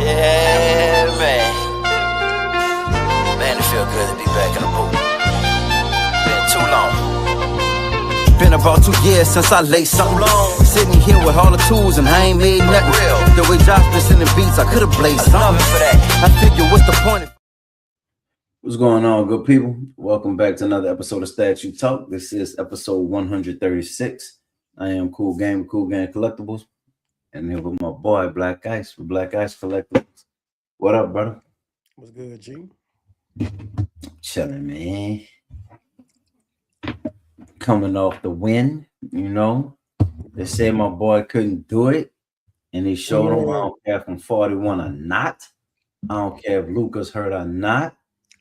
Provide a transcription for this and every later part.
Yeah, man. Man, it feel good to be back in the booth. Been too long. Been about 2 years since I laid something long. Sitting here with all the tools and I ain't made nothing real. The way Josh been sending beats, I could've blazed something for that. I figure what's the point? What's going on, good people? Welcome back to another episode of Statue Talk. This is episode 136. I am Cool Game Collectibles, and here with my boy Black Ice for Black Ice Collectibles. What up, brother? What's good, G? Chilling, man. Coming off the win, you know. They said my boy couldn't do it, and he showed him. I don't care if I'm 41 or not. I don't care if Luca's hurt or not.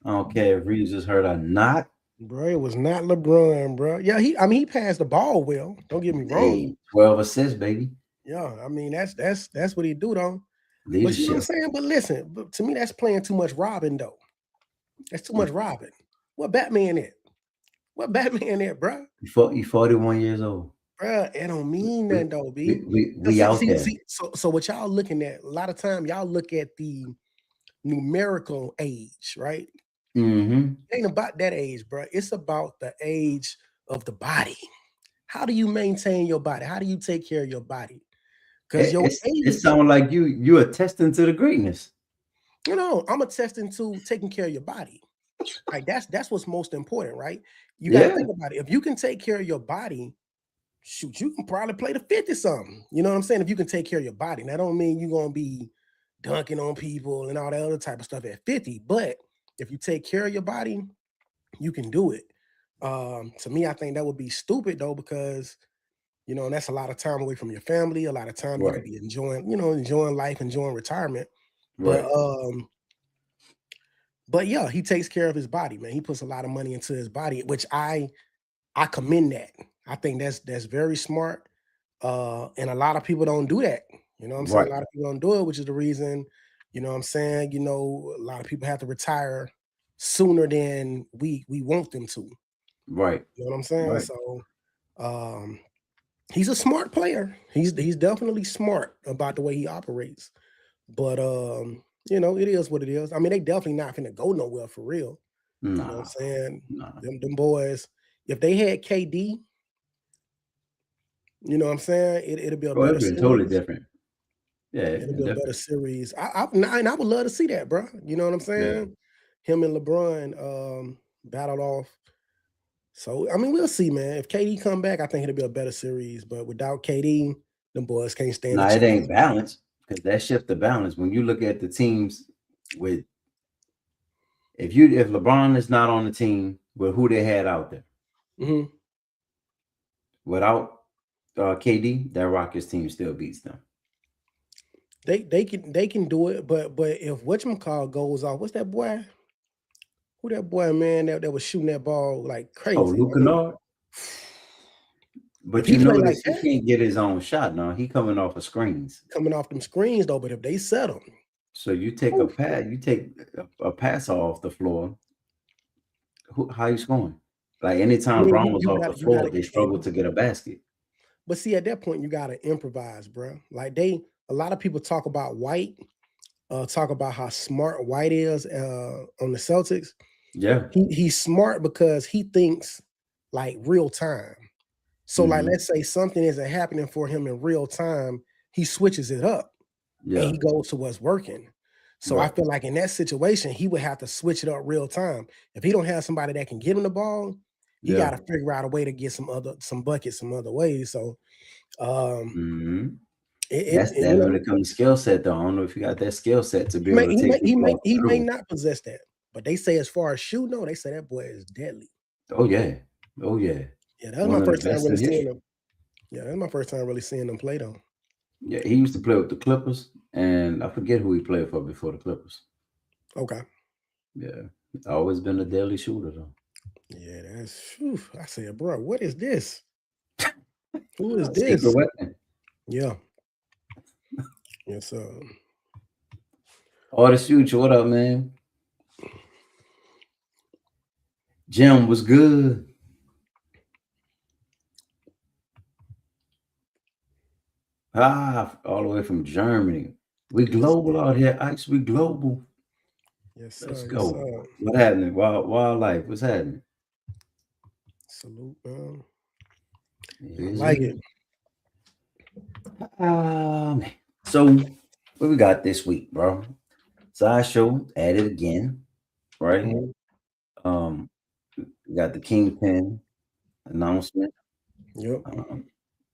I don't care if Reeves is hurt or not. Bro, it was not LeBron, bro. Yeah, he passed the ball well. Don't get me wrong. Hey, 12 assists, baby. Yeah, I mean that's what he do though. Leadership. But you know what I'm saying? But listen, to me, that's playing too much Robin though. That's too much Robin. What Batman at? What Batman at, bro? You 41 years old. Bruh, it don't mean nothing though, B. We out there. So what y'all looking at, a lot of time y'all look at the numerical age, right? Mm-hmm. It ain't about that age, bro. It's about the age of the body. How do you maintain your body? How do you take care of your body? Because it sounds like you attesting to the greatness. You know, I'm attesting to taking care of your body. Like that's what's most important, right? You gotta think about it. If you can take care of your body, shoot, you can probably play the 50 something. You know what I'm saying? If you can take care of your body. That don't mean you're gonna be dunking on people and all that other type of stuff at 50, but if you take care of your body, you can do it. To me, I think that would be stupid though, because you know, that's a lot of time away from your family, a lot of time you could be enjoying life, enjoying retirement. Right. But yeah, he takes care of his body, man. He puts a lot of money into his body, which I commend that. I think that's very smart. And a lot of people don't do that. You know what I'm saying? A lot of people don't do it, which is the reason, you know what I'm saying, you know, a lot of people have to retire sooner than we want them to. Right. You know what I'm saying? Right. So he's a smart player. He's definitely smart about the way he operates. But you know, it is what it is. I mean, they definitely not finna go nowhere for real. You know what I'm saying? Them boys, if they had KD, you know what I'm saying? It'll be a better series. Totally different. Yeah, it'll be a better series. I would love to see that, bro. You know what I'm saying? Yeah. Him and LeBron battled off. So I mean, we'll see, man. If KD come back, I think it'll be a better series. But without KD, them boys can't stand. No, it ain't balanced, because that shift the balance. When you look at the teams with, if LeBron is not on the team with who they had out there, without KD, that Rockets team still beats them. They can do it, but if whatchamacallit goes off, what's that boy? Who that boy, man, that was shooting that ball like crazy? Oh, Luka Nard. But you know like he can't get his own shot now. He coming off of screens. Coming off them screens though, but if they set him. So you take a pass off the floor. How you scoring? Like anytime Brown was off the floor, they struggled to get a basket. But see, at that point, you gotta improvise, bro. Like a lot of people talk about White, talk about how smart White is on the Celtics. Yeah, he's smart because he thinks like real time. So like, let's say something isn't happening for him in real time, he switches it up and he goes to what's working. So I feel like in that situation, he would have to switch it up real time. If he don't have somebody that can give him the ball, he got to figure out a way to get some buckets some other ways. So that's when it comes to skill set though. I don't know if you got that skill set to be able to take he may not possess that, but they say as far as shooting, no, they say that boy is deadly. Oh yeah. Yeah, that was my first time really seeing him. Yeah, that's my first time really seeing him play though. Yeah, he used to play with the Clippers, and I forget who he played for before the Clippers. Okay. Yeah, always been a deadly shooter though. Yeah, I said, bro, what is this? Who is this? Weapon. Yeah. Yes, All the future, what up, man? Jim was good. All the way from Germany. We global out here, Ice. We global. Yes, sir. Let's Yes, go. sir. What happening? Wildlife. What's happening? Salute, man. I Is like it? it. Man. So what we got this week, bro? Sideshow at it again, right? Mhm. We got the Kingpin announcement. Yep.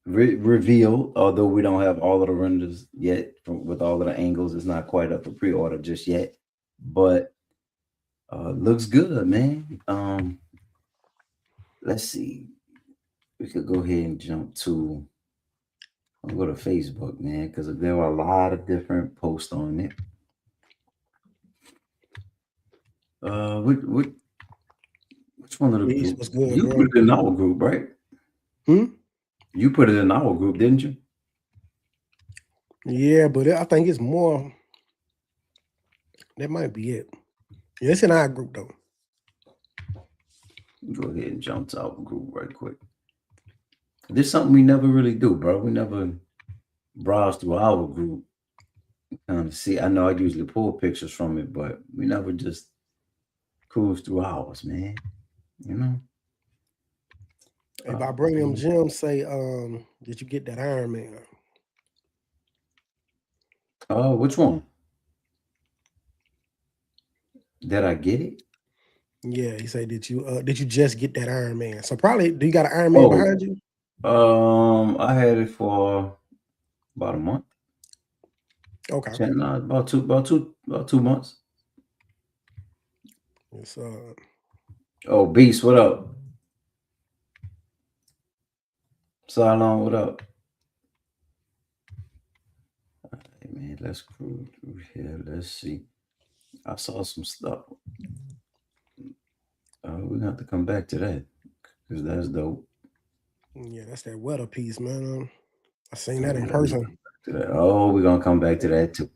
Revealed, although we don't have all of the renders yet with all of the angles. It's not quite up for pre-order just yet, but looks good, man. Let's see. We could go ahead and jump to. I'll go to Facebook, man, because there were a lot of different posts on it. Which one of the Peace group? was good, You bro. put it in our group, right? You put it in our group, didn't you? Yeah, but I think it's more. That might be it. Yeah, it's in our group though. Go ahead and jump to our group right quick. This is something we never really do, bro. We never browse through our group. Kind of see. I know I usually pull pictures from it, but we never just cruise through ours, man. You know. If I bring them gems, say, did you get that Iron Man? Which one? Did I get it? Yeah, he said, did you just get that Iron Man? So probably, do you got an Iron Man behind you? I had it for about a month. Okay. No, about 2 months. It's Oh, Beast, what up? Cylon, what up? Hey, man, let's cruise through here. Let's see. I saw some stuff. We're gonna have to come back to that because that's dope. yeah, that's that weather piece, man. I seen that in person. Oh, we're gonna come back to that too.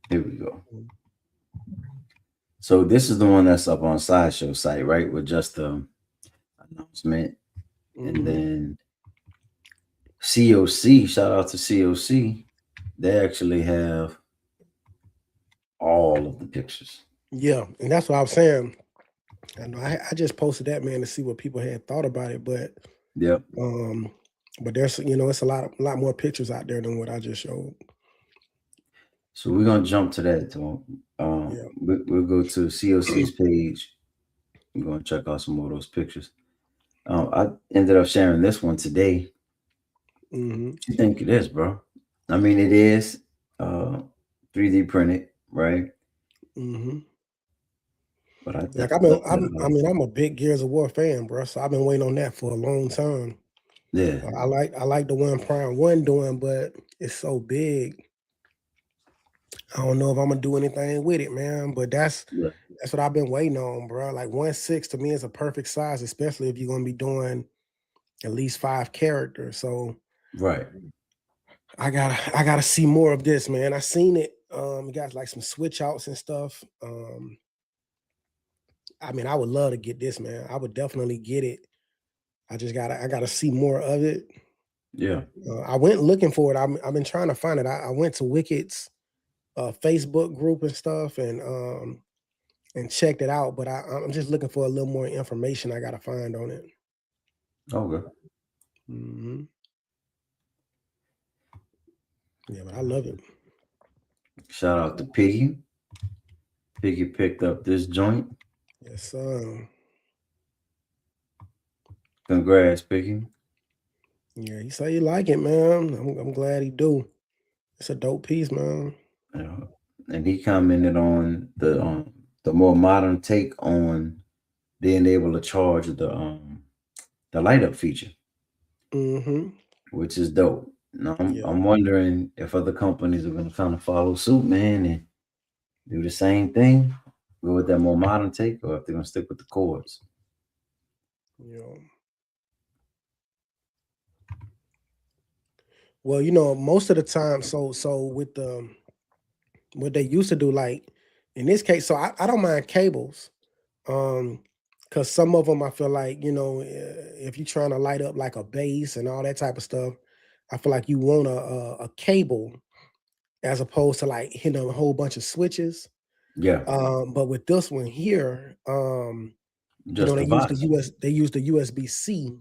Here we go. So this is the one that's up on Sideshow site, right? With just the announcement, and then COC. Shout out to COC. They actually have all of the pictures. Yeah, and that's what I was saying. I know I just posted that, man, to see what people had thought about it, but Yep. but there's it's a lot more pictures out there than what I just showed. So we're gonna jump to that. We'll go to COC's page. I'm gonna check out some more of those pictures. I ended up sharing this one today. What you think it is, bro? I mean, it is 3D printed, right? But I'm a big Gears of War fan, bro. So I've been waiting on that for a long time. Yeah, I like the one Prime 1 doing, but it's so big. I don't know if I'm gonna do anything with it, man. But that's what I've been waiting on, bro. Like 1/6 to me is a perfect size, especially if you're gonna be doing at least 5 characters. So right. I gotta see more of this, man. I seen it. You got like some switch outs and stuff. I mean, I would love to get this, man. I would definitely get it. I gotta see more of it. Yeah. I went looking for it. I've been trying to find it. I went to Wicked's Facebook group and stuff and checked it out, but I'm just looking for a little more information I gotta find on it. Okay. Yeah, but I love it. Shout out to Piggy. Piggy picked up this joint. Yes, Congrats, Piggy. Yeah, he said he like it, man. I'm glad he do. It's a dope piece, man. Yeah. And he commented on the more modern take on being able to charge the light up feature, which is dope. Now, I'm wondering if other companies are going to kind of follow suit, man, and do the same thing, go with that more modern take, or if they're going to stick with the chords. Yeah. Well, most of the time, so with what they used to do, like in this case, so I don't mind cables, because some of them I feel like if you're trying to light up like a base and all that type of stuff, I feel like you want a cable as opposed to like hitting a whole bunch of switches. Yeah, But with this one here, just the visor. They use the USB-C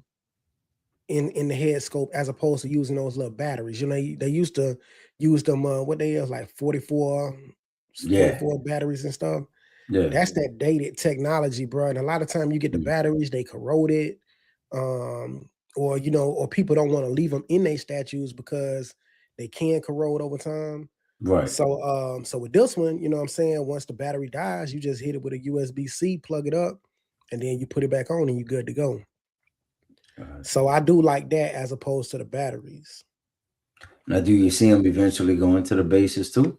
in the head scope as opposed to using those little batteries. They used to use them what they is like 44 Yeah, 44 batteries and stuff. yeah, That's that dated technology, bro. And a lot of time you get the mm, batteries, they corroded. Um, or or people don't want to leave them in their statues because they can corrode over time. right. So with this one, you know what I'm saying, once the battery dies, you just hit it with a USB-C, plug it up, and then you put it back on and you're good to go. Gotcha. So I do like that as opposed to the batteries. Now, do you see them eventually going to the bases too?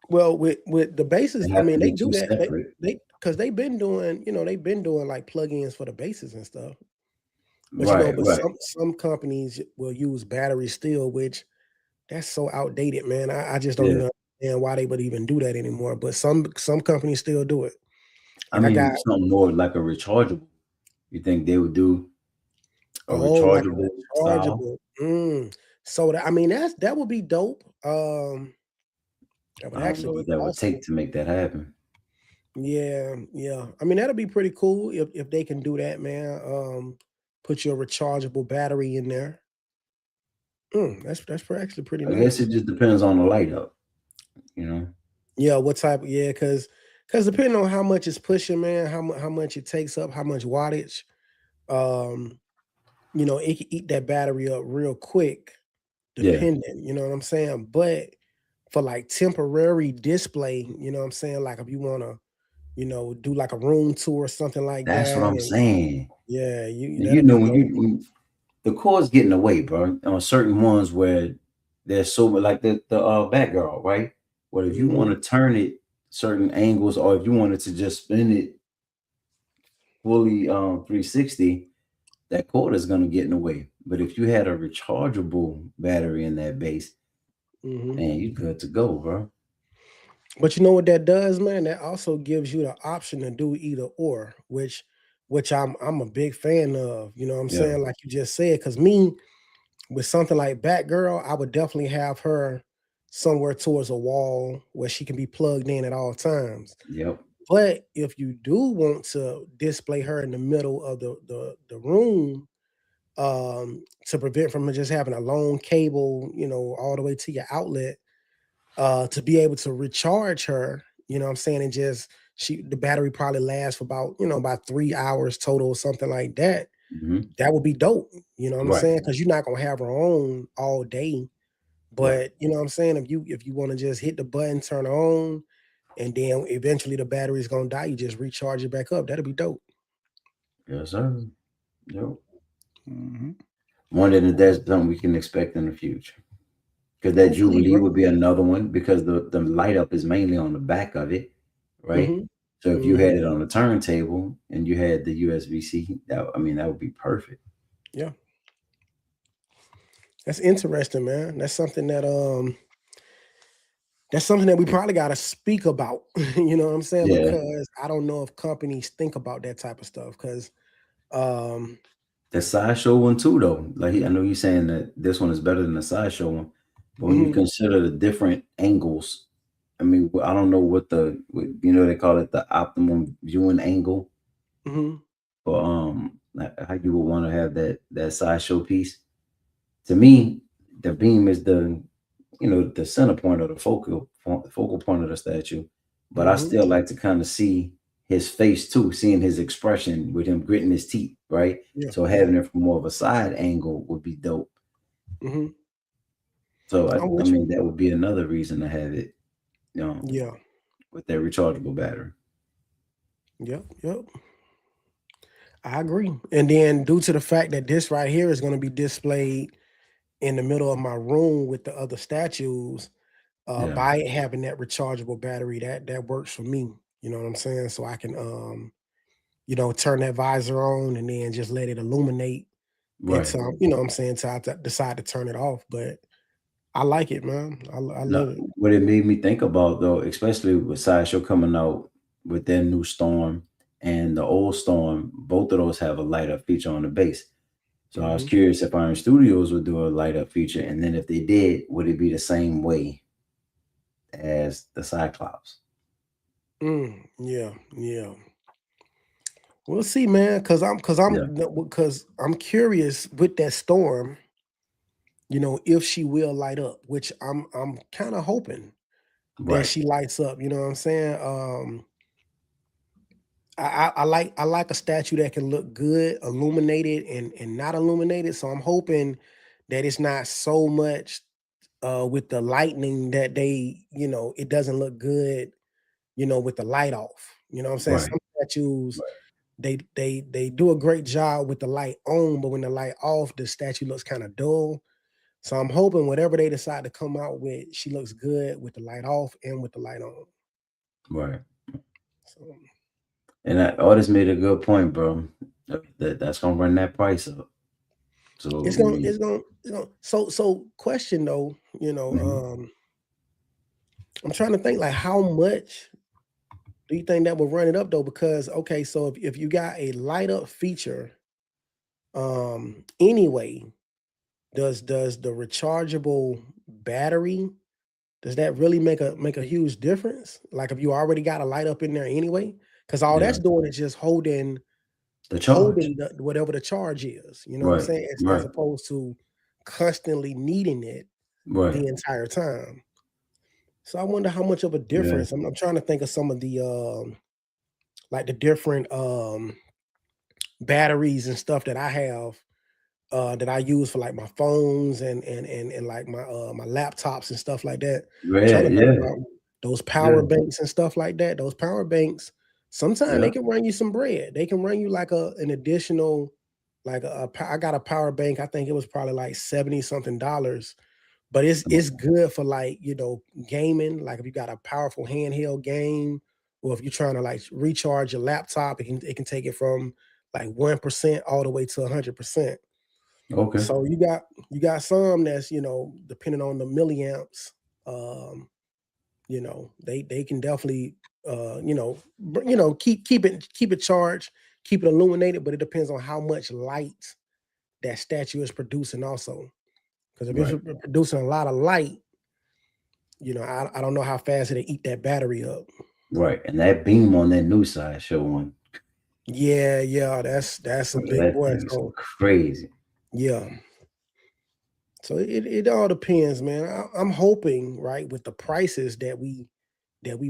Well, with the bases, They I have to mean, they be do two that. separate. They because they've been doing, they've been doing like plugins for the bases and stuff. But Right, but right. some companies will use batteries still, which that's so outdated, man. I just don't Yeah. even understand why they would even do that anymore. But some companies still do it. I Like I got mean, something more like a rechargeable. You think they would do a like rechargeable a style? rechargeable. So I mean that would be dope. That would I don't actually know be what that would awesome. take to make that happen. Yeah, yeah. I mean, that'd be pretty cool if they can do that, man. Put your rechargeable battery in there. Actually pretty I guess nice. it just depends on the light up, you know? Yeah, what type? Yeah, because depending on how much it's pushing, man, how much it takes up, how much wattage, um, it can eat that battery up real quick, Yeah. dependent. You know what I'm saying? But for like temporary display, you know what I'm saying? Like if you want to, do like a room tour or something like That's what that, I'm and saying. yeah, You that'll know, be when dope. you the cord's getting away, bro, on certain ones where there's so like the Batgirl, right? But if you want Mhm. to turn it certain angles, or if you wanted to just spin it fully 360, that cord is gonna get in the way. But if you had a rechargeable battery in that base, Mhm. man, you good to go, bro. But you know what that does, man? That also gives you the option to do either or, which I'm a big fan of. You know what I'm Yeah. saying? Like you just said, because me with something like Batgirl, I would definitely have her somewhere towards a wall where she can be plugged in at all times. Yep. But if you do want to display her in the middle of the room, to prevent from just having a long cable, all the way to your outlet, to be able to recharge her, you know what I'm saying, and just the battery probably lasts for about 3 hours total, something like that. Hmm. That would be dope, you know what I'm Right. saying? Because you're not gonna have her on all day. Right. But you know what I'm saying, if you want to just hit the button, turn her on, and then eventually the battery's gonna die, you just recharge it back up. That'll be dope. Yes, sir. Yep. Mhm. Wondering if that's something we can expect in the future. Because that Hopefully, Jubilee bro. would be another one because the light up is mainly on the back of it, right? Hmm. So if you Hmm. had it on a turntable and you had the USB-C, that would be perfect. Yeah, that's interesting, man. That's something that we probably got to speak about. You know what I'm saying? Yeah. Because I don't know if companies think about that type of stuff. Because, um, The sideshow one too, though. Like I know you're saying that this one is better than the sideshow one, but when you mhm, consider the different angles, I mean, I don't know they call it the optimum viewing angle mhm, for how you would want to have that sideshow piece. To me, the beam is the center point of the focal point of the statue, but I mhm, still like to kind of see his face too, seeing his expression with him gritting his teeth, right? yeah, So yeah, having it from more of a side angle would be dope. mhm. So I'm I with you. mean that would be another reason to have it, Yeah, with that rechargeable battery. yep, yep. I agree. And then due to the fact that this right here is going to be displayed in the middle of my room with the other statues, Yeah, by it having that rechargeable battery, that works for me. You know what I'm saying? So I can turn that visor on and then just let it illuminate right. until what I'm saying, till I decide to turn it off. But I like it, man. I Now, love it. what it made me think about though, especially with Sideshow coming out with their new Storm and the old Storm, both of those have a light up feature on the base. So I was curious if Iron Studios would do a light up feature, and then if they did, would it be the same way as the Cyclops? Yeah, yeah. We'll see, man. Yeah. Because I'm curious with that storm. If she will light up, which I'm kind of hoping that Right. she lights up. You know what I'm saying? I like a statue that can look good, illuminated and not illuminated. So I'm hoping that it's not so much with the lightning that it doesn't look good, with the light off. You know what I'm saying? Right. Some statues they do a great job with the light on, but when the light off, the statue looks kind of dull. So I'm hoping whatever they decide to come out with, she looks good with the light off and with the light on. Right. So And Artist made a good point, bro. That's gonna run that price up. So it's I gonna mean, it's gonna you know so question though, mhm. I'm trying to think like how much do you think that will run it up though? Because okay, so if you got a light up feature, anyway, does the rechargeable battery does that really make a huge difference? Like if you already got a light up in there anyway, because all Yeah, that's doing is just holding the charge. holding whatever the charge is. You know what I'm Right. saying? As Right. opposed to constantly needing it Right. the entire time. So I wonder how much of a Yeah. difference. I'm trying to think of some of the like the different batteries and stuff that I have that I use for like my phones and like my laptops and stuff like that. Yeah. Trying to think Yeah. about those Yeah. power banks and stuff like that. Those power banks, sometimes Yeah. they can run you some bread. They can run you like an additional, like I got a power bank. I think it was probably like 70 something dollars. But it's good for like, gaming. Like if you got a powerful handheld game, or if you're trying to like recharge your laptop, it can take it from like 1% all the way to 100%. Okay. So you got some that's, depending on the milliamps, they can definitely keep it charged, keep it illuminated, but it depends on how much light that statue is producing also. Because if it's Right. producing a lot of light, I don't know how fast it'll eat that battery up. Right. And that beam on that new Sideshow one, Yeah, yeah, that's a bro, big that boy. thing is So crazy. yeah. So it all depends, man. I'm hoping, right, with the prices that we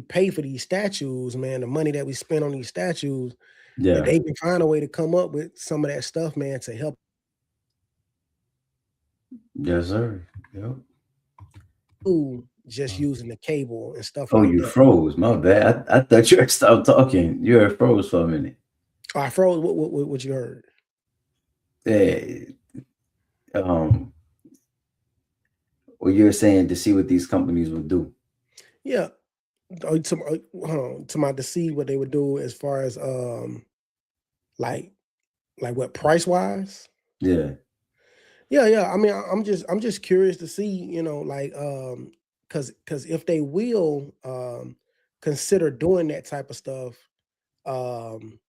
pay for these statues, man, the money that we spend on these statues, that Yeah. they can find a way to come up with some of that stuff, man, to help Yes, sir. Yep. you just using the cable and stuff Oh, like you that. froze. My bad. I thought you had stopped talking. You had froze for a minute. Oh, I froze. What you heard? Yeah. Um, well, you're saying to see what these companies will do. Yeah. To see what they would do as far as like what price wise. Yeah. Yeah, yeah. I mean, I'm just curious to see, like because if they will consider doing that type of stuff, um,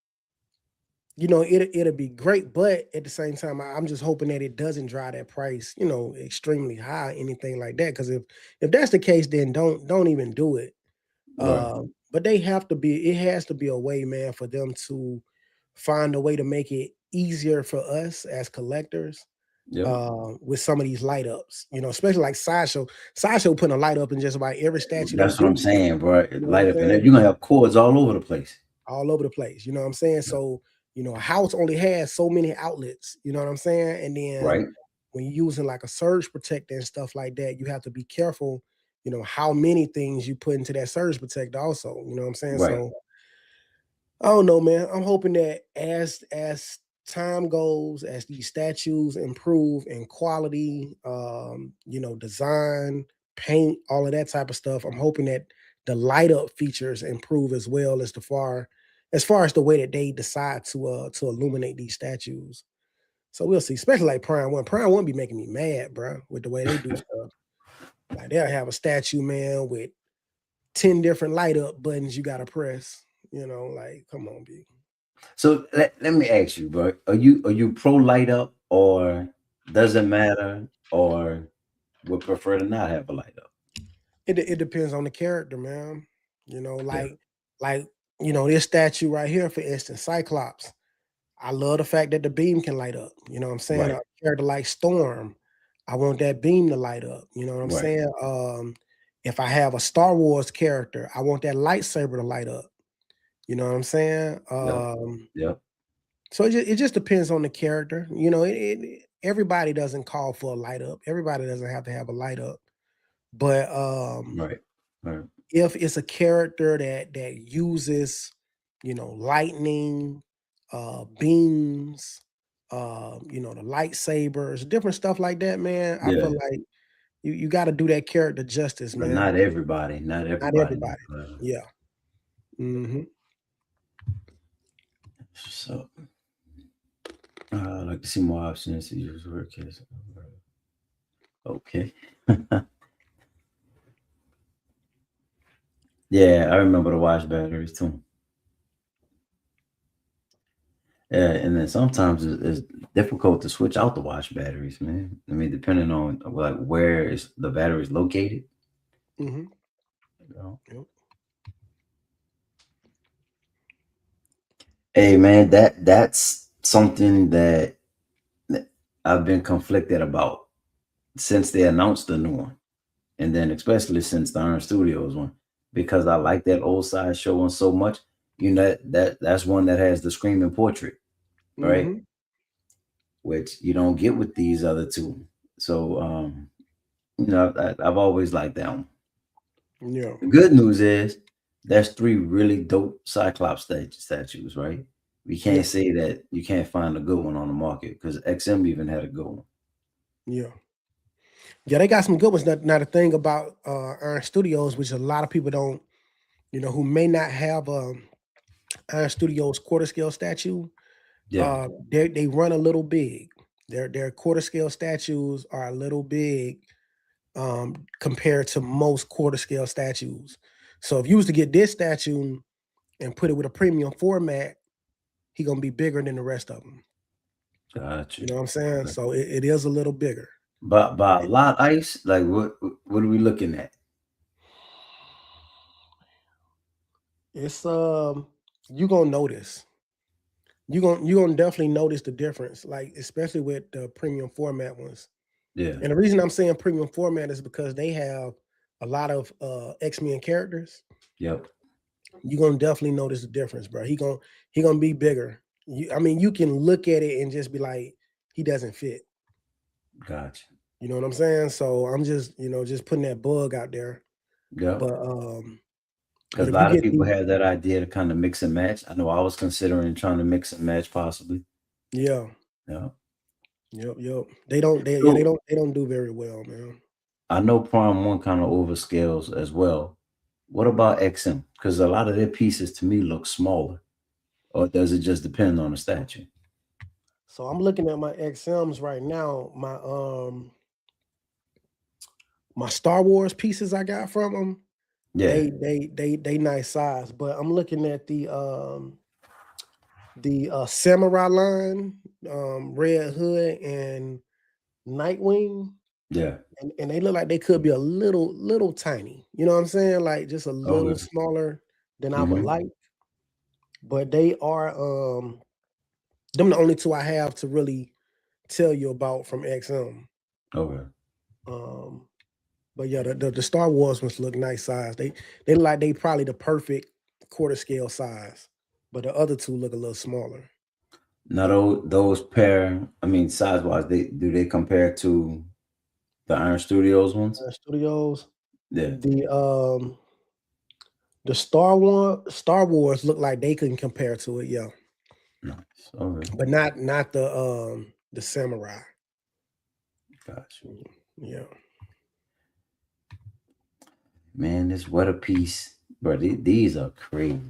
it'll be great. But at the same time, I'm just hoping that it doesn't drive that price, extremely high, anything like that. Because if that's the case, then don't even do it. Right. But it has to be a way, man, for them to find a way to make it easier for us as collectors Yep. with some of these light ups, especially like Sideshow. Sideshow putting a light up in just about every statue they That's what I'm do. saying, bro. You know what Light I'm up, and saying? you're gonna have cords all over the place. All over the place. You know what I'm saying? Yeah. So, a house only has so many outlets, you know what I'm saying? And then Right. when you're using like a surge protector and stuff like that, you have to be careful, how many things you put into that surge protector also. You know what I'm saying? Right. So I don't know, man. I'm hoping that as time goes, as these statues improve in quality, design, paint, all of that type of stuff, I'm hoping that the light up features improve as well as the way that they decide to illuminate these statues. So we'll see, especially like Prime One. Prime One be making me mad, bro, with the way they do stuff. Like they'll have a statue, man, with 10 different light up buttons you gotta press. Like, come on, B. So let me ask you, bro. Are you pro light up or doesn't matter or would prefer to not have a light up? It depends on the character, man. You know, Yeah. like this statue right here, for instance, Cyclops. I love the fact that the beam can light up. You know what I'm saying? Right. A character like Storm, I want that beam to light up. You know what I'm Right. saying? If I have a Star Wars character, I want that lightsaber to light up. You know what I'm saying? Yep. Yep. So it just depends on the character. Everybody doesn't call for a light up. Everybody doesn't have to have a light up. But Right. Right. if it's a character that uses, lightning, beams, the lightsabers, different stuff like that, man, I Yeah. feel like you got to do that character justice, But man. not everybody. Not Not everybody. everybody. Yeah. Hmm. So I'd like to see more options to use work as okay. Yeah, I remember the watch batteries too. Yeah, and then sometimes it's difficult to switch out the watch batteries, man. I mean, depending on like where is the batteries located. Hmm. You know? Yep. Hey, man, that's something that I've been conflicted about since they announced the new one, and then especially since the Iron Studios one, because I like that old Sideshow one so much. You know that's one that has the screaming portrait, right? Hmm. Which you don't get with these other two. So I've always liked that one. Yeah. The good news is that's three really dope Cyclops statues, right? We Yeah. can't say that you can't find a good one on the market because XM even had a good one. Yeah. Yeah, they got some good ones. Now the thing about Iron Studios, which a lot of people don't, who may not have Iron Studios quarter scale statue, Yeah. they run a little big. Their quarter scale statues are a little big compared to most quarter scale statues. So if you was to get this statue and put it with a premium format, he gonna be bigger than the rest of them. Gotcha. You know what I'm saying? Okay. So it is a little bigger. But by a Right? lot ice, like what are we looking at? It's you gonna notice. You gonna definitely notice the difference, like especially with the premium format ones. Yeah. And the reason I'm saying premium format is because they have a lot of X-Men characters. Yep. You're gonna definitely notice the difference, bro. He gonna be bigger. I mean, you can look at it and just be like, he doesn't fit. Gotcha. You know what I'm saying? So I'm just, just putting that bug out there. Yep. But Because a if you lot of get people the have that idea to kind of mix and match. I know I was considering trying to mix and match possibly. yeah, Yeah. yep. They So don't do very well, man. I know Prime One kind of overscales as well. What about XM? Because a lot of their pieces to me look smaller. Or does it just depend on the statue? So I'm looking at my XMs right now. My Star Wars pieces I got from them. Yeah. They nice size, but I'm looking at the samurai line, Red Hood and Nightwing, Yeah. and they look like they could be a little tiny. You know what I'm saying? Like just a little Okay. smaller than I would Mm-hmm. like. But they are them the only two I have to really tell you about from XM. Okay. Um, but yeah, the Star Wars ones look nice size. They look like they probably the perfect quarter scale size, but the other two look a little smaller. Now those pair, I mean size wise, they compare to the Iron Studios ones? Studios, Yeah. the the Star Wars look like they can compare to it, yeah, Nice. Okay. but not the samurai. Gotcha. Yeah, Man, this what a piece. Bro, these are crazy.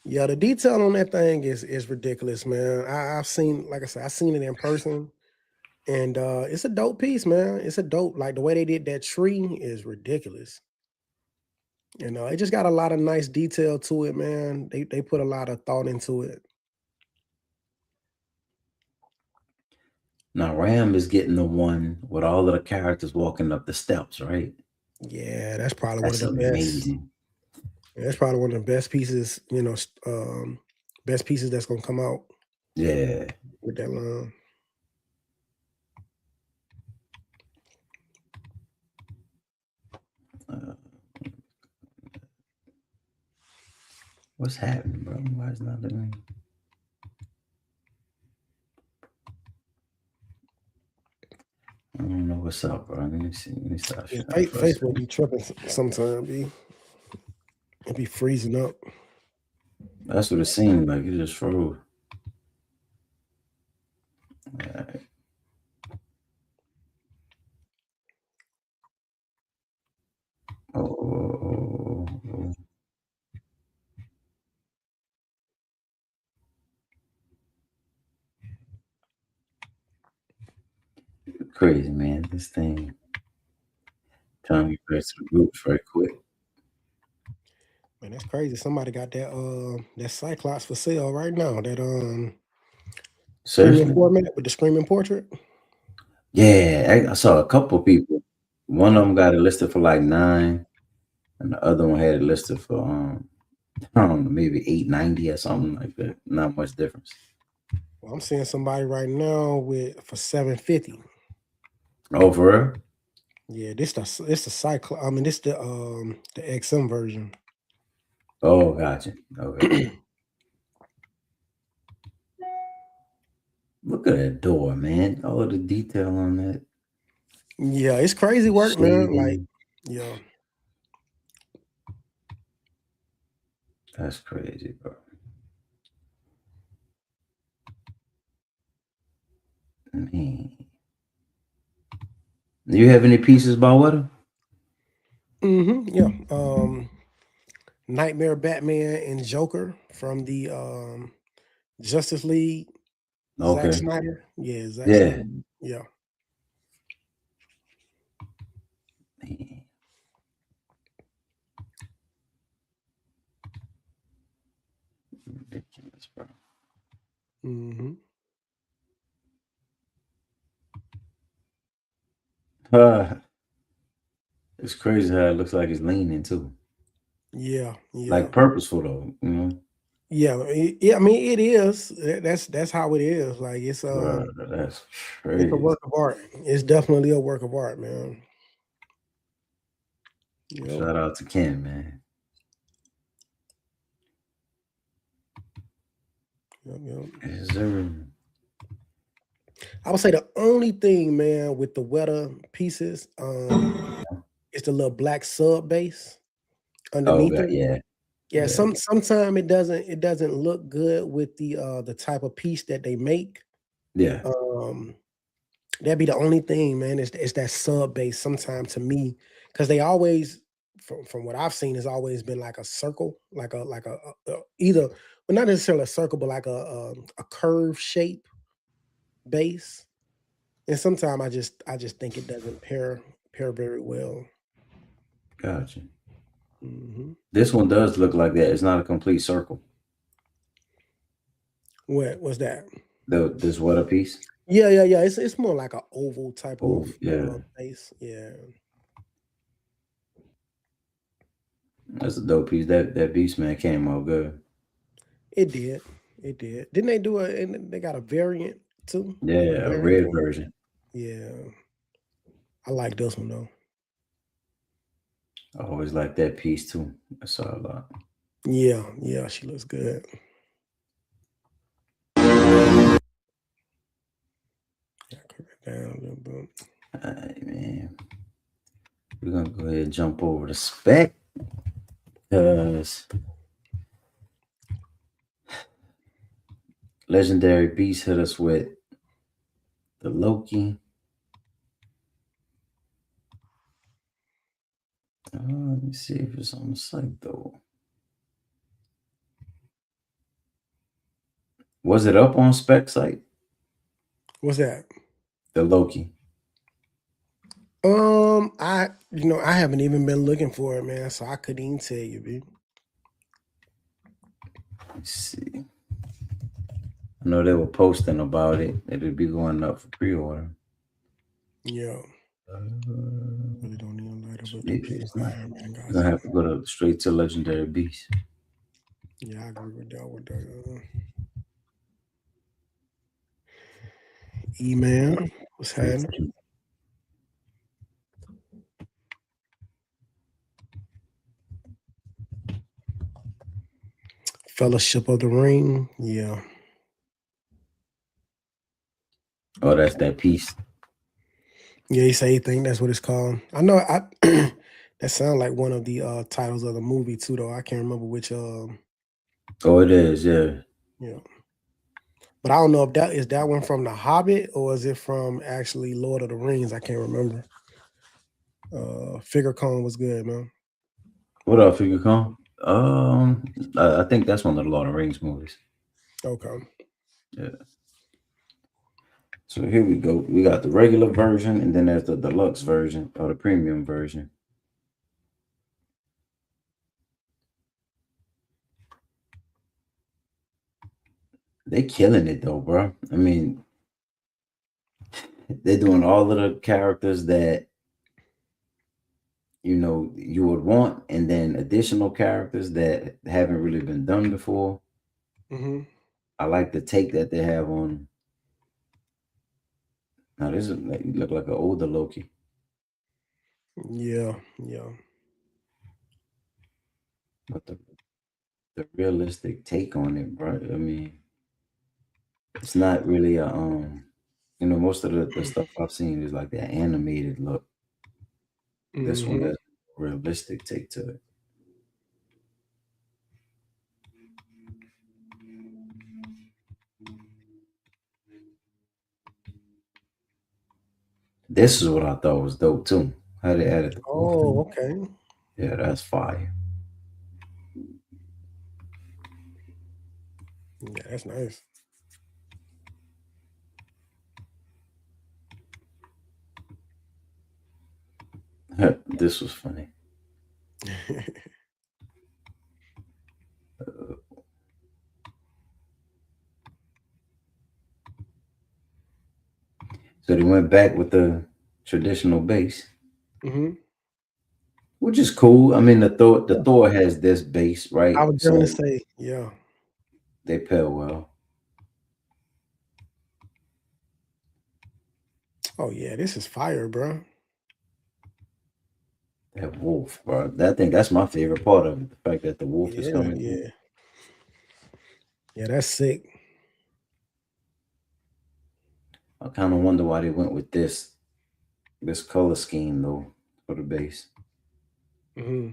yeah. The detail on that thing is ridiculous, man. I've seen, like I said, I've seen it in person, and it's a dope piece, man. It's a dope. Like the way they did that tree is ridiculous. It just got a lot of nice detail to it, man. They put a lot of thought into it. Now Ram is getting the one with all of the characters walking up the steps, right? Yeah, that's probably That's one of the best. amazing. That's probably one of the best pieces, best pieces that's gonna come out Yeah. with that line. What's happening, bro? Why is not letting me? I don't know what's up, bro. Let me see. Let me stop. Yeah, sharing for a second. Facebook be tripping sometimes. It be freezing up. That's what it seemed like. It just froze. All right. Oh. Crazy, man. This thing. Trying to get back to the groups very quick. Man, that's crazy. Somebody got that Cyclops for sale right now. That Seriously? screaming format with the screaming portrait. Yeah, I saw a couple people. One of them got it listed for like 9, and the other one had it listed for I don't know, maybe 890 or something like that. Not much difference. Well, I'm seeing somebody right now for 750. Oh, for real? Yeah, it's the Cyclops. I mean, this the XM version. Oh, gotcha. Okay. Look at that door, man. All of the detail on that. Yeah, it's crazy work, man. Like, yeah. That's crazy, bro. Man. Do you have any pieces by Weather? Yeah. Nightmare Batman and Joker from the Justice League. Okay. Zack Snyder. Yeah, Zack Yeah. Snyder. Yeah. Man. Ridiculous, bro. It's crazy how it looks like it's leaning too. Yeah. Like purposeful though, you know. Yeah, I mean it is. That's how it is. Like it's Bro, that's crazy. it's a work of art. It's definitely a work of art, man. Yep. Shout out to Ken, man. Yep. Yes, sir. I would say the only thing, man, with the Weta pieces, is the little black sub base underneath God, it. yeah. Yeah, sometimes it doesn't look good with the type of piece that they make. Yeah. That'd be the only thing, man. It's that sub base sometimes to me, because they always, from what I've seen, has always been like a circle, like a either, but not necessarily a circle, but like a curved shape base. And sometimes I just think it doesn't pair very well. Gotcha. This one does look like that. It's not a complete circle. What was that? This Weather piece? Yeah. It's more like an oval type of base. Yeah. That's a dope piece. That Beastman came out good. It did. Didn't they do and they got a variant too? Yeah, a red version. Yeah. I like this one though. I always like that piece too. I saw a lot. Yeah, she looks good. Down a little bit. All right, man. We're gonna go ahead and jump over to spec because Legendary Beast hit us with the Loki. Let me see if it's on the site though. Was it up on spec site? What's that? The Loki. I haven't even been looking for it, man, so I couldn't even tell you, B. Let's see. I know they were posting about it. It'll be going up for pre-order. Yeah. Really don't need a lighter, but the It's not. PS5 You're gonna have to go straight to Legendary Beast. Yeah, I agree with that. With that. E-Man, what's happening? Fellowship of the Ring. Yeah. Oh, that's that piece. Yeah, he say he think that's what it's called. I know. That sounds like one of the titles of the movie too, though. I can't remember which. Oh, it is. Yeah. Yeah. But I don't know if that is that one from The Hobbit or is it from actually Lord of the Rings. I can't remember. Figure Cone was good, man. What up, Figure Cone? I think that's one of the Lord of the Rings movies. Okay. Yeah. So here we go. We got the regular version, and then there's the deluxe version or the premium version. They killing it though, bro. I mean, they're doing all of the characters that you would want, and then additional characters that haven't really been done before. Mm-hmm. I like the take that they have on. Now this is like, you look like an older Loki. Yeah, yeah. But the realistic take on it, bro. I mean, it's not really a most of the stuff I've seen is like that animated look. This one Mm-hmm. has a realistic take to it. This is what I thought was dope too. How they added the wolf. Oh, okay. Yeah, that's fire. Yeah, that's nice. This was funny. So they went back with the traditional base, Mm-hmm. which is cool. I mean, the Thor has this base, right? I was going to So say, yeah. they pair well. Oh yeah, this is fire, bro. That wolf, bro. That's my favorite part of it. The fact that the wolf is Yeah, coming in. yeah. Yeah, that's sick. I kind of wonder why they went with this color scheme though for the base. Mm-hmm.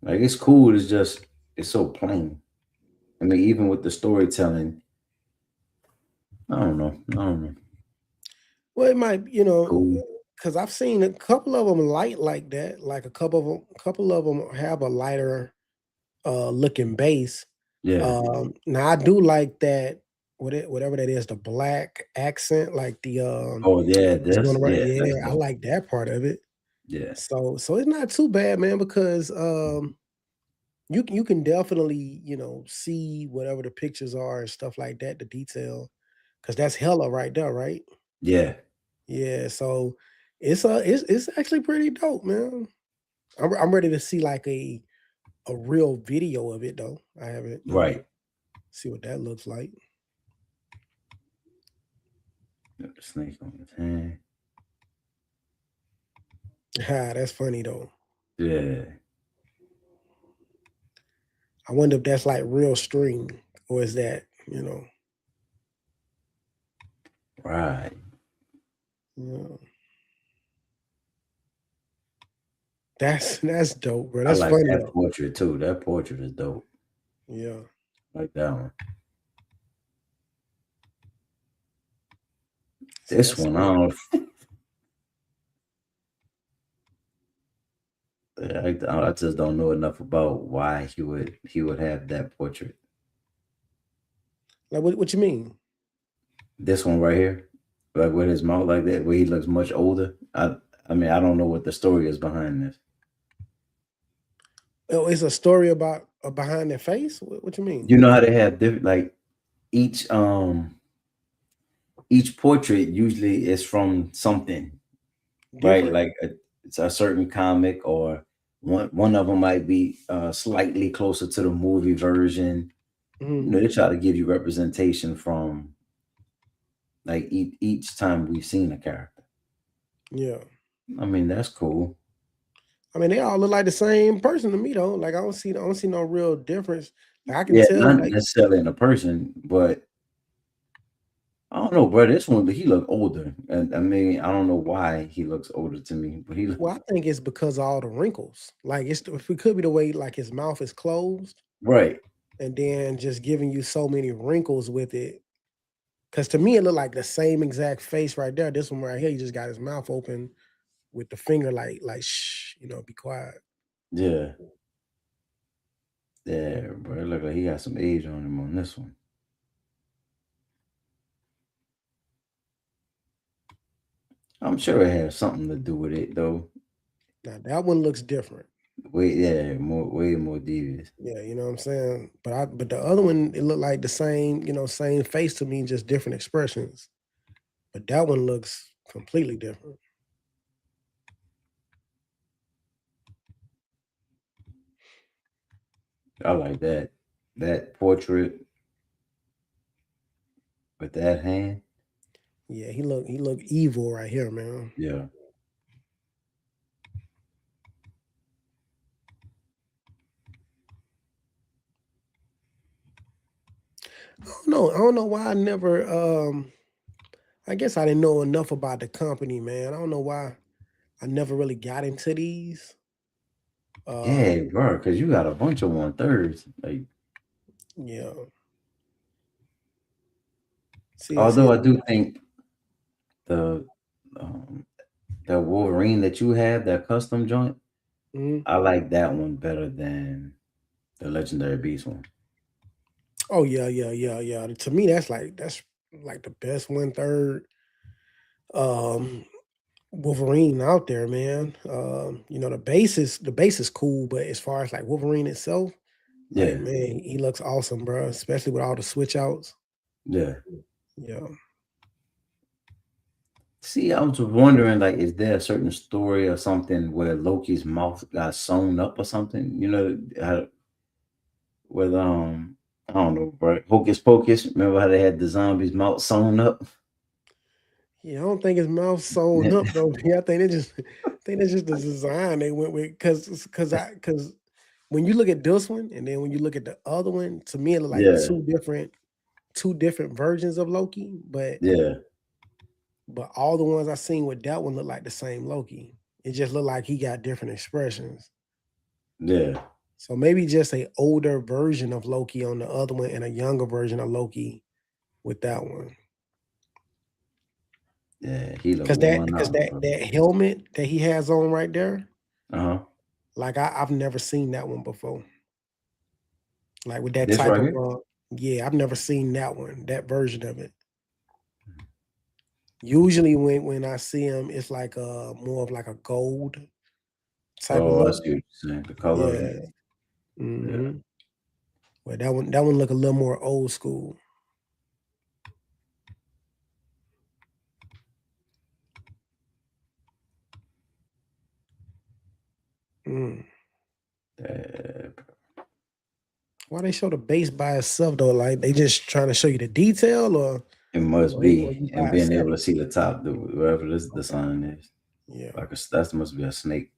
Like it's cool. It's so plain. I mean, even with the storytelling, I don't know. Well, it might, Cool. because I've seen a couple of them light like that. Like couple of them have a lighter looking base. Yeah. Now I do like that whatever that is, the black accent, like the Oh yeah. what's going That's around. yeah. That's Yeah, I dope. like that part of it. Yeah. So it's not too bad, man, because you can definitely, see whatever the pictures are and stuff like that, the detail, because that's hella right there, right? Yeah. Yeah, so it's actually pretty dope, man. I'm ready to see like a real video of it though. I haven't, Right. see what that looks like. Got the snake on his hand. That's funny though. Yeah. I wonder if that's like real string or is that, Right. yeah. That's dope, bro. I That's like funny that though. portrait too. That portrait is dope. Yeah. Like that one. See, This that's one, I slick. don't. I just don't know enough about why he would have that portrait. Like what you mean? This one right here, like with his mouth like that, where he looks much older. I mean, I don't know what the story is behind this. Oh, it's a story about behind their face? What you mean? You know how they have different, like each each portrait usually is from something, right? Different. Like it's a certain comic, or one of them might be slightly closer to the movie version. Mhm. They try to give you representation from like each time we've seen a character. Yeah. I mean, that's cool. I mean, they all look like the same person to me though. Like I don't see no real difference. Like I can Yeah, tell, not like, necessarily in a person, but I don't know, bro. This one, he look older, and I mean, I don't know why he looks older to me, but he look well, I think it's because of all the wrinkles. Like if it could be the way like his mouth is closed, right. and then just giving you so many wrinkles with it. Because to me, it looked like the same exact face right there. This one right here, he just got his mouth open with the finger like shh, be quiet. Yeah, yeah, bro. It look like he got some age on him on this one. I'm sure it has something to do with it, though. Now that one looks different. Way more devious. Yeah, you know what I'm saying? But the other one, it looked like the same, same face to me, just different expressions. But that one looks completely different. I like that portrait with that hand. Yeah, he look evil right here, man. Yeah, I don't know why I never I guess I didn't know enough about the company, man. I don't know why I never really got into these. yeah, Um, bro. Because you got a bunch of 1/3s. Like, yeah. See, although I do think the um, that Wolverine that you have, that custom joint, mhm. I like that one better than the Legendary Beast one. Oh yeah. To me, that's like the best 1/3 um Wolverine out there, man. The base is cool, but as far as like Wolverine itself, like Yeah, man, he looks awesome, bro. Especially with all the switch outs. yeah. Yeah. See, I was wondering, like, is there a certain story or something where Loki's mouth got sewn up or something? With I don't know, bro. Hocus Pocus. Remember how they had the zombies' mouth sewn up? Yeah, I don't think his mouth sewn Yeah, up though. Yeah, I think that's just the design they went with because when you look at this one and then when you look at the other one, to me it look like yeah, two different versions of Loki, but yeah, but all the ones I seen with that one look like the same Loki. It just looked like he got different expressions. yeah, So maybe just a older version of Loki on the other one and a younger version of Loki with that one. yeah. He look Because that worn because out, that bro. that helmet that he has on right there, Uh-huh. like I've never seen that one before. Like with that This type right of here. yeah, I've never seen that one, that version of it. Usually when I see him, it's like more of like a gold type of Oh, I look. see what you're saying. The color of it. Yeah. Yeah, hmm But that one look a little more old school. Mm. yeah. Why they show the base by itself though? Like they just trying to show you the detail, It must or be, you and buy a being set? able to see the top, wherever this the Okay. sign is, Yeah. like that must be a snake.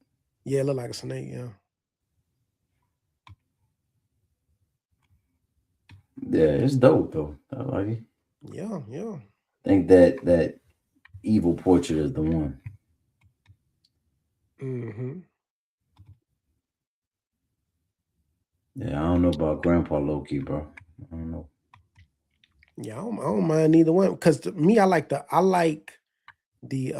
Yeah, it look like a snake. Yeah. Yeah, it's dope though. I like it. Yeah. Yeah. I think that evil portrait is the one. hmm Yeah, I don't know about Grandpa Loki, bro. I don't know. Yeah. I don't mind either one because to me, I like the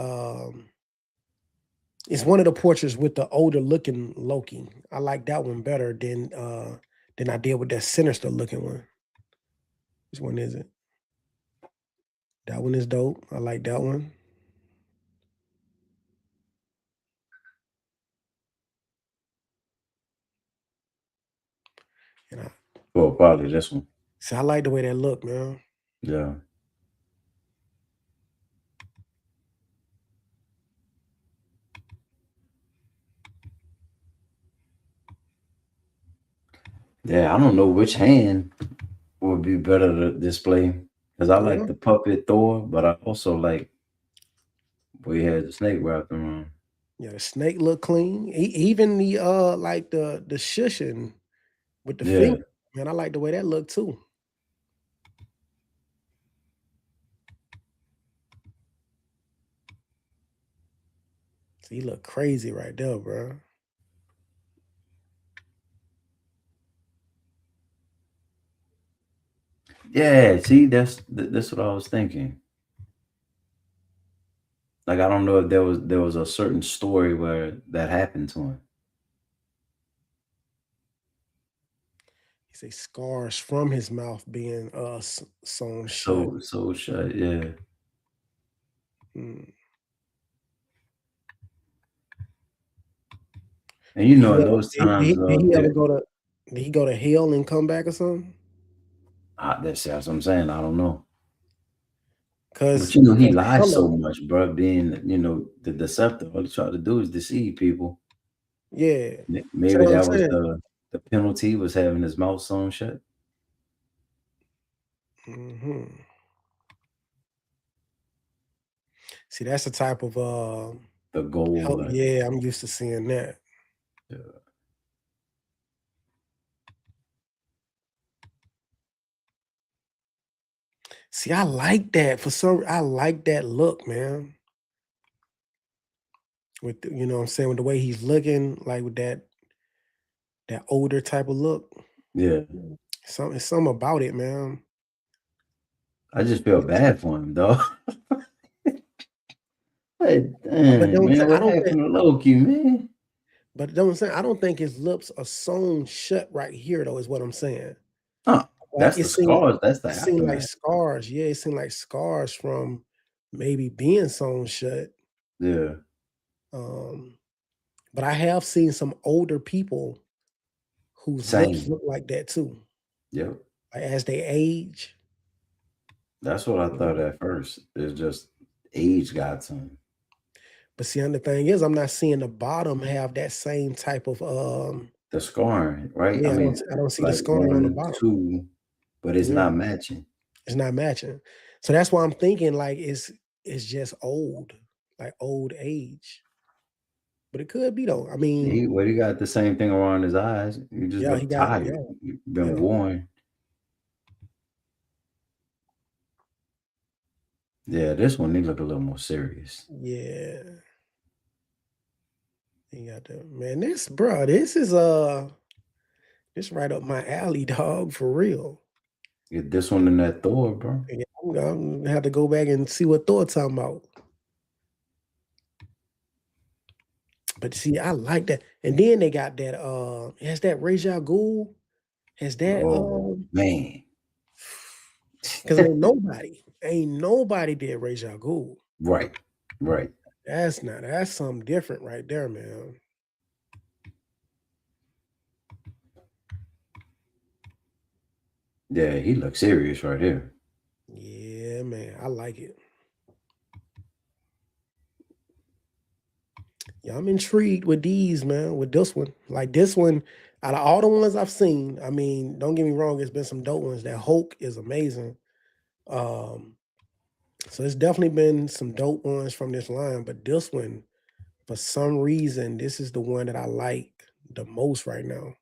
it's one of the portraits with the older looking Loki. I like that one better than I did with that sinister looking one. Which one is it? That one is dope. I like that one. And Well, probably this one. I like the way that look, man. Yeah. Yeah, I don't know which hand would be better to display because I Yeah, like the puppet Thor, but I also like where he had the snake wrapped around. yeah. The snake look clean. Even the like the shushing with the Yeah, finger, man. I like the way that looked too. So he look crazy right there, bro. yeah. See, that's what I was thinking. Like I don't know if there was a certain story where that happened to him. He say scars from his mouth being sewn shut. So shut. Yeah, Mm. and you Did know he in ever those times, did he ever there. go to did he go to hell and come back or something? That's what I'm saying. I don't know. But Cause, you know, he 'cause lies some of so much, bro. Being, the deceptor, all he tried to do is deceive people. yeah. So Maybe what I'm that was saying. the penalty was having his mouth sewn shut. Hmm. See, that's the type of The goal, help. like, Yeah, I'm used to seeing that. yeah. See, I like that for some. I like that look, man. With you know what I'm saying, with the way he's looking, like with that older type of look. Yeah. Something about it, man. I just feel bad for him, though. Hey, But dang, don't say man, I what don't happened think. to Loki, man? But don't say I don't think his lips are sewn shut right here, though. Is what I'm saying. Huh? Like That's the scars. That's the it seemed like aftermath. scars. Yeah, it seemed like scars from maybe being sewn shut. Yeah. Um, but I have seen some older people whose lips Same. look like that too. Yep. Like as they age. That's what I thought Mhm. at first. It's just age got to him. But see, and the thing is, I'm not seeing the bottom have that same type of The scarring, right? I yeah, mean, I don't see the like scarring on the one, bottom. two, but it's Yeah, not matching. it's not matching. So that's why I'm thinking like it's just old, like old age. But it could be though. I mean, He got the same thing around his eyes. You just yeah, he look got tired. yeah, You've been yeah, worn. Yeah, this one he look a little more serious. yeah. He got the man. This is this right up my alley, dog, for real. Get this one in that Thor, bro. Yeah, I'm gonna have to go back and see what Thor talking about. But see, I like that. And then they got that has that Ra's al Ghul? Has that Oh man. because ain't nobody did Ra's al Ghul. Right. Right. That's something different right there, man. Yeah, he looks serious right here. Yeah, man. I like it. Yeah, I'm intrigued with these, man, with this one. Like this one, out of all the ones I've seen, I mean, don't get me wrong, it's been some dope ones. That Hulk is amazing. Um, so it's definitely been some dope ones from this line, but this one, for some reason, this is the one that I like the most right now.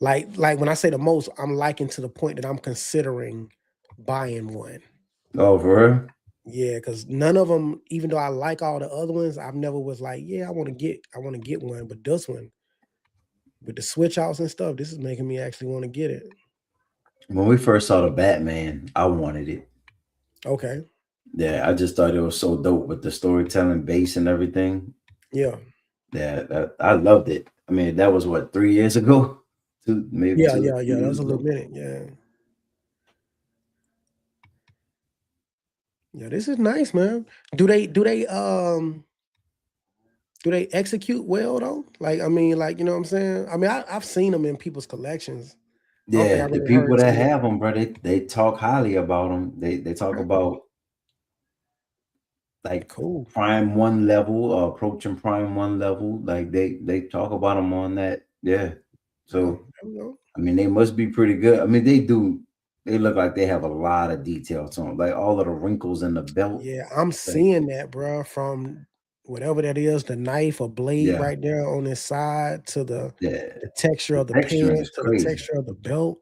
Like when I say the most, I'm liking to the point that I'm considering buying one. Oh, for real? Yeah, because none of them, even though I like all the other ones, I've never was like, yeah, I want to get one. But this one, with the switch outs and stuff, this is making me actually want to get it. When we first saw the Batman, I wanted it. Okay. Yeah, I just thought it was so dope with the storytelling base and everything. Yeah. Yeah, I loved it. I mean, that was what 3 years ago, maybe Yeah, two, yeah, three yeah. That years was a little ago. minute. Yeah. Yeah, this is nice, man. Do they execute well though? Like, I mean, like, you know what I'm saying? I mean, I've seen them in people's collections. I don't think Yeah, I've the really people heard that too much. have them, bro, they talk highly about them. They talk Okay, about like cool. Prime One level or approaching Prime One level. Like they talk about them on that. Yeah, So Yeah, I mean, they must be pretty good. I mean, they do. They look like they have a lot of details on, like all of the wrinkles in the belt. yeah, I'm Like, seeing that, bro, from whatever that is, the knife or blade yeah, right there on this side to yeah. the texture The of the texturing pants is to the crazy. texture of the belt.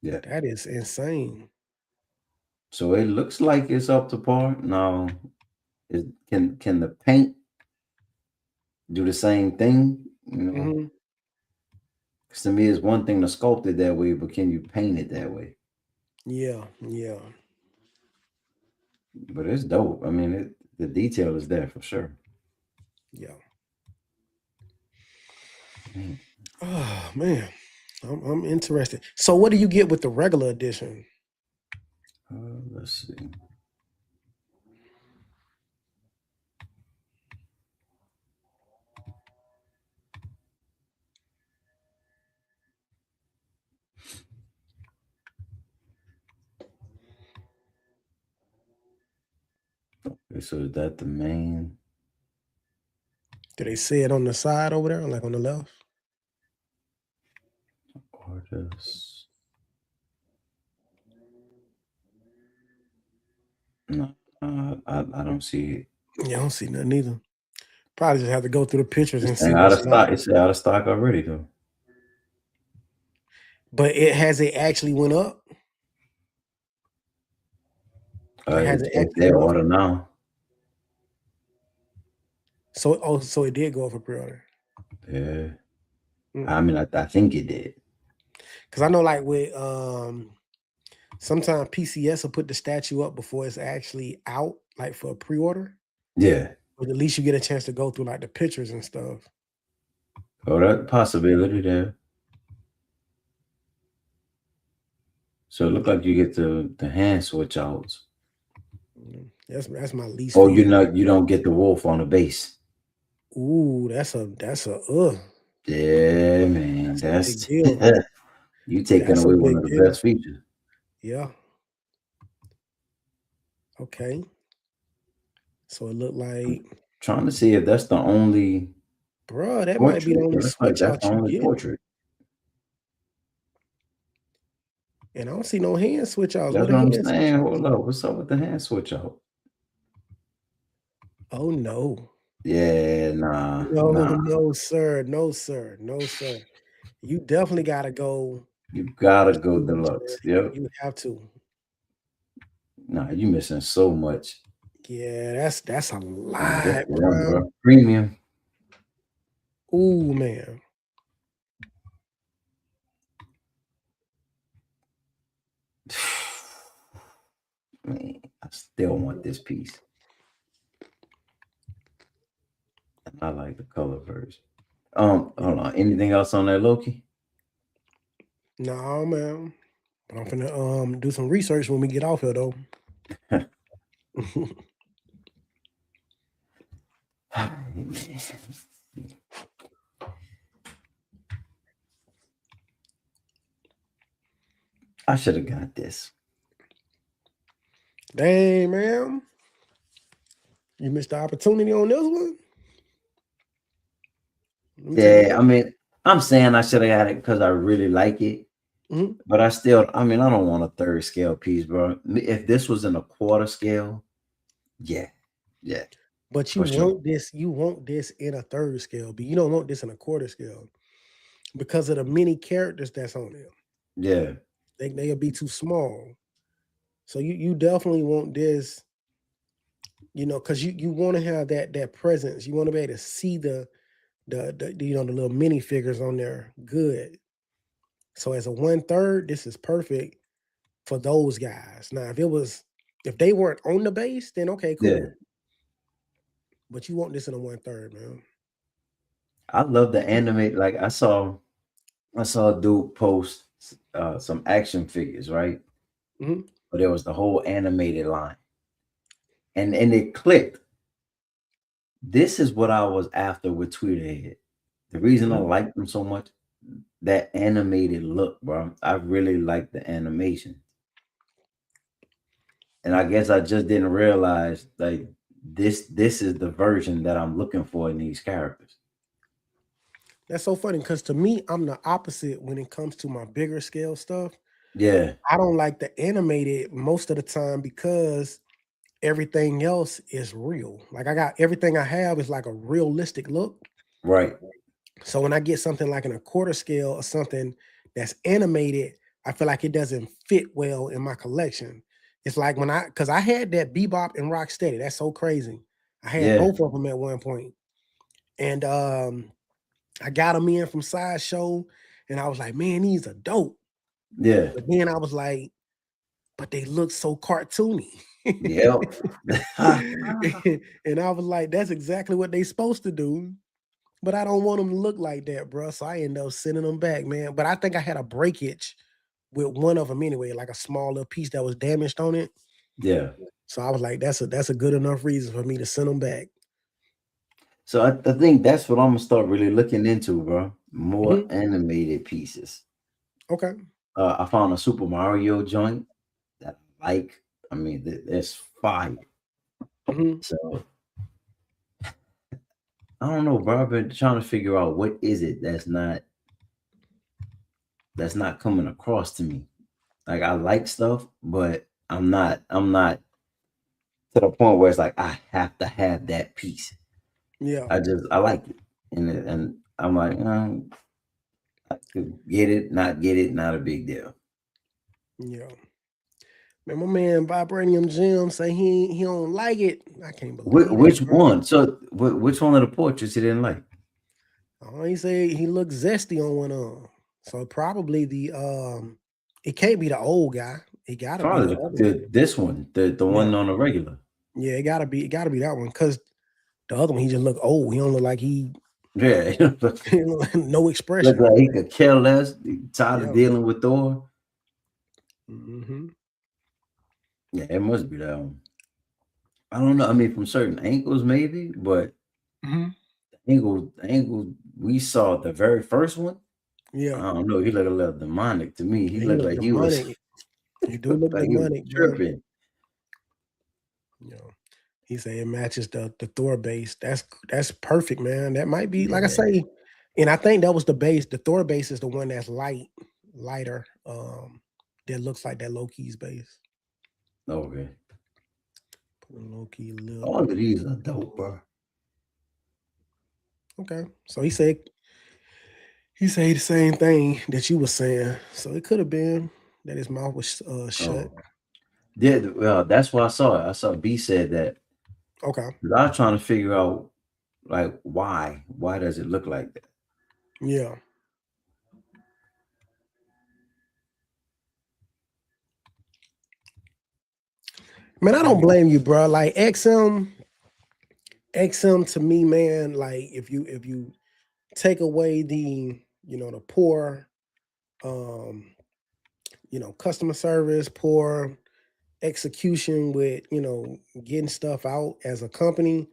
Yeah. That is insane. So it looks like it's up to par. Now, can the paint do the same thing? You know, Hmm. 'cause to me, it's one thing to sculpt it that way, but can you paint it that way? Yeah, yeah, But it's dope. I mean, the detail is there for sure. yeah. Man, Oh man, I'm interested. So, what do you get with the regular edition? let's see. Okay, so is that the main Do they say it on the side over there, like on the left? artist? No, I don't see it. Yeah, I don't see nothing either. Probably just have to go through the pictures It's and see saying out of what's stock. left. It's out of stock already, though. But it actually went up. Like, has it It's actually their went up? order now. So it did go up for pre-order. Yeah. Mm. I mean, I think it did. Because I know, like with sometimes PCS will put the statue up before it's actually out, like for a pre-order. Yeah. But at least you get a chance to go through like the pictures and stuff. Oh, that possibility there. So it looked like you get the hand switch outs. That's my least Oh, favorite. you don't get the wolf on the base. Ooh, that's a Yeah, man. that's a big That's deal. you taking That's a away one big of the deal. best features. Yeah. Okay. So it looked like, Trying to see if that's the only bruh, that might be the portrait. only It looks like switch that's out the you only get. portrait. And I don't see no hand switch outs. That's What what a I'm hand switch saying. outs? Hold up. What's up with the hand switch out? Oh no. Yeah, nah, No, nah. no, sir. No, sir. No, sir. You definitely gotta go You gotta go prestige, man. deluxe. Yep. You have to. Nah, you missing so much. Yeah, that's a Nah, good lot, for them, bro. bro. Premium. Ooh, man. Man, I still want this piece. And I like the color version. Hold on. Anything else on that Loki? No, man. But I'm finna do some research when we get off here though. I should have got this. Dang, man. You missed the opportunity on this one. Let me take a Yeah, look. I mean, I'm saying I should have got it because I really like it. Mhm. But I mean, I don't want a third scale piece, bro. If this was in a quarter scale, yeah, yeah, But for sure. you want this in a third scale, but you don't want this in a quarter scale because of the many characters that's on there. Yeah, They'll be too small. So you definitely want this, because you want to have that presence. You want to be able to see the little mini figures on there good. So as a 1/3, this is perfect for those guys. Now, if they weren't on the base, then okay, yeah. cool. But you want this in a 1/3, man. I love the animate. Like I saw a dude post some action figures, right? Mhm. But there was the whole animated line, and it clicked. This is what I was after with Tweeterhead. The reason I Mhm. like them so much, that animated look, bro. I really like the animation. And I guess I just didn't realize like this is the version that I'm looking for in these characters. That's so funny because to me, I'm the opposite when it comes to my bigger scale stuff. Yeah, I don't like the animated most of the time because everything else is real. Like I got everything I have is like a realistic look. right. So when I get something like in a quarter scale or something that's animated, I feel like it doesn't fit well in my collection. It's like when because I had that Bebop and Rocksteady. That's so crazy. I had Yeah, both of them at one point, and I got them in from Sideshow, and I was like, man, these are dope. yeah, But then I was like, but they look so cartoony. yep. And I was like, that's exactly what they supposed to do. But I don't want them to look like that, bro. So I end up sending them back, man. But I think I had a breakage with one of them anyway, like a small little piece that was damaged on it. Yeah. So I was like, that's a good enough reason for me to send them back. So I think that's what I'm gonna start really looking into, bro. More Mhm. animated pieces. Okay. I found a Super Mario joint that I like. I mean, it's fire. Mhm. So I don't know, bro. I've been trying to figure out what is it that's not coming across to me. Like I like stuff, but I'm not to the point where it's like I have to have that piece. Yeah. I like it, and I'm like, I could get it, not get it, not a big deal. Yeah. Man, my man Vibranium Jim say he don't like it. I can't believe that, Which bro. one? So which one of the portraits he didn't like? Oh, he say he looks zesty on one arm. So probably it can't be the old guy. It gotta be the Probably other one. this one, the Yeah. one on the regular. Yeah, it gotta be that one. Cause the other one, he just look old. He don't look like he Yeah, no look expression. like he could care less. Tired of Yeah. dealing with Thor. Mm-hmm. Yeah, it must be that one. I don't know. I mean, from certain angles, maybe, but Mm-hmm. the angle we saw the very first one. I Yeah. don't know. He looked a little demonic to me. He Yeah, he looked look like he was demonic. He do look like he was demonic, bro. tripping. You know, he say it matches the Thor base. That's perfect, man. That might be like I Yeah. say, and I think that was the base. The Thor base is the one that's lighter. That looks like that Loki's base. Okay. Put a Loki look. All of these are dope, bro. Okay, so he said the same thing that you were saying. So it could have been that his mouth was shut. Oh, yeah. Well, that's why I saw it. I saw B said that. Okay, 'Cause I was trying to figure out like why. Why does it look like that? yeah. Man, I don't blame you, bro. Like XM to me, man. Like if you take away the poor um customer service, poor execution with getting stuff out as a company,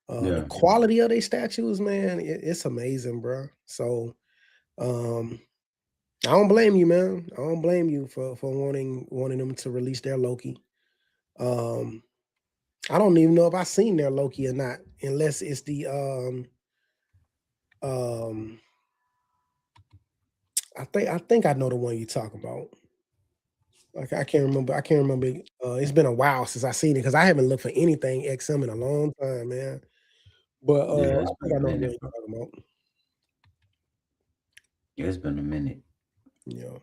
the Yeah. quality of their statues, man, it's amazing, bro. So um I don't blame you, man. I don't blame you for wanting them to release their Loki. um I don't even know if I seen their Loki or not, unless it's the um I think I know the one you're talking about. Like I can't remember. I can't remember. It's been a while since I seen it because I haven't looked for anything XM in a long time, man. But Yeah, I it's been think I a know the one minute, bro. you're talking about. Yeah, it's been a minute. Yeah.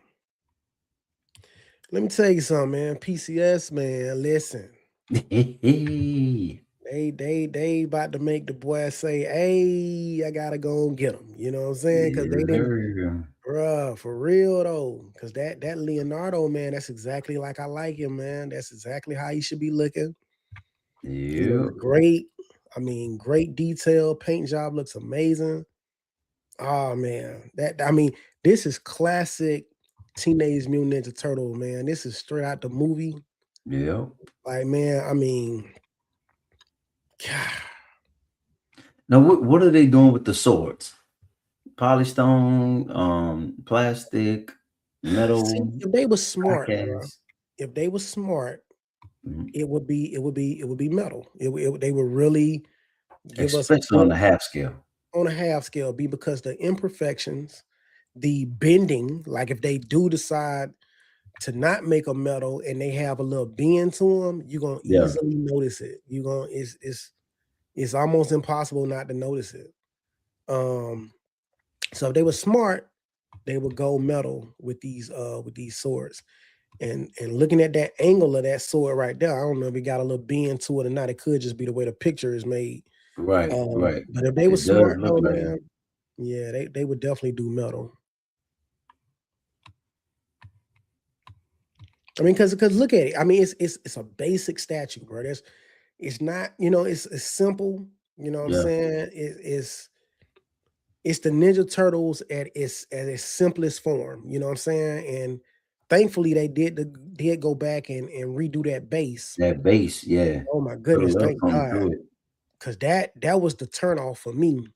Let me tell you something, man. PCS, man. Listen, Yeah. they about to make the boy say, "Hey, I gotta go and get him." You know what I'm saying? Because they didn't, bruh, for real though. Because that Leonardo, man, that's exactly like I like him, man. That's exactly how he should be looking. He looks Yep. great. I mean, great detail. Paint job looks amazing. Oh man, this is classic Teenage Mutant Ninja Turtle, man. This is straight out the movie. Yep. Like, man, I mean, God. Now, what are they doing with the swords? Polystone, plastic, See, metal, if they were smart, bro, cast. if they were smart, Mhm. it would be metal. They would really give us a Especially on good. the half scale. on a half scale, B, because the imperfections, the bending, like if they do decide to not make a metal and they have a little bend to them, you're gonna Yeah. easily notice it. It's almost impossible not to notice it. So if they were smart, they would go metal with these swords. And looking at that angle of that sword right there, I don't know if it got a little bend to it or not. It could just be the way the picture is made. Right. But if they were It does smart look though, like it. man, yeah, they would definitely do metal. I mean, because look at it. I mean, it's a basic statue, bro. It's not, it's simple. You know what I'm Yeah. saying? It's the Ninja Turtles at its simplest form. You know what I'm saying? And thankfully they did go back and redo that base. That base, yeah. Oh my Put a goodness, little thank something God. to it. Because that was the turnoff for me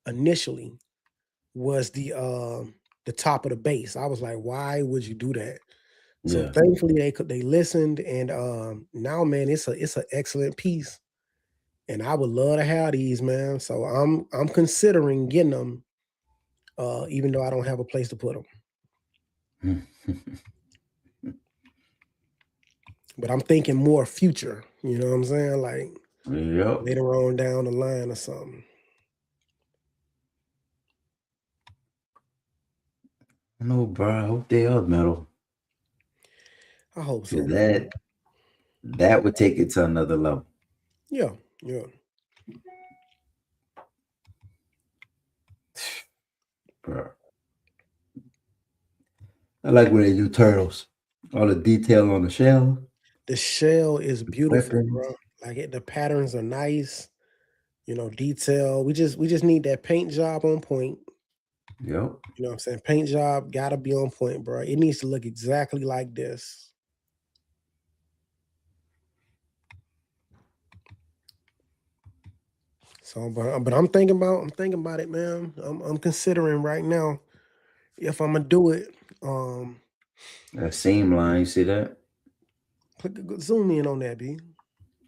initially, was the top of the base. I was like, why would you do that? So Yeah. thankfully they listened, and now, man, it's an excellent piece. And I would love to have these, man. So I'm considering getting them, even though I don't have a place to put them. But I'm thinking more future. You know what I'm saying? Like Yep. later on down the line or something. No, bro. I hope they are metal. I hope so, 'Cause man. that would take it to another level. Yeah, yeah. Bro. I like when they do turtles. All the detail on the shell, The shell is beautiful, weapons. bro. Like the patterns are nice. Detail. We just need that paint job on point. Yep. You know what I'm saying? Paint job gotta be on point, bro. It needs to look exactly like this. So, but I'm thinking about it, man. I'm considering right now if I'm gonna do it. That seam line, you see that? Zoom in on that, B.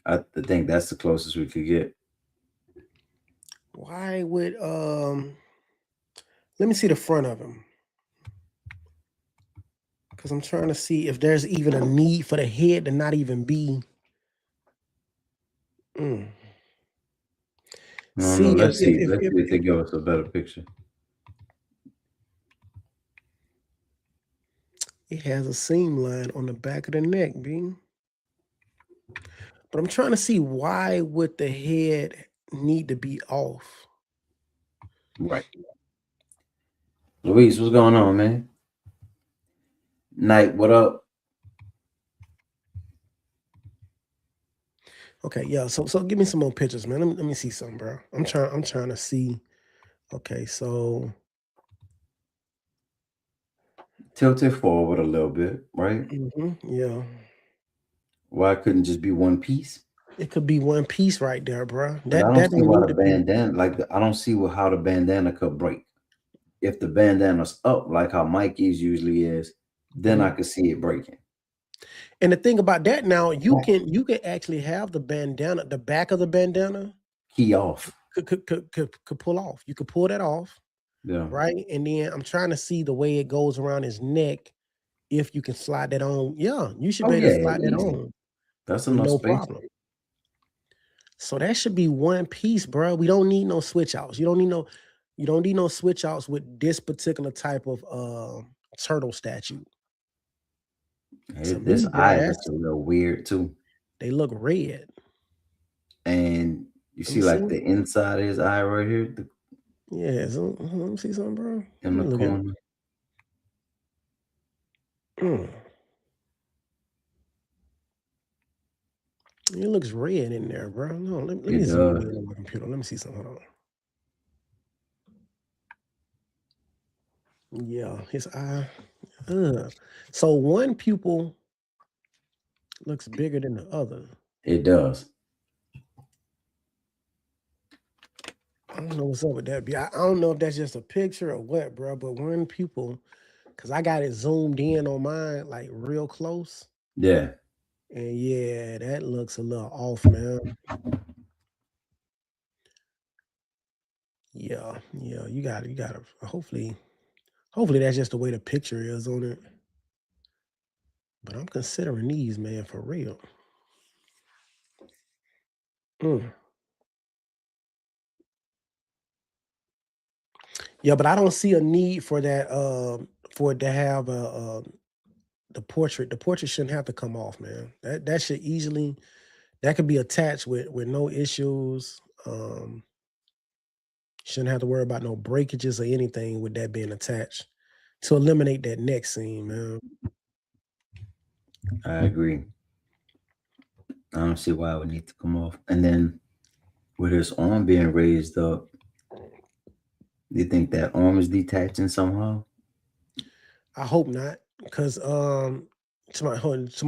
I think that's the closest we could get. Why would let me see the front of him. Because I'm trying to see if there's even a need for the head to not even be. Mm. No, See let's see. Let's see if they if give us a better picture. it has a seam line on the back of the neck, B. But I'm trying to see, why would the head need to be off? Right. Luis, what's going on, man? Night, what up? Okay, yeah. So give me some more pictures, man. Let me see something, bro. I'm trying to see. Okay, so Tilt it forward a little bit, right? yeah. Why couldn't just be one piece? It could be one piece right there, bro. But I That don't see don't why need the to be. bandana, I don't see how the bandana could break. If the bandana's up, like how Mikey's usually is, then I could see it breaking. And the thing about that now, you can actually have the bandana, the back of the bandana Key off. could pull off. You could pull that off, Yeah. right? And then I'm trying to see the way it goes around his neck. If you can slide that on, yeah, you should Oh be able to yeah, slide that easy. on That's with enough no space. problem. So that should be one piece, bro. We don't need no switch outs. You don't need no switch outs with this particular type of turtle statue. To This me, bro, eye looks a little weird too. they look red. And you Let me see like see. the inside of his eye right here, Yeah, so, let me see something, bro. in the Let me look at. corner. It looks red in there, bro. No, let me It zoom does. in on my computer. Let me see something. Hold on. Yeah, his eye. So one pupil looks bigger than the other. It does. I don't know what's up with that. I don't know if that's just a picture or what, bro. But one pupil, because I got it zoomed in on mine, like real close. Yeah. And yeah, that looks a little off, man. Yeah, yeah, you gotta hopefully that's just the way the picture is on it. But I'm considering these, man, for real. Mm. Yeah, but I don't see a need for that for it to have the portrait. The portrait shouldn't have to come off, man. That should easily that could be attached with no issues. Shouldn't have to worry about no breakages or anything with that being attached to eliminate that neck seam, man. I agree. I don't see why it would need to come off. And then with his arm being raised up, do you think that arm is detaching somehow? I hope not, because to my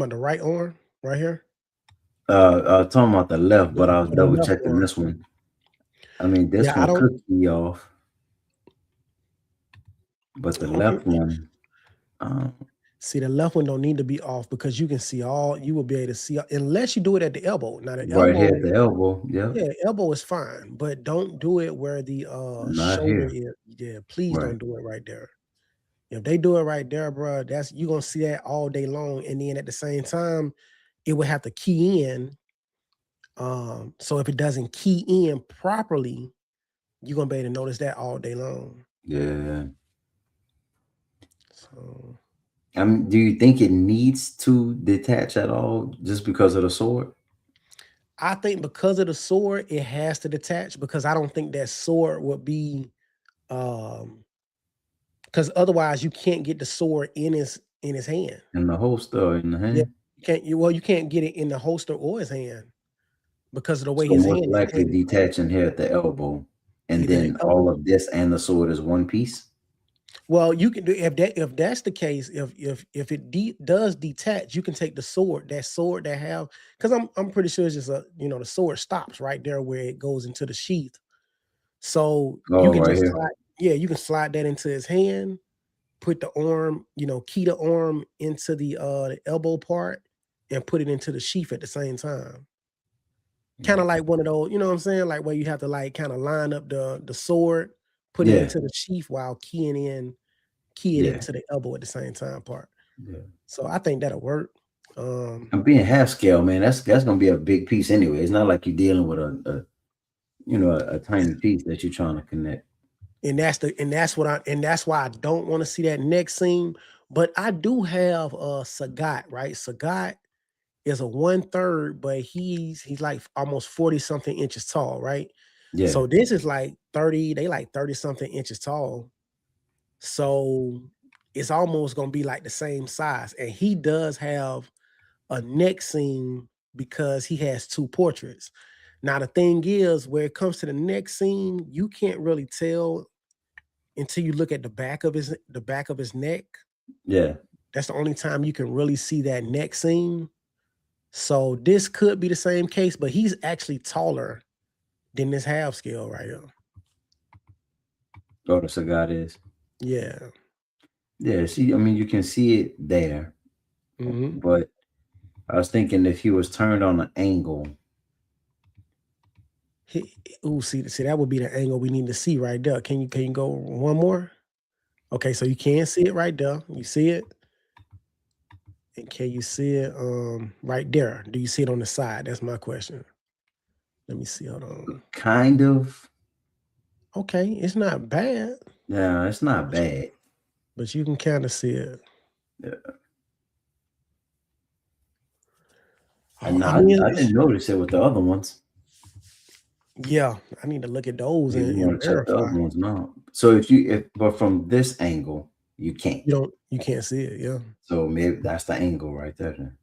the right arm right here. I was talking about the left, but I was For the double left checking arm. this one. I mean, this Yeah, I one don't. could be off, but the Okay. left one, um, See, the left one don't need to be off because you can see all. You will be able to see unless you do it at the elbow. Now the right here elbow, at the elbow. Yep, yeah, elbow is fine, but don't do it where the not shoulder here. is. Yeah, please Right. don't do it right there. If they do it right there, bro, that's you gonna see that all day long. And then at the same time, it would have to key in. So if it doesn't key in properly, you're gonna be able to notice that all day long. Yeah. So Do you think it needs to detach at all just because of the sword? I think because of the sword, it has to detach because I don't think that sword would be um because otherwise you can't get the sword in his hand. In the holster or in the Yeah, hand? you can't get it in the holster or his hand because of the way So his most hand is likely pointed. detaching here at the elbow, and Either the then all elbow. of this and the sword is one piece. Well, you can do if that's the case, if it does detach, you can take the sword, that sword that have because I'm pretty sure it's just the sword stops right there where it goes into the sheath. So you Oh, can right just here. slide, yeah, you can slide that into his hand, put the arm, key the arm into the elbow part and put it into the sheath at the same time. Kind of like one of those, you know what I'm saying? Like where you have to like kind of line up the sword, put it Yeah, into the sheath while key it yeah, into the elbow at the same time part. yeah. So I think that'll work. Um, And being half scale, man, that's gonna be a big piece anyway. It's not like you're dealing with a tiny piece that you're trying to connect. and that's why I don't want to see that neck seam. But I do have Sagat, right? Sagat is a 1/3, but he's like almost 40 something inches tall, right? Yeah, So this is like 30, they like 30 something inches tall. So it's almost gonna be like the same size. And he does have a neck seam because he has two portraits. Now the thing is, where it comes to the neck seam, you can't really tell until you look at the back of his neck. yeah. That's the only time you can really see that neck seam. So this could be the same case, but he's actually taller than this half scale right here. Oh, the cigar is. Yeah. Yeah, see, I mean, you can see it there, Hmm. but I was thinking if he was turned on an angle, See, that would be the angle we need to see right there. Can you go one more? Okay, so you can see it right there. You see it? And can you see it right there? Do you see it on the side? That's my question. Let me see. Hold on. kind of. Okay, it's not bad, Yeah, it's not but you, bad. but you can kind of see it. Yeah. Oh, And I I, mean, I didn't notice it with the other ones. yeah, I need to look at those Maybe you and want to check the verify. other ones now. So but from this angle, you can't. You can't see it. Yeah. So maybe that's the angle right there. Then.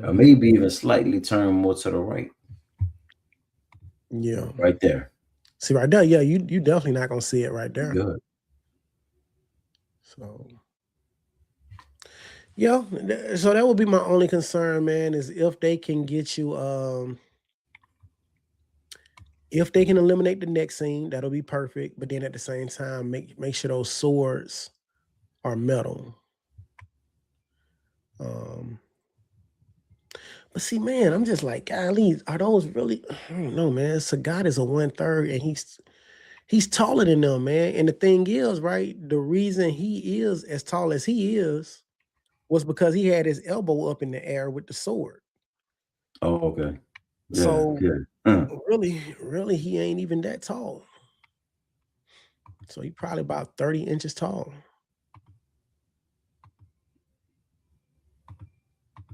Or Hmm. maybe even slightly turn more to the right, Yeah. right there. See right there. Yeah, you definitely not gonna see it right You there. good. So yeah, so that would be my only concern, man, is if they can get you if they can eliminate the neck seam, that'll be perfect. But then at the same time, make sure those swords are metal. Um, but see, man, I'm just like, golly, are those really? I don't know, man. Sagat is a 1/3, and He's taller than them, man. And the thing is, right, the reason he is as tall as he is was because he had his elbow up in the air with the sword. Oh, okay. Yeah, So yeah. really, he ain't even that tall. So he probably about 30 inches tall.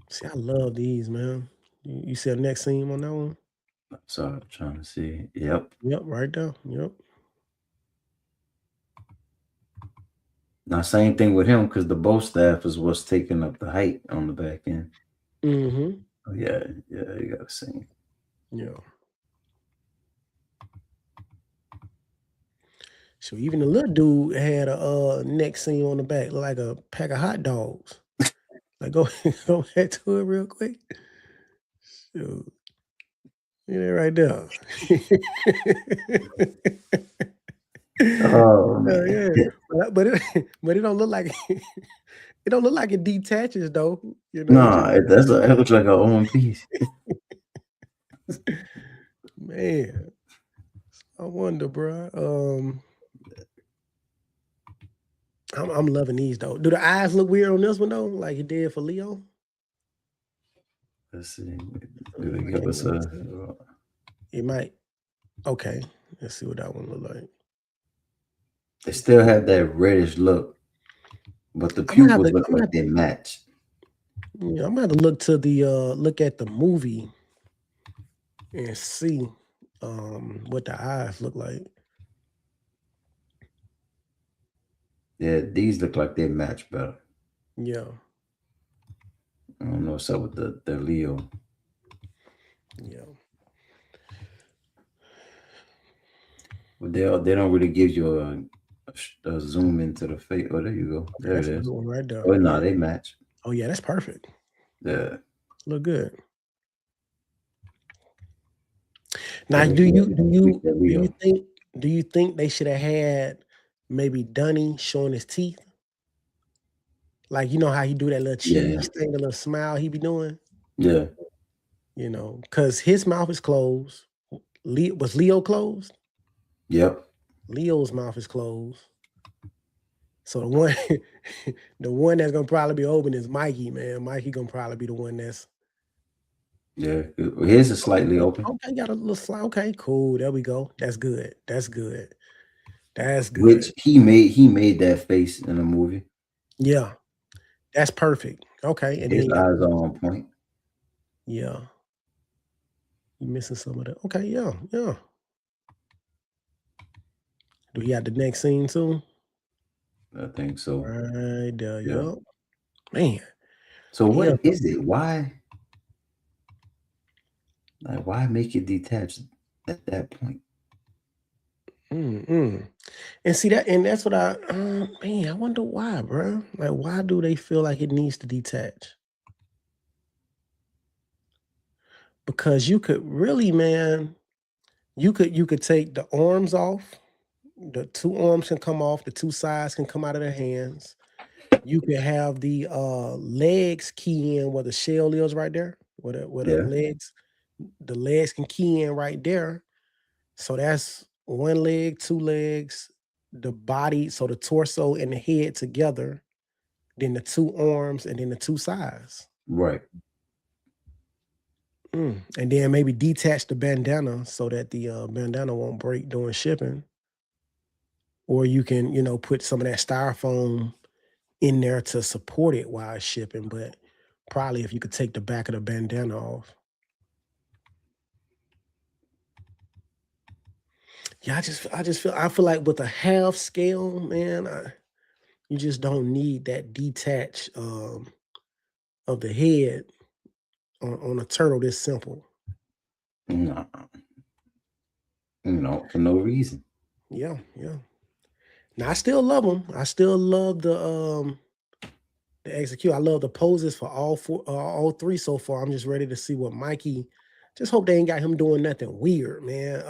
See, I love these, man. You see the next scene on that one? So I'm trying to see. Yep. Yep, right there. Yep. Now, same thing with him because the bow staff is what's taking up the height on the back end. Mm-hmm. Oh, yeah, you got to see. Yeah. So even the little dude had a neck scene on the back, like a pack of hot dogs. Like go back to it real quick. Shoot. Yeah, right there. Oh, man. Yeah. But it don't look like it don't look like it detaches though. You know, No, it looks like a one piece. Man. I wonder, bro. I'm loving these though. Do the eyes look weird on this one though, like it did for Leo? Let's see. Do they give us a? It might. Okay, let's see what that one look like. They still have that reddish look, but the pupils look like they match. Yeah, I'm gonna have to look to the look at the movie and see what the eyes look like. Yeah, these look like they match better. Yeah. I don't know what's up with the Leo. Yeah. But they don't really give you a zoom into the face. Oh, there you go. There That's it a is. good one right there. Oh no, they match. Oh yeah, that's perfect. Yeah. Look good. Now, do you think they should have had maybe Dunny showing his teeth? Like, you know how he do that little cheese thing, the little smile he be doing? Yeah. You know, because his mouth is closed. Was Leo closed? Yep. Leo's mouth is closed. So the one that's gonna probably be open is Mikey, man. Mikey gonna probably be the one that's. Yeah. His is slightly open. Okay, got a little slide. Okay, cool. There we go. That's good. That's good. That's good. Which he made that face in the movie. Yeah, that's perfect. Okay, and His then eyes are on point. Yeah, you missing some of that. Okay, yeah. Do he have the next scene too? I think so. Right there. Yeah. Yep. Man. So what is it? Why? Like, why make it detached at that point? And see that, and that's what I wonder why, bro. Like, why do they feel like it needs to detach? Because you could really, man, you could take the arms off. The two arms can come off. The two sides can come out of their hands. You could have the legs key in where the shell is right there. Where the legs can key in right there. So that's one leg, two legs, the body, so the torso and the head together, then the two arms, and then the two sides. Right. And then maybe detach the bandana so that the bandana won't break during shipping. Or you can, put some of that styrofoam in there to support it while it's shipping. But probably if you could take the back of the bandana off. Yeah, I feel like with a half scale, man, you just don't need that detach of the head on a turtle this simple. No. For no reason. Yeah. Now I still love them. I still love the execute. I love the poses for all three so far. I'm just ready to see what Mikey. Just hope they ain't got him doing nothing weird, man.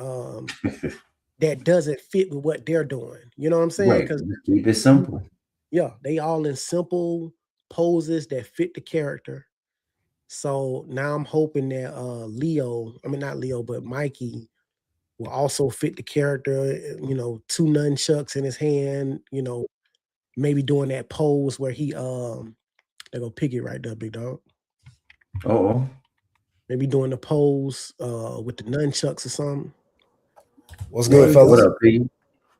That doesn't fit with what they're doing. You know what I'm saying? Right. Because Keep it simple. Yeah, they all in simple poses that fit the character. So now I'm hoping that not Leo, but Mikey will also fit the character. Two nunchucks in his hand. Maybe doing that pose where they go pick it right there, big dog. Oh, Maybe doing the pose with the nunchucks or something. What's good, fellas? What up, P?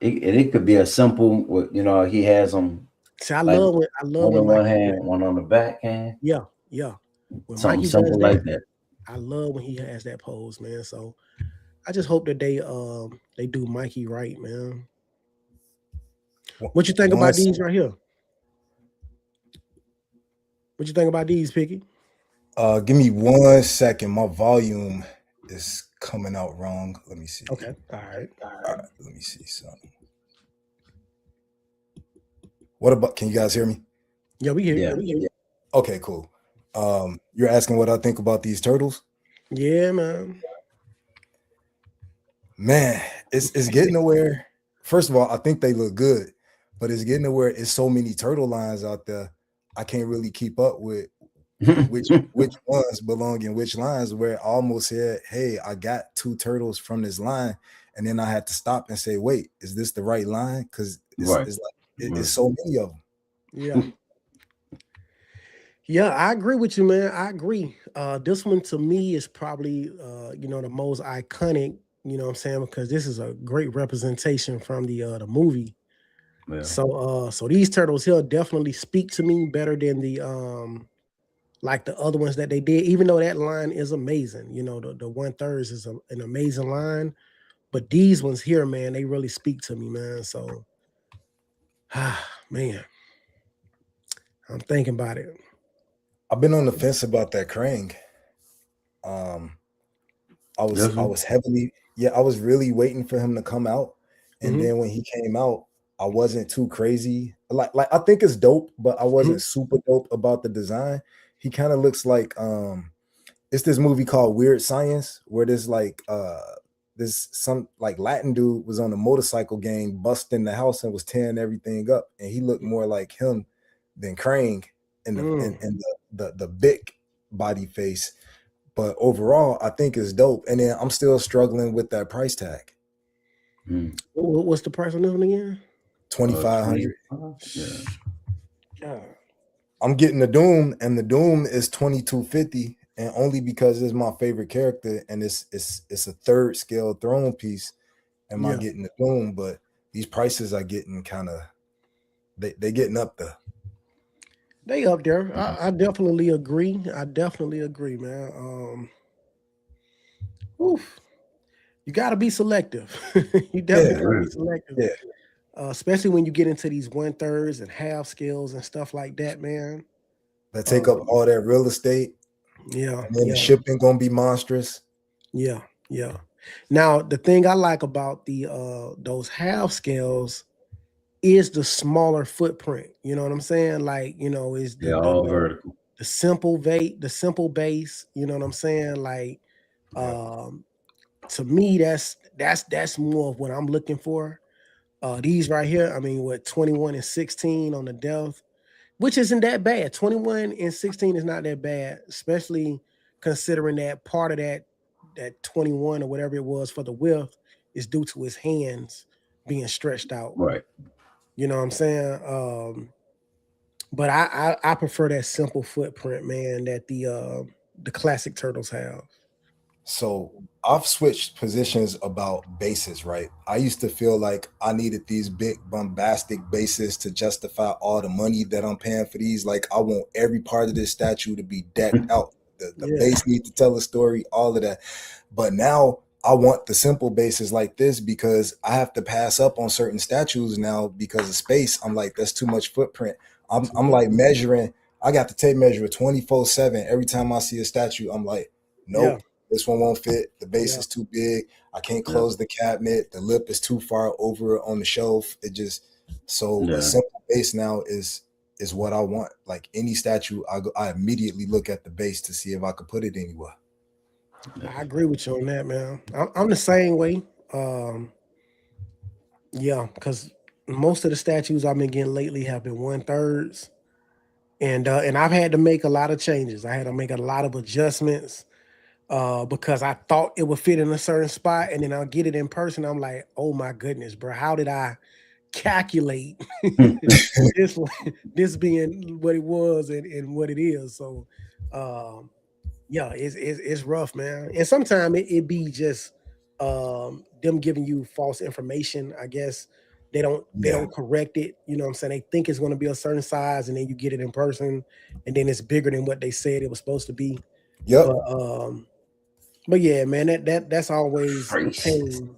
It could be a simple. He has them. See, I Like, love one when on one Mikey, hand, one on the back hand. yeah. When Something Mikey simple does like that, that. I love when he has that pose, man. So I just hope that they do Mikey right, man. What you think about these right here? What you think about these, Picky? Give me 1 second. My volume is coming out wrong. Let me see. Okay. All right. Let me see something. What about? Can you guys hear me? Yeah, we hear. Yeah. You. Okay, cool. You're asking what I think about these turtles? Yeah, man. Man, it's getting nowhere. First of all, I think they look good, but it's getting to where it's so many turtle lines out there. I can't really keep up with which ones belong in which lines. Where I almost said, "Hey, I got 2 turtles from this line," and then I had to stop and say, "Wait, is this the right line?" Because it's so many of them. Yeah. Yeah, I agree with you, man. I agree. This one to me is probably the most iconic, you know what I'm saying, because this is a great representation from the movie. Yeah. So these turtles here definitely speak to me better than the like the other ones that they did, even though that line is amazing. The 1/3 is an amazing line, but these ones here, man, they really speak to me, man. So man, I'm thinking about it. I've been on the fence about that Krang. I was heavily, I was really waiting for him to come out, and then when he came out, I wasn't too crazy. Like I think it's dope, but I wasn't super dope about the design. He kind of looks like it's this movie called Weird Science, where there's this some like Latin dude was on a motorcycle gang, busting the house and was tearing everything up, and he looked more like him than Krang in the big body face. But overall, I think it's dope. And then I'm still struggling with that price tag. What's the price on this one again? 2,500. Yeah. I'm getting the Doom, and the Doom is 2,250, and only because it's my favorite character, and it's a 3rd scale throne piece. Am I getting the Doom? But these prices are getting kind of they getting up there. They up there. I definitely agree. Man. Oof. You got to be selective. You definitely got to be selective. Yeah. Especially when you get into these 1/3 and half scales and stuff like that, man. That take up all that real estate. Yeah. And then the shipping gonna be monstrous. Yeah. Now the thing I like about the those half scales is the smaller footprint. You know what I'm saying? Like, is all vertical. The simple base, you know what I'm saying? Like to me, that's more of what I'm looking for. These right here, I mean, with 21 and 16 on the depth, which isn't that bad. 21 and 16 is not that bad, especially considering that part of that 21 or whatever it was for the width is due to his hands being stretched out. Right. You know what I'm saying? But I prefer that simple footprint, man, that the classic turtles have. So I've switched positions about bases, right? I used to feel like I needed these big bombastic bases to justify all the money that I'm paying for these. Like I want every part of this statue to be decked out. The base needs to tell a story, all of that. But now I want the simple bases like this because I have to pass up on certain statues now because of space. I'm like, that's too much footprint. I'm like measuring. I got the tape measure 24/7. Every time I see a statue, I'm like, nope. Yeah. This one won't fit. The base is too big. I can't close the cabinet. The lip is too far over on the shelf. It just a simple base now is what I want. Like any statue, I immediately look at the base to see if I could put it anywhere. I agree with you on that, man. I'm the same way. Because most of the statues I've been getting lately have been 1/3, and I've had to make a lot of changes. I had to make a lot of adjustments. because I thought it would fit in a certain spot, and then I'll get it in person. I'm like, oh my goodness, bro, how did I calculate this this being what it was and what it is? So, um, yeah, it's rough, man. And sometimes it be just them giving you false information. I guess they Yeah. don't correct it. You know what I'm saying? They think it's going to be a certain size, and then you get it in person, and then it's bigger than what they said it was supposed to be. Yep. But but yeah, man, that's always a Racist. pain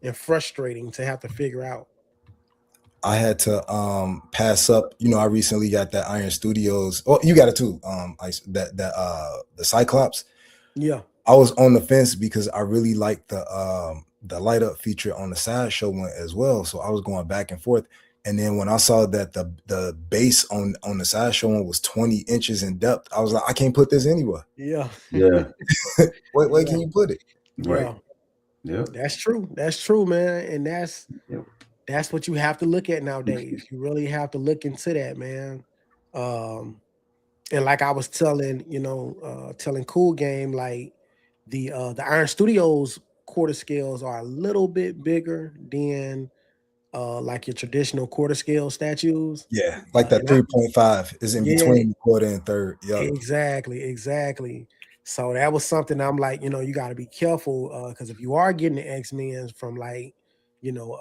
and frustrating to have to figure out. I had to pass up. I recently got that Iron Studios. Oh, you got it too. The Cyclops. Yeah, I was on the fence because I really liked the light up feature on the Sideshow one as well. So I was going back and forth. And then when I saw that the base on the Sideshow one was 20 inches in depth, I was like, I can't put this anywhere. yeah, Yeah. Where yeah, can you put it? Right. yeah. Yep. That's true. That's true, man. And Yep. that's what you have to look at nowadays. You really have to look into that, man. Um, and like I was telling, telling Cool Game, like the Iron Studios quarter scales are a little bit bigger than like your traditional quarter scale statues. Yeah, like that And I 3.5 is in yeah, between the quarter and third. Yep. exactly, exactly. So that was something I'm like, you got to be careful because if you are getting the X-Men from like, you know,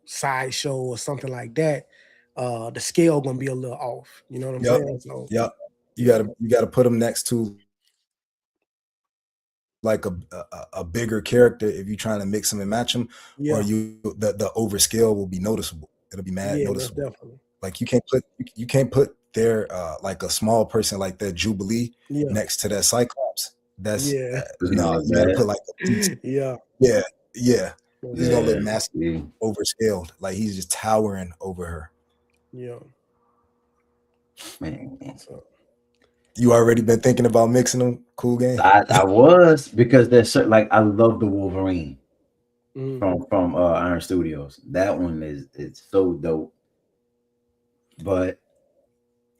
Sideshow or something like that, the scale gonna be a little off. You know what I'm Yep. saying? So Yep. You yeah, gotta put them next to like a bigger character if you're trying to mix them and match them, or yeah, the overscale will be noticeable. It'll be mad yeah, most noticeable. definitely. Like you can't put their like a small person like that Jubilee Yeah, next to that Cyclops. That's yeah, It's not you got to put bad. like a piece. yeah, Yeah, yeah. most He's gonna look Yeah. definitely. massive, Yeah. overscaled, like he's just towering over her. Yeah. Man. So You already been thinking about mixing them? Cool game. I was because there's certain like I love the Wolverine mhm. from Iron Studios. That one is it's so dope. But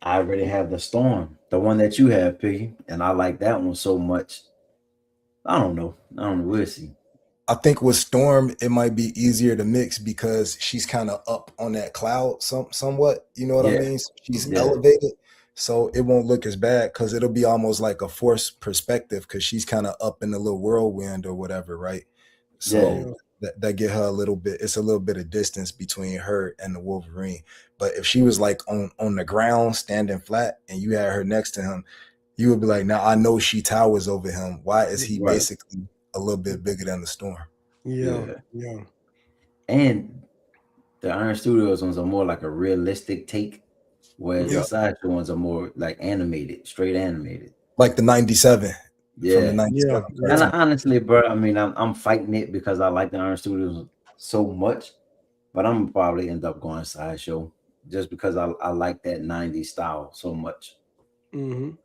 I already have the Storm, the one that you have, Piggy, and I like that one so much. I don't know. I don't know. We'll see. I think with Storm, it might be easier to mix because she's kind of up on that cloud, somewhat. You know what I Yeah. mean? She's Mhm. Yeah. elevated, so it won't look as bad because it'll be almost like a forced perspective because she's kind of up in the little whirlwind or whatever, right? Yeah. So Yeah. that get her a little bit. It's a little bit of distance between her and the Wolverine. But if she was like on the ground, standing flat, and you had her next to him, you would be like, now I know she towers over him. Why is he Right. basically a little bit bigger than the Storm? Yeah. Yeah. Yeah. And the Iron Studios ones are more like a realistic take, whereas the Mhm. Yep. Sideshow ones are more like animated, straight animated. Like the 97 from the Yeah. 97 Yeah. And Yeah. cartoon. honestly, bro, I mean, I'm fighting it because I like the Iron Studios so much, but I'm probably end up going Sideshow just because I like that '90s style so much. Mhm.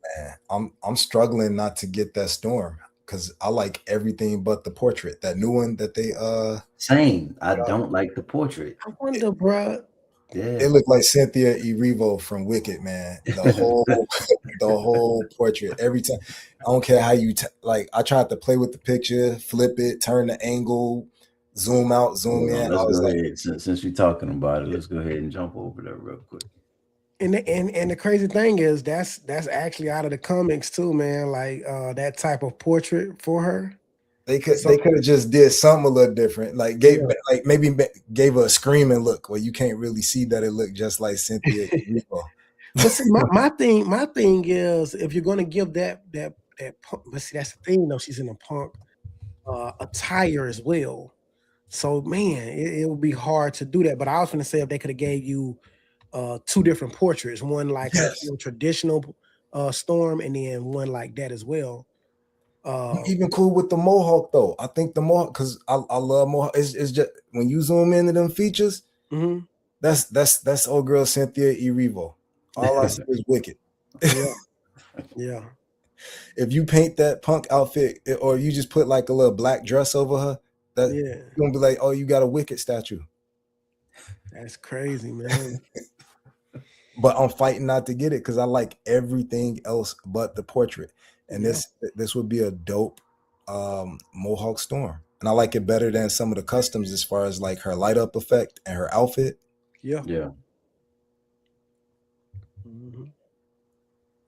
Man, I'm struggling not to get that Storm because I like everything but the portrait. That new one that they Same. I put out. don't like the portrait. I It, wonder, bruh. Yeah. it looked like Cynthia Erivo from Wicked, man. The whole the whole portrait. Every time, I don't care how you like. I tried to play with the picture, flip it, turn the angle, zoom out, zoom Hold in. on. I Let's was go like, ahead. Since we're talking about it, let's go ahead and jump over there real quick. And the crazy thing is that's actually out of the comics too, man. Like that type of portrait for her. they So could have just did something a little different. yeah. Like maybe gave her a screaming look where you can't really see that it looked just like Cynthia Erivo. But see, my thing is if you're gonna give that punk, but see that's the thing though. She's in a punk attire as well. So man, it would be hard to do that. But I was gonna say if they could have gave you two different portraits, one like her Yes. more traditional Storm, and then one like that as well. I'm Uh, even cool with the Mohawk though. I think the Mohawk because I love Mohawk. It's just when you zoom into them features, mhm. that's old girl Cynthia Erivo. All I see is Wicked. Yeah, yeah, If you paint that punk outfit or you just put like a little black dress over her, that yeah. you're gonna be like, oh, you got a Wicked statue. That's crazy, man. But I'm fighting not to get it because I like everything else but the portrait. and this would be a dope Mohawk Storm, and I like it better than some of the customs as far as like her light up effect and her outfit. Yeah.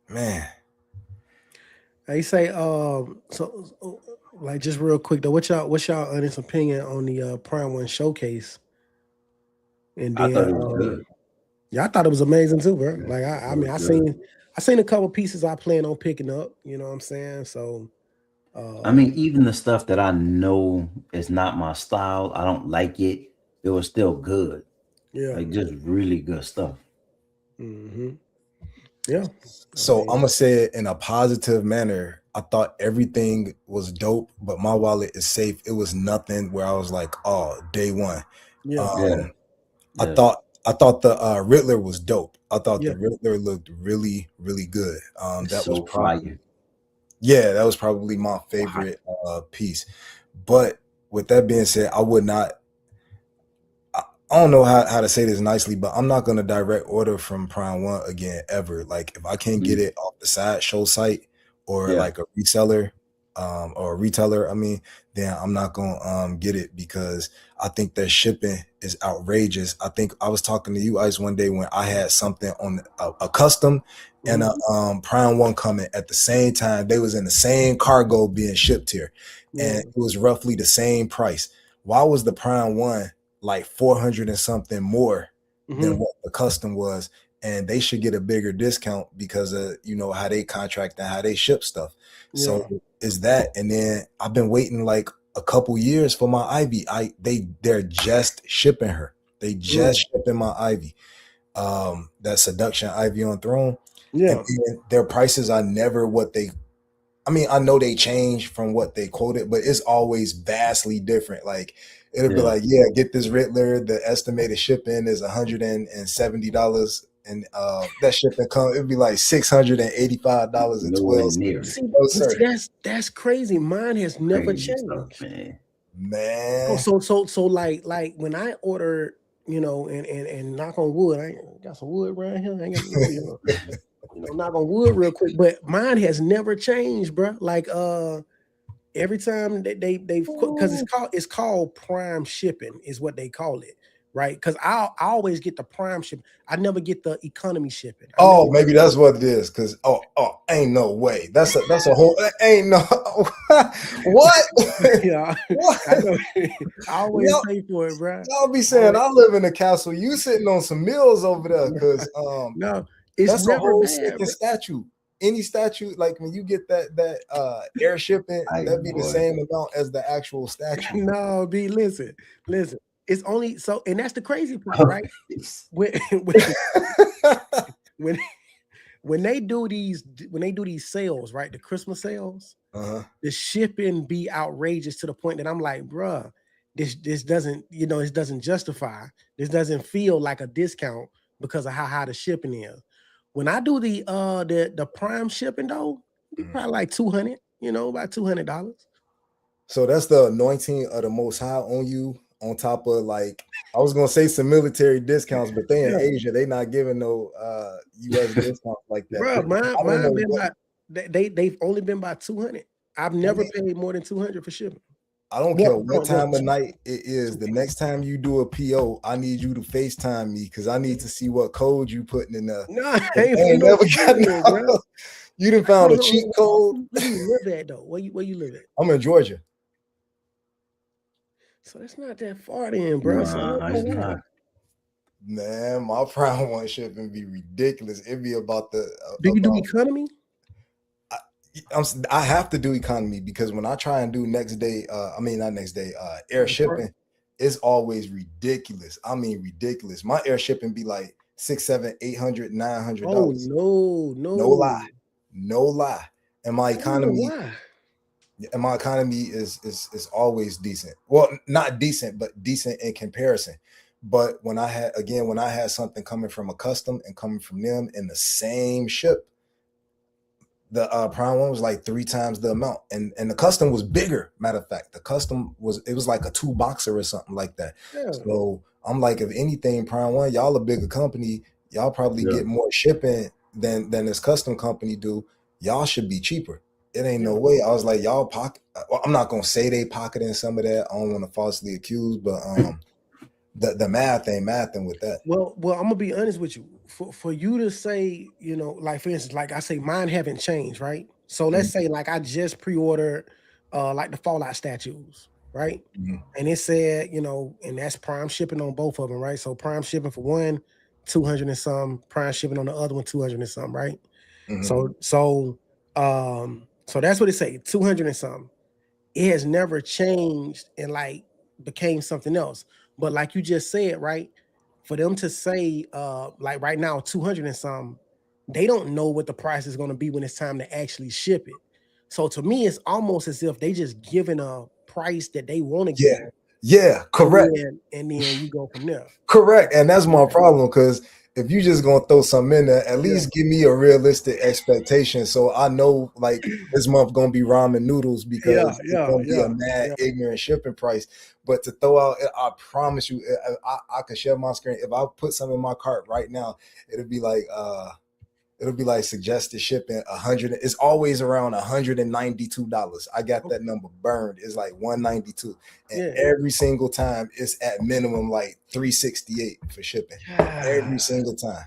Man, I say, so like just real quick though, what's y'all honest opinion on the Prime One showcase? And I then, thought it was good. Yeah, I thought it was amazing too, bro. Yeah, Like I it mean, was I seen a couple pieces I plan on picking up. You know what I'm saying? So, I mean, even the stuff that I know is not my style, I don't like it. It was still good. yeah, Like just really good stuff. yeah. so mean, I'm gonna say it in a positive manner. I thought everything was dope, but my wallet is safe. It was nothing where I was like, oh, day one. yeah, Yeah. I thought the Riddler was dope. I thought Yeah. the Riddler looked really, really good. It's That so was probably fire. that was probably my favorite piece. But with that being said, I would not. I don't know how to say this nicely, but I'm not gonna direct order from Prime One again ever. Like if I can't get it off the Sideshow site or like a reseller or a retailer, I mean, then I'm not gonna get it because I think that shipping is outrageous. I think I was talking to you Ice one day when I had something on a custom and a Prime One coming at the same time. They was in the same cargo being shipped here, and it was roughly the same price. Why was the Prime One like 400 and something more than what the custom was? And they should get a bigger discount because of how they contract and how they ship stuff. So is that, and then I've been waiting like a couple years for my Ivy. They're just shipping her. They just shipping my Ivy. That Seduction Ivy on Throne. Yeah. And their prices are never what they, I mean, I know they change from what they quoted, but it's always vastly different. Like it'll be like, get this Riddler. The estimated shipping is $170, and that shipping it'd be like $685 and Nowhere 12 near. See, that's crazy. Mine has never changed, stuff, man. So like when I order, and knock on wood, I got some wood right here. I got knock on wood real quick, but mine has never changed, bro. Like every time they because it's called prime shipping is what they call it, right? Because I always get the prime shipping. I never get the economy shipping. Maybe that's what it is. Because ain't no way. That's a whole ain't no what? Yeah, what? I know. I always pay for it, bro. Y'all be saying I live in a castle. You sitting on some mills over there because no, it's that's never a whole bad, second statue. Any statue, like when you get that air shipping, that'd be the same amount as the actual statue. No, listen. It's only so, and that's the crazy part, right? When they do these sales, right? The Christmas sales, the shipping be outrageous to the point that I'm like, bruh, this doesn't, it doesn't justify. This doesn't feel like a discount because of how high the shipping is. When I do the prime shipping though, be probably like $200, about $200. So that's the anointing of the Most High on you, on top of like I was gonna say some military discounts, but they in Asia, they not giving no US discounts like that. Bro, mine been about they've only been by 200. I've never paid more than 200 for shipping. I don't care what time of night it is. The next time you do a PO, I need you to FaceTime me because I need to see what code you putting in there. No, I ain't never got no. You done found a cheat code. Where you live at though? Where you live at? I'm in Georgia. So that's not that far then, bro. It's not. Man, my Prime One shipping be ridiculous. It'd be about the. Do you do economy? I have to do economy because when I try and do air shipping, it's always ridiculous. I mean, ridiculous. My air shipping be like $600, $700, $800, $900. Oh no lie. And my economy. And my economy is always decent. Well, not decent, but decent in comparison. But when I had something coming from a custom and coming from them in the same ship, the Prime One was like 3 times the amount, and the custom was bigger. Matter of fact, the custom was like a 2-boxer or something like that. Yeah. So I'm like, if anything, Prime One, y'all a bigger company, y'all probably get more shipping than this custom company do. Y'all should be cheaper. it ain't no way. I was like, y'all pocket. Well, I'm not gonna say they pocketing some of that. I don't want to falsely accuse, but the math ain't mathing with that. Well, I'm gonna be honest with you. For you to say, you know, like for instance, like I say, mine haven't changed, right? So let's say like I just pre-ordered like the Fallout statues, right? And it said, you know, and that's prime shipping on both of them, right? So prime shipping for one, 200 and some, prime shipping on the other one, 200 and some, right? So that's what it say, 200 and some. It has never changed and like became something else. But like you just said, right? For them to say like right now 200 and some, they don't know what the price is going to be when it's time to actually ship it. So to me, it's almost as if they just giving a price that they want to give. Yeah, correct. And then you go from there. Correct. And that's my problem, because if you just gonna throw something in there, at least give me a realistic expectation, so I know like this month gonna be ramen noodles, because it's gonna be a mad ignorant shipping price. But to throw out, I promise you, I can share my screen. If I put something in my cart right now, it'll be like suggested shipping 100. It's always around $192. I got that number burned. It's like 192, and every single time it's at minimum like 368 for shipping. Every single time.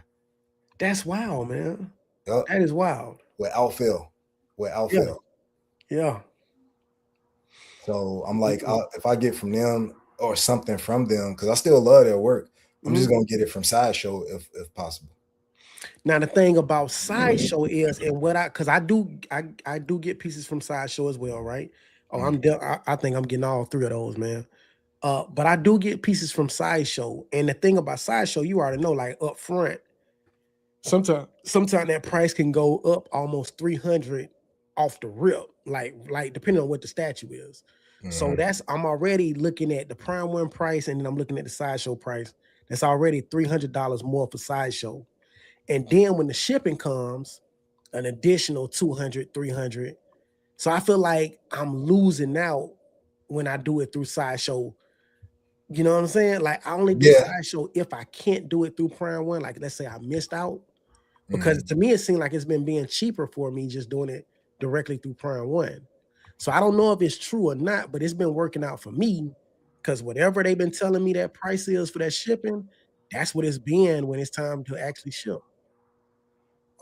That's wild, man. Yep. That is wild. Without fail. Yeah. So I'm like, if I get from them or something from them, because I still love their work, I'm just gonna get it from Sideshow if possible. Now the thing about Sideshow is, and what I do get pieces from Sideshow as well, right? Oh, I think I'm getting all three of those, man. But I do get pieces from Sideshow, and the thing about Sideshow, you already know, like up front, sometimes that price can go up almost 300 off the rip, like depending on what the statue is. So I'm already looking at the Prime One price, and then I'm looking at the Sideshow price. That's already $300 more for Sideshow. And then when the shipping comes, an additional 200, 300. So I feel like I'm losing out when I do it through Sideshow. You know what I'm saying? Like I only do Sideshow if I can't do it through Prime One. Like let's say I missed out. Because to me, it seemed like it's been being cheaper for me just doing it directly through Prime One. So I don't know if it's true or not, but it's been working out for me, because whatever they've been telling me that price is for that shipping, that's what it's been when it's time to actually ship.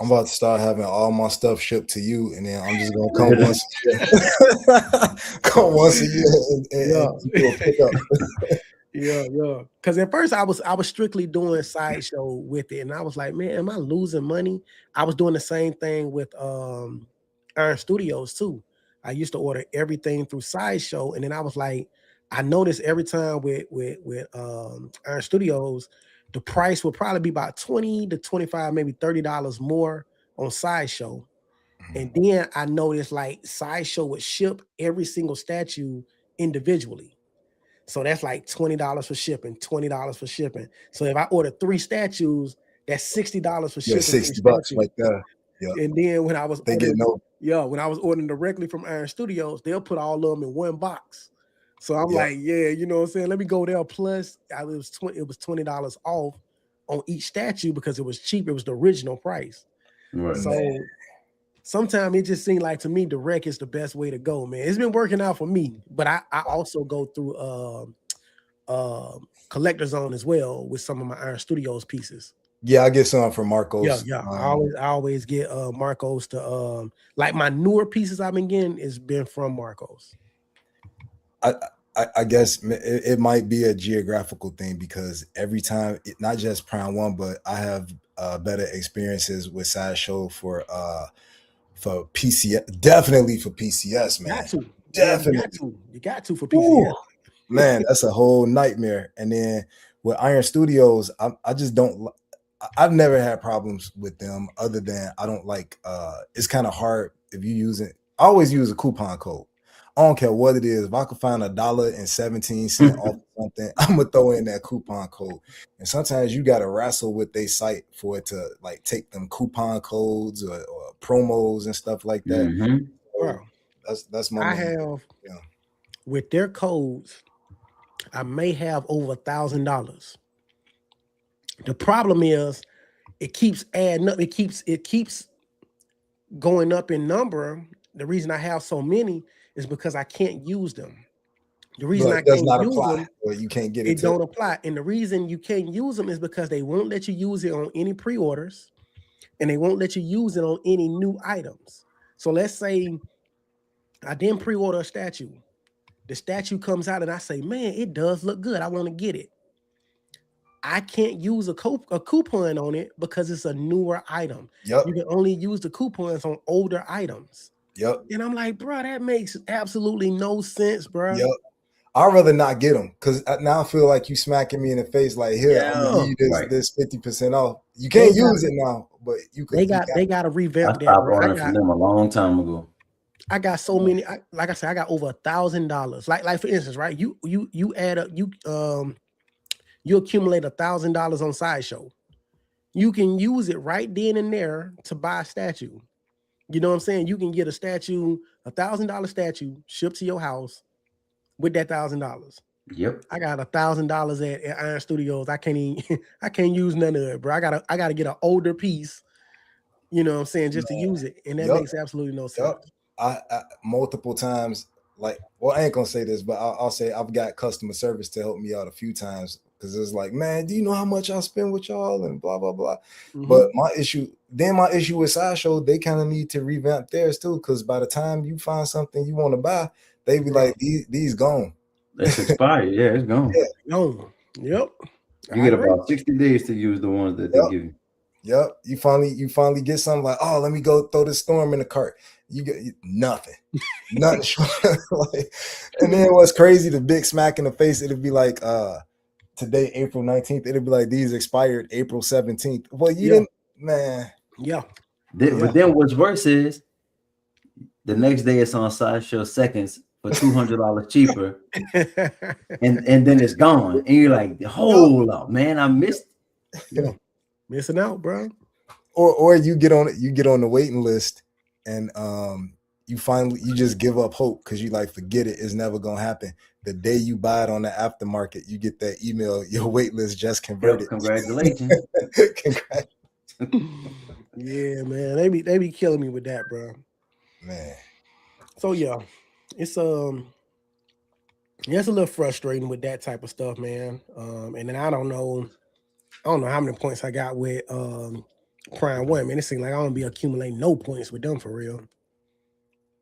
I'm about to start having all my stuff shipped to you, and then I'm just gonna come once a year. Come once a year and do a pickup. Yeah. Because at first I was strictly doing Sideshow with it, and I was like, man, am I losing money? I was doing the same thing with Iron Studios too. I used to order everything through Sideshow, and then I was like, I noticed every time with Iron Studios, the price would probably be about 20 to 25, maybe $30 more on Sideshow. And then I noticed like Sideshow would ship every single statue individually. So that's like $20 for shipping, $20 for shipping. So if I order 3 statues, that's $60 for shipping. $60 right there. Yep. And then when I was when I was ordering directly from Iron Studios, they'll put all of them in one box. So I'm like, you know what I'm saying? Let me go there. Plus, it was $20 off on each statue because it was cheap. It was the original price. Right. So sometimes it just seemed like to me direct is the best way to go, man. It's been working out for me, but I also go through Collector Zone as well with some of my Iron Studios pieces. Yeah, I get some from Marcos. Yeah. I always get Marcos to like my newer pieces I've been getting has been from Marcos. I guess it might be a geographical thing, because every time, not just Prime One, but I have better experiences with Sideshow for PCS, definitely for PCS, man. You got to for PCS. Ooh, man, that's a whole nightmare. And then with Iron Studios, I just don't. I've never had problems with them, other than I don't like. It's kind of hard if you use it. I always use a coupon code. I don't care what it is. If I can find $1.17 off something, I'm gonna throw in that coupon code. And sometimes you gotta wrestle with their site for it to like take them coupon codes or promos and stuff like that. Wow. That's my with their codes, I may have over $1,000. The problem is it keeps adding up, it keeps going up in number, the reason I have so many is because I can't use them. The reason But I it does can't not use apply, them, or you can't get it it don't apply. And the reason you can't use them is because they won't let you use it on any pre-orders, and they won't let you use it on any new items. So let's say I didn't pre-order a statue. The statue comes out and I say, man, it does look good. I want to get it. I can't use a coupon on it because it's a newer item. Yep. You can only use the coupons on older items. Yep. And I'm like, bro, that makes absolutely no sense, bro. Yep. I'd rather not get them because now I feel like you smacking me in the face. Like, here, I'm gonna give you this 50% off. You can't use it now, but you could. They got to revamp that. Stopped ordering from them a long time ago. I got so many. Like I said, I got over $1,000. Like for instance, right? You add up you accumulate $1,000 on Sideshow. You can use it right then and there to buy a statue. You know what I'm saying? You can get a statue, $1,000 statue shipped to your house with that $1,000. Yep. I got $1,000 at Iron Studios. I can't even, I can't use none of it, bro. I gotta get an older piece. You know what I'm saying? Just to use it, and that makes absolutely no sense. I multiple times, like, well, I ain't gonna say this, but I'll say I've got customer service to help me out a few times because it's like, man, do you know how much I spend with y'all and blah blah blah. But my issue with Sideshow, they kind of need to revamp theirs too, because by the time you find something you want to buy, they be like, these gone. That's expired. Yeah, it's gone. Yeah. Gone. Yep. You get about 60 days to use the ones that they give you. Yep. You finally get something like, oh, let me go throw this Storm in the cart. You get nothing. Nothing. Like, and then what's crazy, the big smack in the face, it'd be like today, April 19th, it'd be like these expired April 17th. Well, you didn't, man. Yeah. But then what's worse is the next day it's on Sideshow Seconds for $200 cheaper, and then it's gone, and you're like, hold up, man, I missed. Yeah, missing out, bro. Or you get on the waiting list, and you just give up hope because you like, forget it, it's never gonna happen. The day you buy it on the aftermarket, you get that email, your wait list just converted. Yep, congratulations. Yeah, man, they be killing me with that, bro. Man. So yeah, it's a little frustrating with that type of stuff, man. And then I don't know how many points I got with Prime One, man. It seems like I don't be accumulating no points with them for real.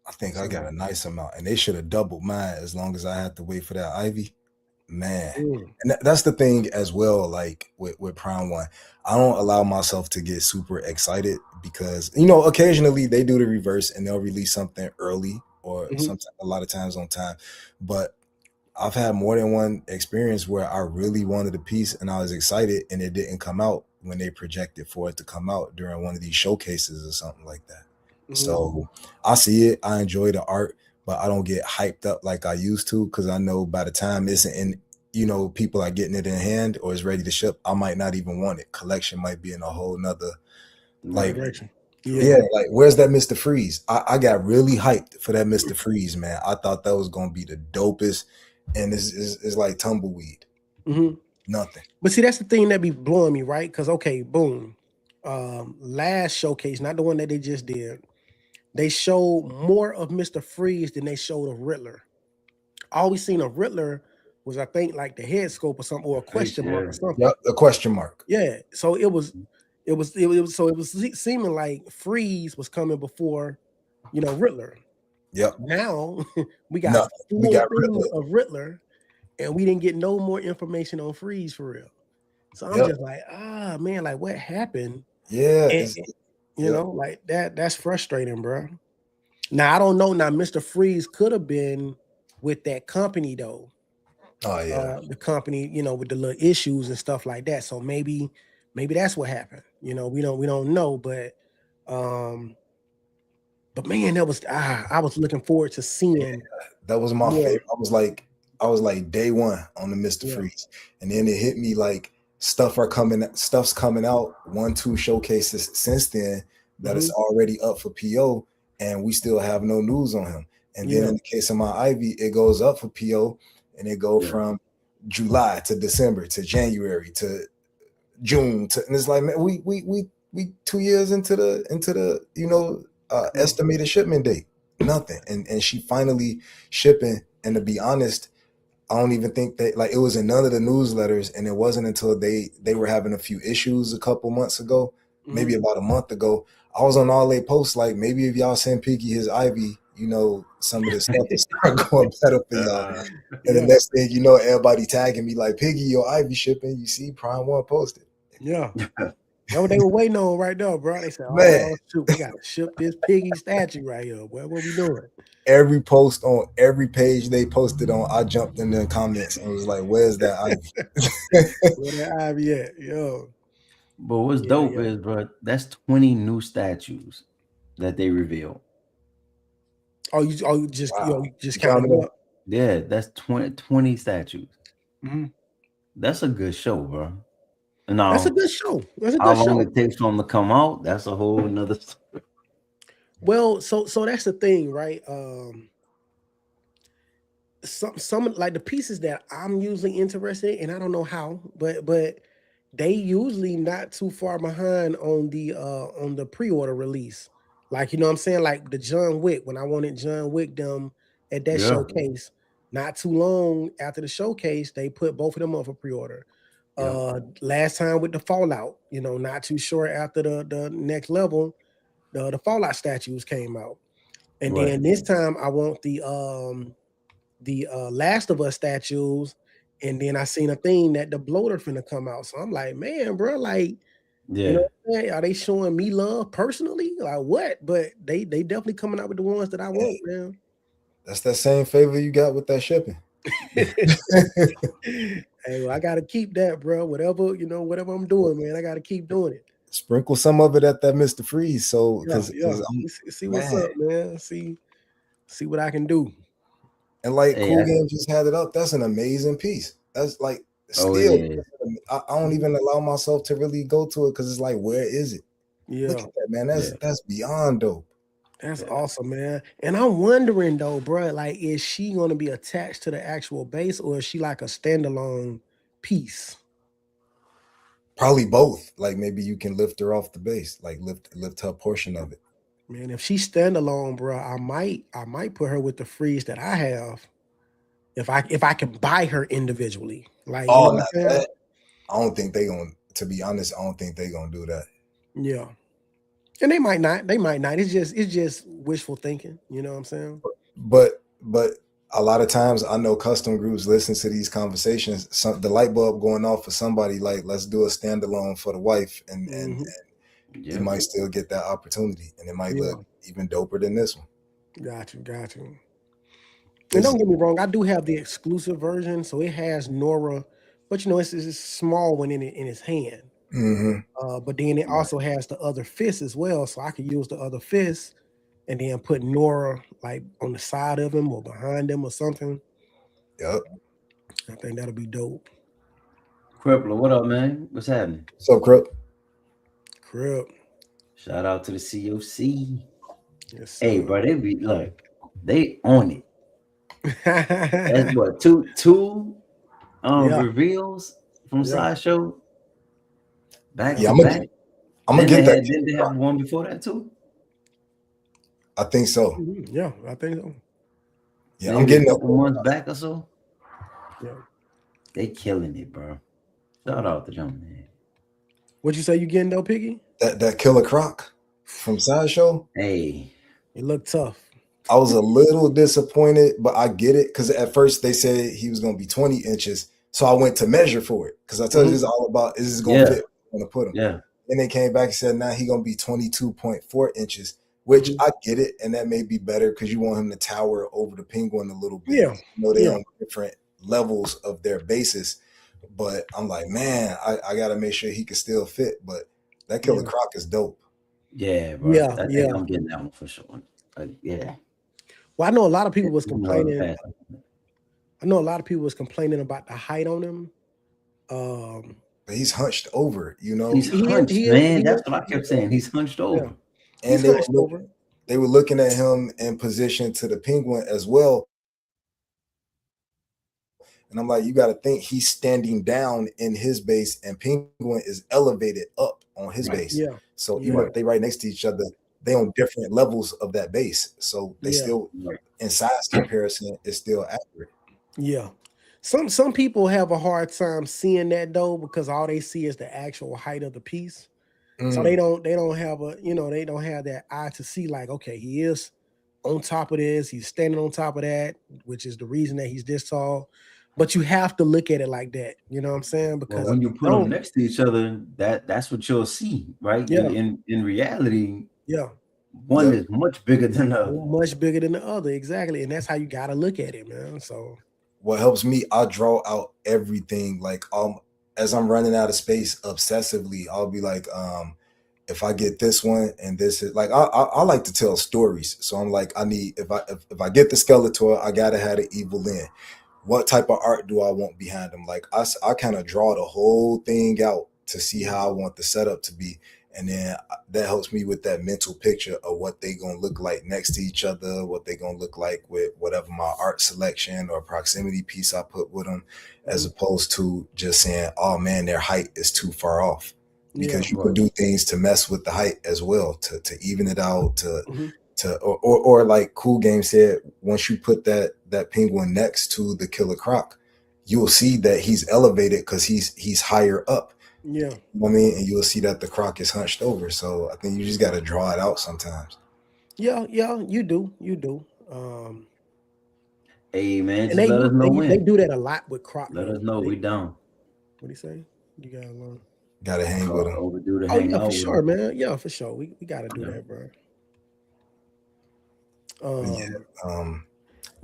I think I got a nice amount, and they should have doubled mine as long as I had to wait for that Ivy. Man. And that's the thing as well, like with Prime One. I don't allow myself to get super excited because, occasionally they do the reverse and they'll release something early or sometimes a lot of times on time. But I've had more than one experience where I really wanted a piece and I was excited and it didn't come out when they projected for it to come out during one of these showcases or something like that. So I see it, I enjoy the art, but I don't get hyped up like I used to because I know by the time it's in, people are getting it in hand or it's ready to ship, I might not even want it. Collection might be in a whole nother direction. Yeah, like where's that Mr. Freeze? I got really hyped for that Mr. Freeze, man. I thought that was gonna be the dopest, and it's like tumbleweed. Nothing. But see, that's the thing that be blowing me, right? Because boom, last showcase, not the one that they just did, they showed more of Mr. Freeze than they showed of Riddler. All we seen of Riddler was, I think, like the head scope or something, or a question mark or something. Yep, a question mark. Yeah. So it was seeming like Freeze was coming before, Riddler. Yep. Now we got things of Riddler, and we didn't get no more information on Freeze for real. So I'm just like, man, like what happened? Yeah. And, like that's frustrating, bro. Now I don't know. Now Mr. Freeze could have been with that company though. Oh yeah. The company, with the little issues and stuff like that. So maybe that's what happened. We don't know, but man, that was I was looking forward to seeing. That was my favorite. I was like day one on the Mr. Freeze, and then it hit me like stuff's coming out 1-2 showcases since then that is already up for PO, and we still have no news on him. And then in the case of my Ivy, it goes up for PO, and it goes from July to December to January to June and it's like, man, we 2 years into the estimated shipment date. nothing. And she finally shipping. And to be honest, I don't even think that like it was in none of the newsletters, and it wasn't until they were having a few issues a couple months ago, maybe about a month ago. I was on all they posts like, maybe if y'all send Piggy his Ivy, some of this stuff to start going better for y'all. And the next thing you know, everybody tagging me like, Piggy, your Ivy shipping. You see, Prime One posted. Yeah. That's what they were waiting on right now, bro. They said, Man. "Oh shoot, we gotta ship this Piggy statue right here. Boy, what we doing?" Every post on every page they posted on, I jumped in the comments and was like, "Where's that Ivy?" Where that Ivy at? Yo. But what's dope is, bro, that's 20 new statues that they revealed. You just Wow. you just counted them up. Yeah, that's 20 statues. Mm-hmm. That's a good show, bro. No, that's a good show. That's a how good long show. it takes for them to come out, that's a whole nother story. Well, so that's the thing, right? Some like the pieces that I'm usually interested in, and I don't know how, but they usually not too far behind on the pre-order release. Like, you know what I'm saying? Like the John Wick, when I wanted John Wick them at that showcase, not too long after the showcase, they put both of them up for pre-order. Last time with the Fallout, not too short after the next level, the Fallout statues came out. And then this time I want the Last of Us statues, and then I seen a thing that the bloater finna come out. So I'm like, man, bro, like, you know what I'm saying? Are they showing me love personally? Like what? But they definitely coming out with the ones that I want, man. That's that same favor you got with that shipping. Hey, well, I gotta keep that, bro. Whatever I'm doing, man, I gotta keep doing it. Sprinkle some of it at that Mr. Freeze. So see what's up, man. See what I can do. And like Cool Game just had it up. That's an amazing piece. That's like I don't even allow myself to really go to it because it's like, where is it? Yeah. Look at that, man. That's beyond dope. That's awesome, man. And I'm wondering though, bro, like, is she gonna be attached to the actual base, or is she like a standalone piece? Probably both. Like maybe you can lift her off the base, like lift her portion of it. Man, if she's standalone, bro, I might put her with the freeze that I have. If I can buy her individually, like, you know what I'm saying? I don't think they gonna. To be honest, I don't think they gonna do that. Yeah, and they might not. It's just wishful thinking. You know what I'm saying? But a lot of times, I know custom groups listen to these conversations. The light bulb going off for somebody like, let's do a standalone for the wife, and you might still get that opportunity, and it might look even doper than this one. Got you. And don't get me wrong, I do have the exclusive version, so it has Nora, but it's a small one in his hand. Mm-hmm. But then it also has the other fist as well, so I could use the other fist and then put Nora like on the side of him or behind him or something. Yep. I think that'll be dope. Crippler, what up, man? What's happening? What's up, Crip? Shout out to the COC. Yes, hey, bro, they own it. That's what two reveals from Sideshow. Back to back. I'm gonna get that. Didn't they have one before that too? I think so. Yeah, I think so. Yeah, I'm getting a couple months back or so. Yeah, they killing it, bro. Shout out to them, man. What you say you getting though, Piggy? That Killer Croc from Sideshow. Hey, it looked tough. I was a little disappointed, but I get it because at first they said he was going to be 20 inches. So I went to measure for it because I told you it's all about, is this going to fit? I'm going to put him. Yeah. And they came back and said, now he's going to be 22.4 inches, which I get it. And that may be better because you want him to tower over the penguin a little bit. Yeah. They're on different levels of their basis. But I'm like, man, I got to make sure he can still fit. But that Killer Croc is dope. Yeah, bro. Yeah, I think I'm getting that one for sure. Yeah. Well, I know a lot of people was complaining. I know a lot of people was complaining about the height on him. But he's hunched over, He's hunched, man. That's what I kept saying. He's hunched over. Yeah. And they were looking at him in position to the penguin as well. And I'm like, you got to think he's standing down in his base, and penguin is elevated up on his base. Yeah. So even if they right next to each other, they on different levels of that base. So they Yeah. still in size comparison is still accurate. Yeah. Some people have a hard time seeing that though, because all they see is the actual height of the piece. So they don't have they don't have that eye to see like, okay, he is on top of this, he's standing on top of that, which is the reason that he's this tall. But you have to look at it like that, you know what I'm saying? Well, Because when if you you put them don't, next to each other, that's what you'll see, right? yeah, In reality, yeah, one is much bigger than the other. much bigger than the other, exactly. And that's how you gotta look at it, man. So What helps me, I draw out everything. Like as I'm running out of space obsessively, I'll be like, if I get this one and this is like I like to tell stories. So I'm like, I need if I get the Skeletor, I gotta have the evil in. What type of art do I want behind them? Like I kind of draw the whole thing out to see how I want the setup to be. And then that helps me with that mental picture of what they gonna look like next to each other, what they gonna look like with whatever my art selection or proximity piece I put with them, as opposed to just saying, oh man, their height is too far off. Because you can do things to mess with the height as well, to even it out, or like Cool Game said, once you put that penguin next to the Killer Croc, you'll see that he's elevated because he's higher up. yeah. You know what I mean? And you'll see that the Croc is hunched over. So I think you just got to draw it out sometimes. Yeah, you do. Hey man, And just let us know they when. do that a lot with Croc. Let Though. us know we down. What do you say? You gotta learn. Got to hang with him. Overdue to Oh hang yeah, for out with sure, them. man. Yeah, for sure. We gotta do that, bro.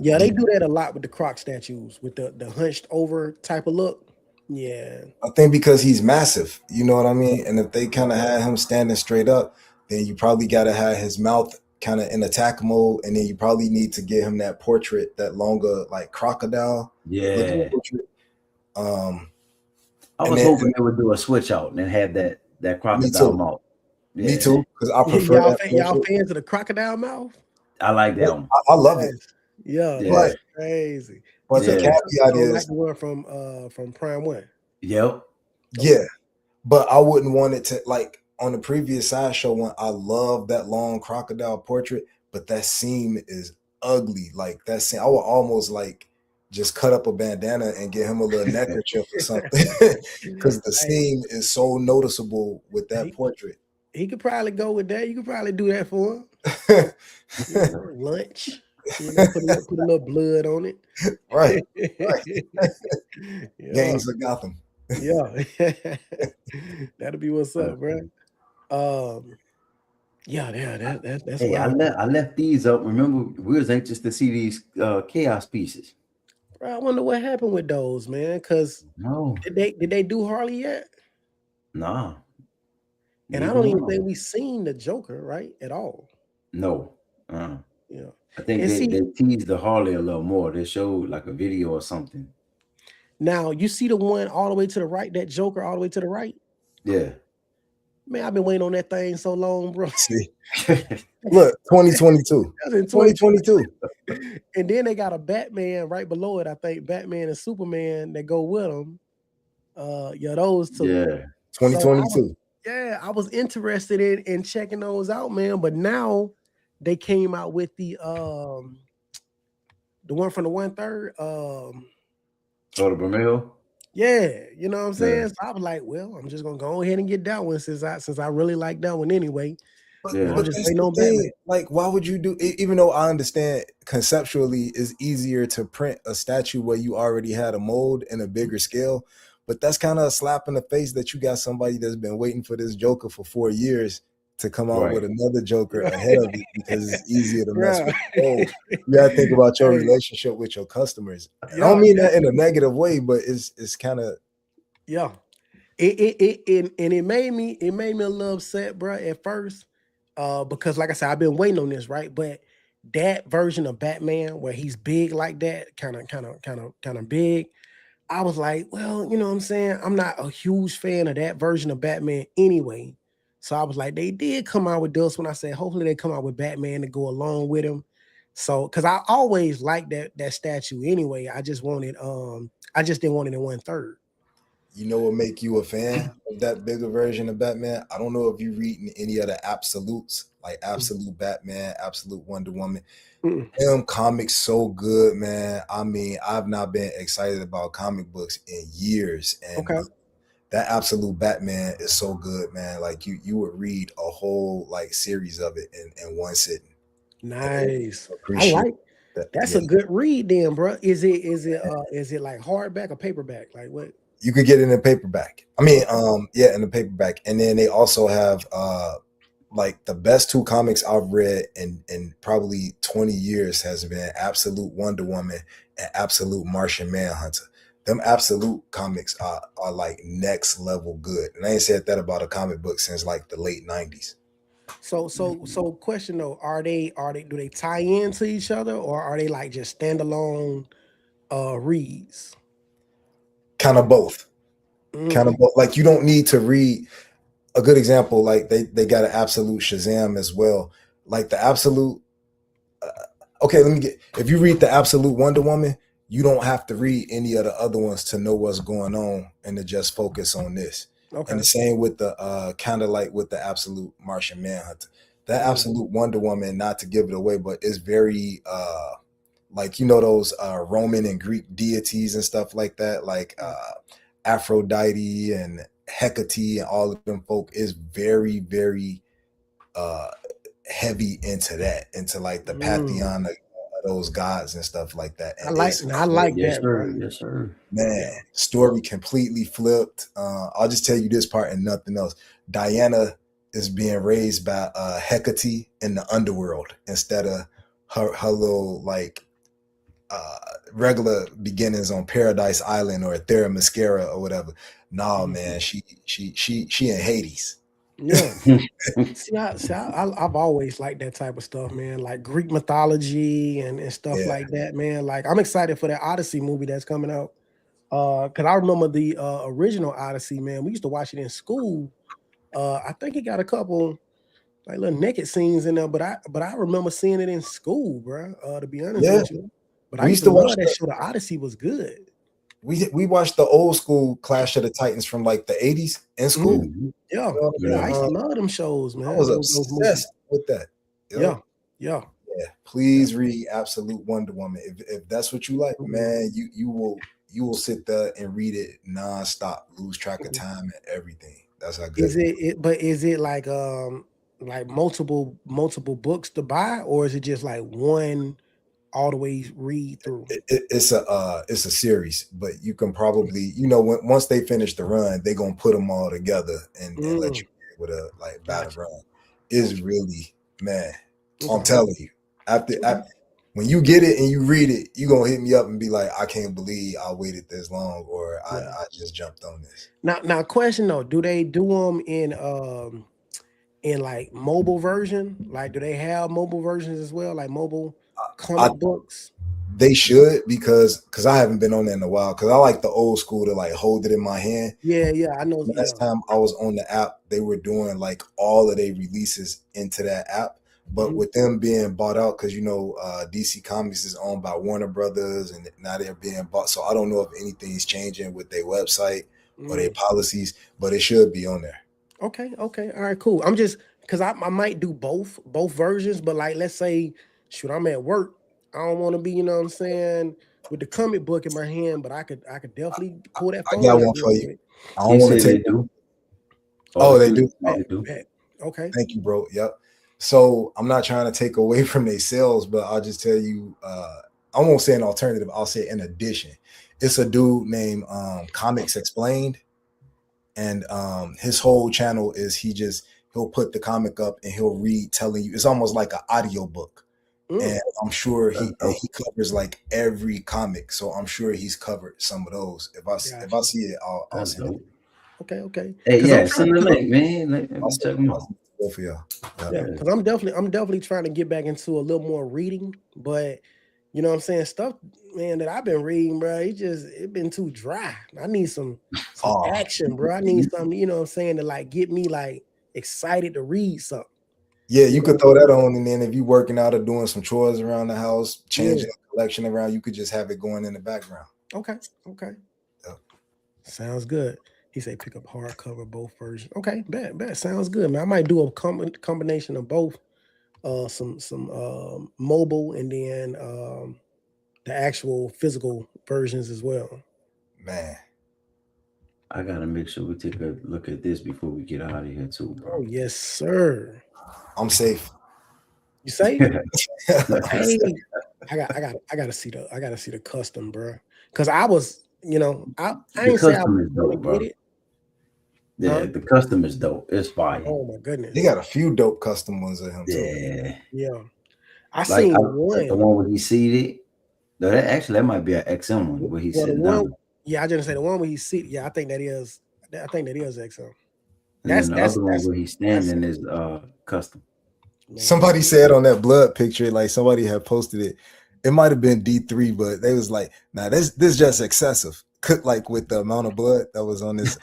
Yeah, they do that a lot with the Croc statues, with the hunched over type of look. Yeah. I think because he's massive, you know what I mean? And if they kind of had him standing straight up, then you probably got to have his mouth kind of in attack mode. And then you probably need to get him that portrait, that longer, like crocodile looking Yeah. portrait. I was hoping they would do a switch out and have that crocodile mouth. Yeah. Me too, because I prefer y'all fans of the crocodile mouth? I like that one. I love it. Yeah, Yeah. that's crazy. But the caveat is like the one from Prime 1. Yep. Yeah. But I wouldn't want it to, like on the previous Sideshow one, I love that long crocodile portrait, but that seam is ugly. Like that seam, I would almost like just cut up a bandana and get him a little neckerchief or something, because the seam is so noticeable with that portrait. He could probably go with that. You could probably do that for him. Lunch. Put a little blood on it. Right. Gangs of Gotham. Yeah. That'll be what's up, bro. That's hey, I left these up. Remember, we was anxious to see these chaos pieces. Bro, I wonder what happened with those, man. Because did they do Harley yet? Nah. And I don't even think we seen the Joker, right? At all. No. Yeah. I think they teased the Harley a little more. They showed like a video or something. Now, you see the one all the way to the right, that Joker all the way to the right? Yeah. Man, I've been waiting on that thing so long, bro. See. Look, 2022. 2022. And then they got a Batman right below it. I think Batman and Superman that go with them. Those two. Yeah. 2022. I was interested in checking those out, man. But now they came out with the one from the 1/3. The Bermejo? Yeah, you know what I'm saying? So I was like, well, I'm just gonna go ahead and get that one since I really like that one anyway. But just like, why would you do it? Even though I understand conceptually it's easier to print a statue where you already had a mold in a bigger scale, but that's kind of a slap in the face that you got somebody that's been waiting for this Joker for 4 years to come out with another Joker ahead of it because it's easier to mess with. You gotta think about your relationship with your customers. I don't mean that in a negative way, but it's kind of It made me a little upset, bro, at first. Because like I said, I've been waiting on this, right? But that version of Batman where he's big like that, kind of big, I was like, well, you know what I'm saying? I'm not a huge fan of that version of Batman anyway. So I was like, they did come out with this when I said, hopefully they come out with Batman to go along with him. So, because I always liked that statue anyway. I just didn't want it in 1/3. You know what make you a fan of that bigger version of Batman? I don't know if you read any of the absolutes, like Absolute Batman, Absolute Wonder Woman. Mm. Them comics so good, man. I mean, I've not been excited about comic books in years, and Okay. that Absolute Batman is so good, man. Like you would read a whole like series of it in one sitting. Nice. I Appreciate like that. that's Yeah, a good read then, bro. Is it like hardback or paperback? Like what? you could get it in paperback. I mean, yeah, in the paperback, and then they also have like the best two comics I've read in probably 20 years has been Absolute Wonder Woman and Absolute Martian Manhunter. Them Absolute comics are like next level good, and I ain't said that about a comic book since like the late 90s. So question though, are they do they tie into each other or are they like just standalone reads? Kind of both. Kind of Mm, both. Like you don't need to read a good example. Like they got an Absolute Shazam as well. Like the Absolute okay, let me get. If you read the Absolute Wonder Woman, you don't have to read any of the other ones to know what's going on and to just focus on this. And okay. the same with the kind of like with the Absolute Martian Manhunter. That Mm, Absolute Wonder Woman, not to give it away, but it's very like you know those Roman and Greek deities and stuff like that, like Aphrodite and Hecate and all of them folk is very, very uh heavy into that, into like the mm. pantheon of those gods and stuff like that. I And like it's I like Yes, that, bro. sir. Yes, sir. man, Yeah. story completely flipped. I'll just tell you this part and nothing else. Diana is being raised by Hecate in the underworld instead of her little like uh regular beginnings on Paradise Island or Theramascara or whatever. Nah, Mhm. man, she in Hades. Yeah. I've always liked that type of stuff, man. Like Greek mythology and stuff Yeah, like that, man. Like I'm excited for that Odyssey movie that's coming out. Cause I remember the original Odyssey, man. We used to watch it in school. I think it got a couple like little naked scenes in there, but I remember seeing it in school, bro. To be honest yeah. with you, but I We used used to to watch love that the show. The Odyssey was good. we watched the old school Clash of the Titans from like the 80s in school. Mhm. Mhm. Yeah, You know what yeah. I I used mean? to love them shows, I man. was Those movies. obsessed with that. Yep. Yeah, yeah, Yeah. yeah. Please read Absolute Wonder Woman. If that's what you like, Mhm. man, you will sit there and read it nonstop, lose track of Mhm. time and everything. That's how good Is it is. but is it like multiple books to buy, or is it just like one all the way read through? It's a series, but you can probably once they finish the run, they're gonna put them all together and let Mm, you be able to like buy the gotcha, run. Is gotcha. really man. I'm Okay, telling you, okay. when you get it and you read it, you're gonna hit me up and be like, I can't believe I waited this long, or Yeah. I just jumped on this. Now, question though, do they do them in like mobile version? Like, do they have mobile versions as well, like mobile I comic books? They should because I haven't been on there in a while because I like the old school to like hold it in my hand. Yeah, yeah, I know. Last Yeah. time I was on the app, they were doing like all of their releases into that app. But Mhm. with them being bought out, because DC Comics is owned by Warner Brothers, and now they're being bought. So I don't know if anything's changing with their website or their Mm. policies, but it should be on there. Okay, okay, all right, cool. I'm just because I might do both versions, but like let's say, shoot, I'm at work. I don't want to be, what I'm saying, with the comic book in my hand, but I could definitely pull that I got phone out one for real you. quick. I don't He want said to they take. do. Oh, they Odyssey, do. yeah, Bet, they do. bet. Okay. Thank you, bro. Yep. So I'm not trying to take away from their sales, but I'll just tell you, I won't say an alternative. I'll say an addition. It's a dude named Comics Explained, and his whole channel is he'll put the comic up and he'll read, telling you it's almost like an audio book. And Mm, I'm sure That's he covers like every comic, so I'm sure he's covered some of those. If I gotcha. see it, I'll that's send it. dope. Okay, okay. Hey, Because I'm yeah, trying. send the Cause link, man. Let I'll me send check it. them I'll out. send it both for y'all. Yep. yeah, Yeah. because I'm definitely trying to get back into a little more reading, but you know what I'm saying, stuff, man, that I've been reading, bro. It been too dry. I need some Oh, action, bro. I need something, you know what I'm saying, to like get me like excited to read something. yeah, You you know? could throw that on, and then if you working out or doing some chores around the house, Yeah. changing the collection around, you could just have it going in the background. Okay. Okay. Yeah. Sounds good. He said pick up hardcover both versions. Okay, bet sounds good, man. I might do a combination of both. Some mobile and then the actual physical versions as well. Man, I gotta make sure we take a look at this before we get out of here too, bro. Oh yes, sir. I'm safe. You safe? I'm Hey, safe. I gotta see the custom, bro. Cause I was, I The ain't say I custom was is gonna dope, get bro. it. Yeah, Huh? the custom is dope. It's fire. Oh my He goodness. got a few dope custom ones of him too. Yeah, Yeah. I like seen like the one. one where he seated. No, that might be an XM one where he's Well, the sitting one, down, yeah, I just say the one where he's seated. Yeah, I think that is XM. and then the other one where he's That's standing is custom. man. Somebody said on that blood picture, like somebody had posted it. It might have been D3, but they was like, "Nah, this just excessive." Could like with the amount of blood that was on his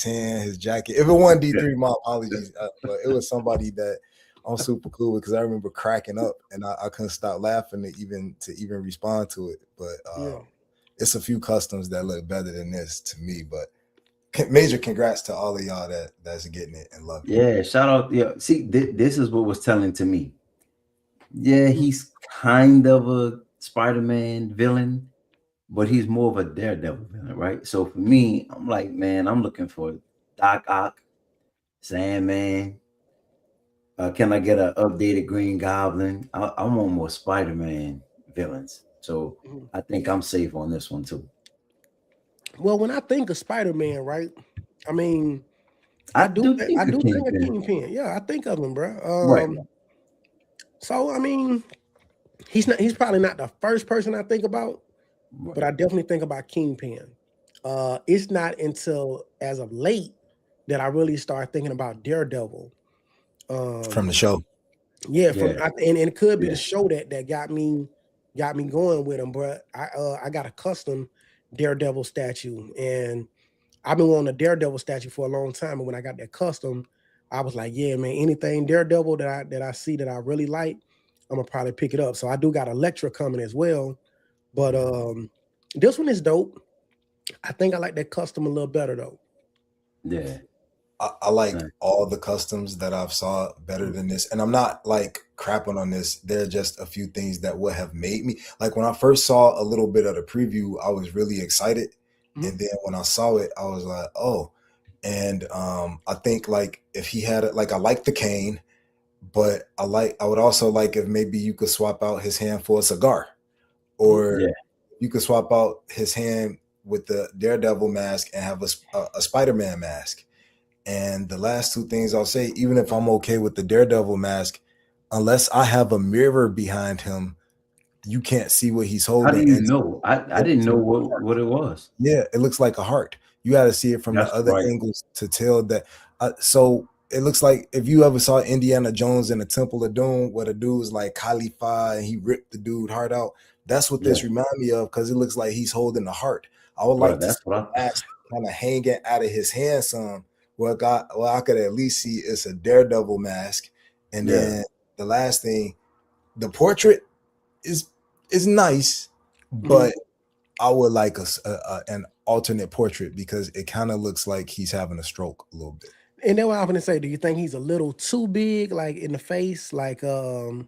hand, his jacket. If it wasn't D3, my apologies, but it was somebody that I'm super cool with because I remember cracking up and I couldn't stop laughing to even respond to it. But Yeah. it's a few customs that look better than this to me. But major congrats to all of y'all that's getting it and loving it. Yeah, shout out. Yeah, see, this is what was telling to me. Yeah, he's kind of a Spider-Man villain, but he's more of a Daredevil villain, right? So for me, I'm like, man, I'm looking for Doc Ock, Sandman. Can I get an updated Green Goblin? I want more Spider-Man villains. So Mhm. I think I'm safe on this one too. Well, when I think of Spider-Man, right? I mean, I do I think of do think of Kingpin. Kingpin. Yeah, I think of him, bro. Right. So I mean, he's probably not the first person I think about, Right. but I definitely think about Kingpin. It's not until as of late that I really start thinking about Daredevil. From the show. Yeah, Yeah. and it could be the Yeah. show that got me going with him. But I got a custom Daredevil statue, and I've been wanting a Daredevil statue for a long time. And when I got that custom, I was like, yeah, man, anything Daredevil that I see that I really like, I'm gonna probably pick it up. So I do got Elektra coming as well, but this one is dope. I think I like that custom a little better though. Yeah. I like Right. all the customs that I've saw better than this, and I'm not like crapping on this. There are just a few things that would have made me like when I first saw a little bit of the preview, I was really excited, and then when I saw it, I was like, oh. And I think like if he had it, like I like the cane, but I would also like if maybe you could swap out his hand for a cigar, or Yeah. you could swap out his hand with the Daredevil mask and have a Spider-Man mask. And the last two things I'll say, even if I'm okay with the Daredevil mask, unless I have a mirror behind him, you can't see what he's How do holding. you And know? I it didn't looks know like a heart. what it was. Yeah, it looks like a heart. You got to see it from the That's other right. angles to tell that. So it looks like if you ever saw Indiana Jones in the Temple of Doom, where the dude's like Khalifa and he ripped the dude heart out. That's what Yeah. this remind me of because it looks like he's holding the heart. I would Bro, like to that's see what the I mask kind of hanging out of his hand some. Well, I could at least see it's a Daredevil mask. And yeah. then the last thing, the portrait is nice, Mhm. but I would like an alternate portrait because it kind of looks like he's having a stroke a little bit. And then what I'm gonna say, do you think he's a little too big, like in the face, Well,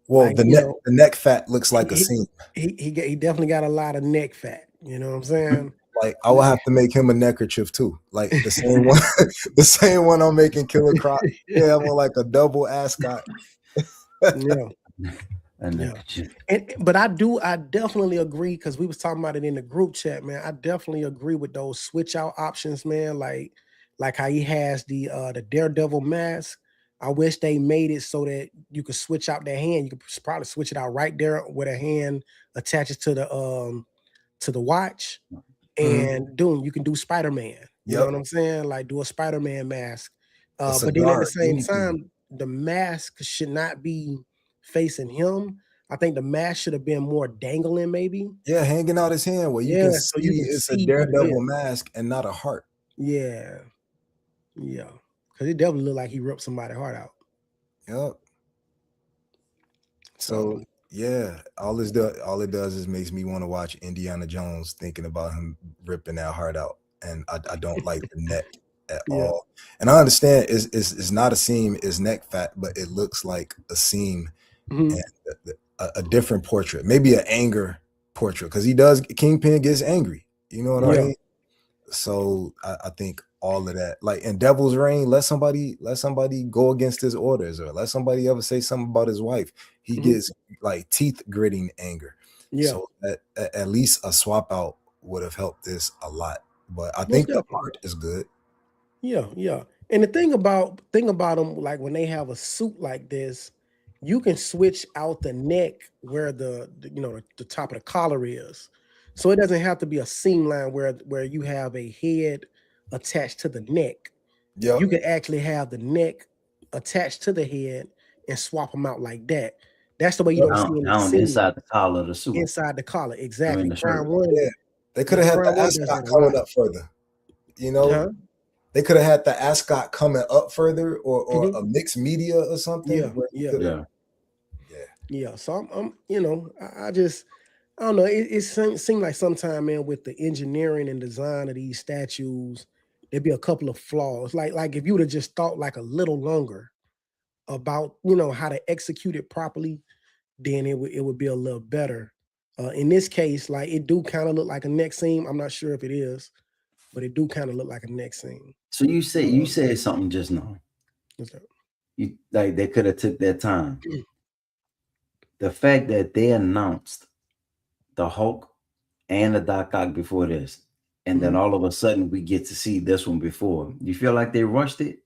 like the neck fat looks like a he seam. he definitely got a lot of neck fat. You know what I'm saying? Like I will have to make him a neckerchief too, like the same one, the same one I'm making Killer Croc. Yeah, I want like a double ascot. Yeah. And Yeah. But I definitely agree because we was talking about it in the group chat, man. I definitely agree with those switch out options, man. Like how he has the Daredevil mask. I wish they made it so that you could switch out that hand. You could probably switch it out right there where the hand attaches to the watch. Mhm. And you can do Spider-Man. You know Yep, what I'm saying? Like do a Spider-Man mask. a But then at the cigar, same anything. time, the mask should not be facing him. I think the mask should have been more dangling, maybe. Yeah, hanging out his hand where you can Yeah, so you see can it's a see what it Daredevil is. mask and not a heart. Yeah, yeah. Because it definitely looked like he ripped somebody's heart out. Yep. So So Yeah, all it does is makes me want to watch Indiana Jones, thinking about him ripping that heart out, and I don't like the neck at Yeah. all. And I understand it's not a seam, it's neck fat, but it looks like a seam Mhm. and a different portrait, maybe an anger portrait, because he does. Kingpin gets angry. You know what I Yeah. mean? So I think all of that, like in Devil's Reign, let somebody go against his orders, or let somebody ever say something about his wife. He Mhm. gets like teeth gritting anger. Yeah. So at least a swap out would have helped this a lot. But I Most think the definitely. art is good. Yeah, yeah. And the thing about them, like when they have a suit like this, you can switch out the neck where the top of the collar is. So it doesn't have to be a seam line where you have a head attached to the neck. Yep. You can actually have the neck attached to the head and swap them out like that. That's the way you Yep. don't see any Down seam inside the collar of the suit. inside the collar. I mean Exactly. the shirt. Yeah. They could Yeah, have had the Prime One does ascot that a lot. coming up further. You know, Huh? they could have had the ascot coming up further, or Mhm. a mixed media or something. Yeah, Where you yeah. could have, Yeah. yeah. Yeah, so I don't know. It seemed like sometime, man, with the engineering and design of these statues, there'd be a couple of flaws. Like if you would have just thought like a little longer about how to execute it properly, then it would be a little better. In this case, like it do kind of look like a neck seam. I'm not sure if it is, but it do kind of look like a neck seam. So you said something just now. What's that? You like they could have took their time. The fact that they announced the Hulk and the Doc Ock before this, and then Mhm. all of a sudden we get to see this one before. You feel like they rushed it?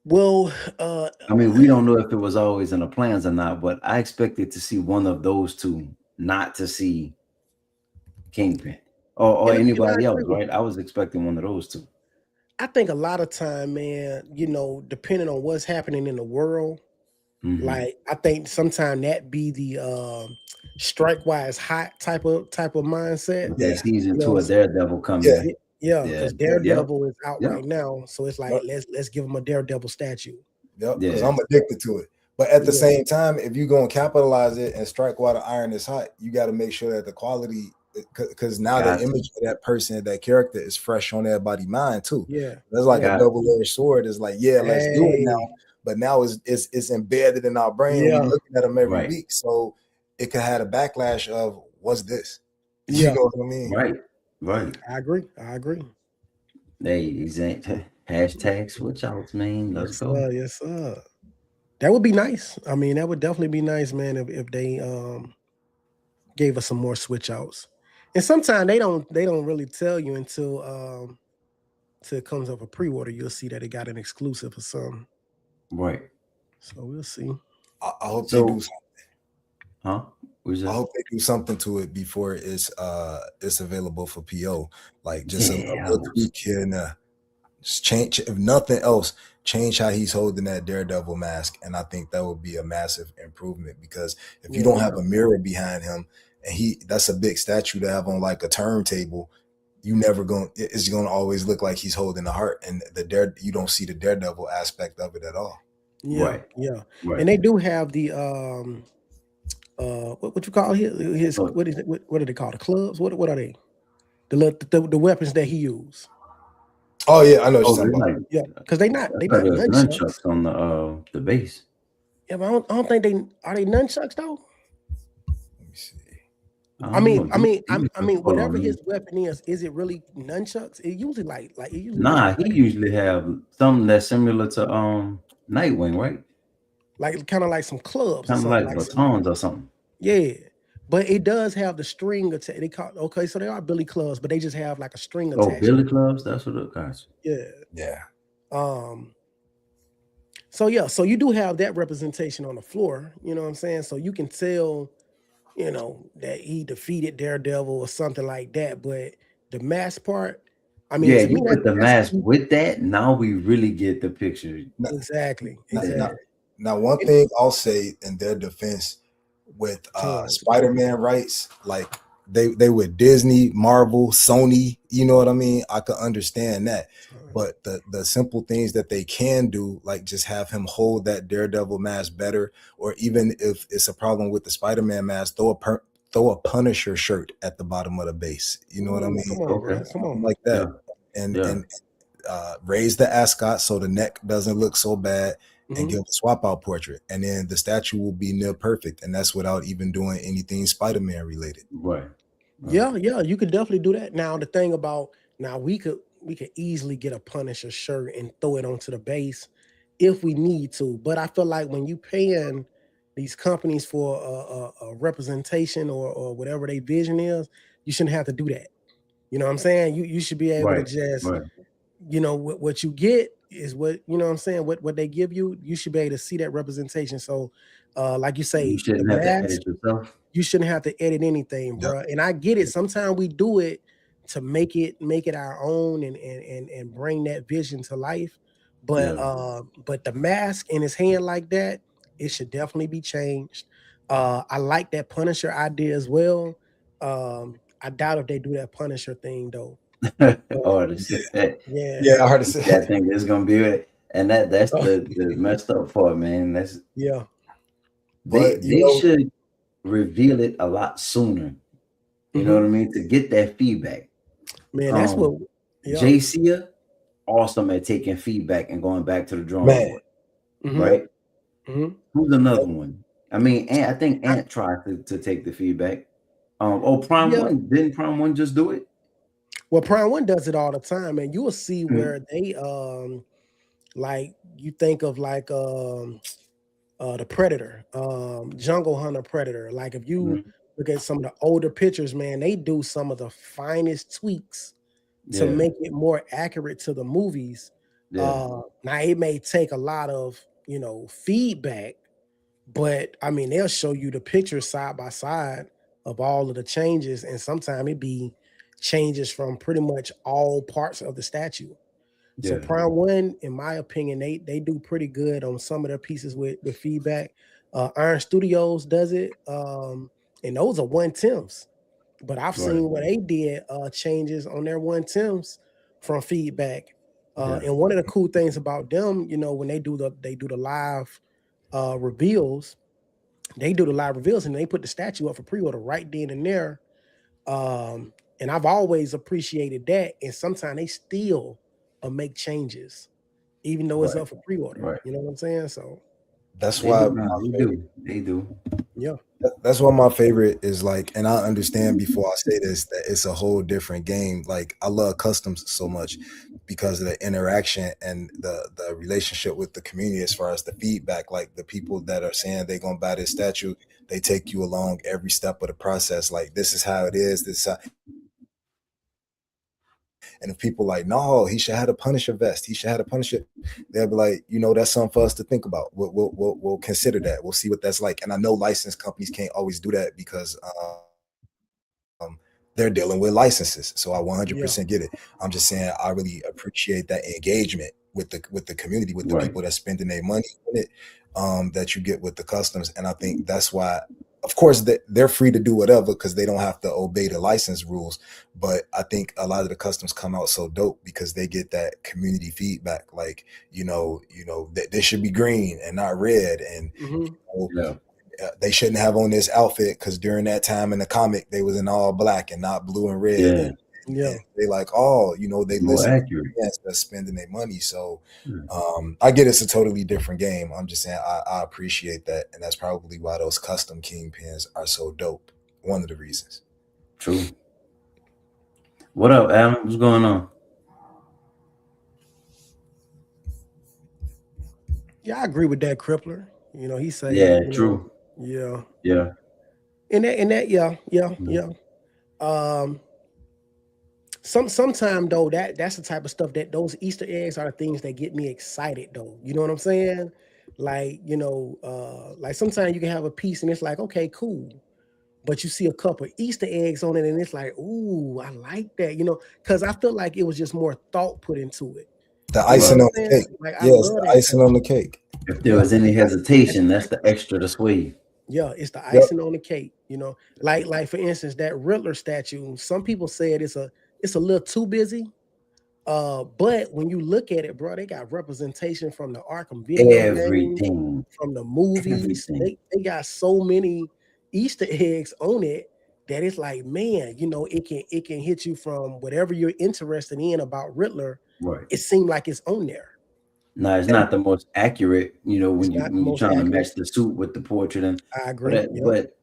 Well, I mean, we don't know if it was always in the plans or not, but I expected to see one of those two, not to see Kingpin or and I anybody else, agree with right? you. I was expecting one of those two. I think a lot of time, man, depending on what's happening in the world, Hmm. like I think sometimes that be the strike wise hot type of mindset. Okay, Yeah. season You know two what I'm of saying? Daredevil Yeah. coming. Yeah, Yeah, because yep, Daredevil is out yep, right now, so it's like Yep. let's give him a Daredevil statue. Yep. Because yeah. I'm addicted to it. But at the Yeah, same time, if you're gonna capitalize it and strike while the iron is hot, you got to make sure that the quality, because now the Got to, image of that person, that character, is fresh on everybody's mind too. yeah, That's like a yeah. got double-edged sword. It's like, yeah, let's do it now. Hey, But now it's embedded in our brain. We yeah, looking at them every right, week, so it could have a backlash of what's this? You yeah. know what I mean? right, right. I agree. I agree. Hey, exact hashtag switch outs, man. Let's Yes, go. sir. Yes, sir. That would be nice. I mean, that would definitely be nice, man, if they gave us some more switch outs. And sometimes they don't really tell you until it comes up a pre-order. You'll see that it got an exclusive or something. Right. So we'll see. I hope they do. So, huh? Was I that? hope they do something to it before it's available for PO. Like just a Yeah, I little hope so. tweak here and just change, if nothing else, change how he's holding that Daredevil mask, and I think that would be a massive improvement. Because if you Yeah. don't have a mirror behind him, and that's a big statue to have on like a turntable, it's gonna always look like he's holding a heart, and you don't see the Daredevil aspect of it at all. Yeah. Right, Yeah. right. And they do have the what you call his So, what is it? What do they call the clubs? What are they? The weapons that he used. Oh yeah, I know what oh, you're talking they're about. like, Yeah, because they I not they thought not it was nunchucks. nunchucks on the base. Yeah, but I don't think they are they nunchucks though. Let me see. I I don't mean, know. I mean, He used I to mean, pull whatever on his them. weapon is it really nunchucks? It usually like it usually look Nah, he usually have something that's similar to Nightwing, right? like kind of like some clubs or Kind of something, like like some batons or something. yeah. But it does have the string attached. They call okay, so they are billy clubs, but they just have like a string Oh, attached. Billy Clubs. That's what it got. Yeah. Yeah. Um. So yeah, so you do have that representation on the floor. You know what I'm saying? So you can tell, that he defeated Daredevil or something like that. But the mask part, I mean, Yeah, to he me, put the that's mask with that. Now we really get the picture. exactly, Now, Yeah, now, exactly. now, one And thing I'll say in their defense with tell us. Spider-Man rights, like they with Disney, Marvel, Sony, you know what I mean? I could understand that. But the simple things that they can do, like just have him hold that Daredevil mask better, or even if it's a problem with the Spider-Man mask, throw a Punisher shirt at the bottom of the base. You know what I mean? Come on, bro. Come on. Like that. And raise the ascot so the neck doesn't look so bad, and give a swap out portrait, and then the statue will be near perfect, and that's without even doing anything Spider-Man related. Right. Yeah, you could definitely do that. Now the thing about we could easily get a Punisher shirt and throw it onto the base if we need to. But I feel like when you paying these companies for a representation or whatever their vision is, you shouldn't have to do that. You know what I'm saying? You should be able to just what you get is what you know what I'm saying, what they give you, you should be able to see that representation. So like you say, you shouldn't have to edit yourself. You shouldn't have to edit anything, bro. And I get it. Sometimes we do it to make it our own and bring that vision to life. But the mask in his hand like that, it should definitely be changed. I like that Punisher idea as well. I doubt if they do that Punisher thing though. I heard to say that thing is gonna be it, and that's the messed up part, man. That's they should reveal it a lot sooner. You know what I mean? To get that feedback. Man, that's what JC awesome at taking feedback and going back to the drawing board. Right? Who's another one? I mean, I think Ant tried to take the feedback. Prime One, didn't Prime One just do it? Well, Prime One does it all the time, and you will see where they like you think of like the Predator, Jungle Hunter Predator. Like if you look at some of the older pictures, man, they do some of the finest tweaks to make it more accurate to the movies. Now it may take a lot of feedback, but I mean they'll show you the pictures side by side of all of the changes, and sometimes it be changes from pretty much all parts of the statue. So Prime One, in my opinion, they do pretty good on some of their pieces with feedback. Iron Studios does it, and those are 1/10s. But I've seen where they did changes on their 1/10s from feedback. And one of the cool things about them, when they do the live reveals, and they put the statue up for pre-order right then and there. And I've always appreciated that. And sometimes they still make changes, even though it's up for pre-order. You know what I'm saying? So that's why they do. Yeah. That's why my favorite is like, and I understand before I say this that it's a whole different game. Like I love customs so much because of the interaction and the relationship with the community as far as the feedback. Like the people that are saying they're gonna buy this statue, they take you along every step of the process. Like this is how it is. This is how. And if people like, no, he should have a Punisher vest. He should have a Punisher. They'll be like, that's something for us to think about. We'll consider that. We'll see what that's like. And I know licensed companies can't always do that because they're dealing with licenses. So I 100% get it. I'm just saying I really appreciate that engagement with the community, with the people that's spending their money on it, that you get with the customs. And I think that's why. Of course, they're free to do whatever because they don't have to obey the license rules. But I think a lot of the customs come out so dope because they get that community feedback. Like, that this should be green and not red. And they shouldn't have on this outfit because during that time in the comic, they was in all black and not blue and red. And they like, they listen to that's spending their money. So I get it's a totally different game. I'm just saying I appreciate that. And that's probably why those custom Kingpins are so dope. One of the reasons. True. What up, Adam? What's going on? Yeah, I agree with that, Crippler. He said, true. Yeah. And that. Sometime though, that's the type of stuff that those Easter eggs are the things that get me excited though. You know what I'm saying? Like, like sometimes you can have a piece and it's like, okay, cool. But you see a couple Easter eggs on it and it's like, ooh, I like that, because I feel like it was just more thought put into it. The icing on the cake. Like, yes, the icing on the cake. If there was any hesitation, that's the extra to sweet. Yeah, it's the icing on the cake. You know, like for instance, that Riddler statue. Some people said it's a little too busy. But when you look at it, bro, they got representation from the Arkham video games, Everything, from the movies. everything. They got so many Easter eggs on it that it's like, man, you know, it can hit you from whatever you're interested in about Riddler. Right. It seemed like it's on there. No, it's And not the most accurate, you know, it's when not the you're most trying to accurate. match the suit with the portrait and I agree. Yep. but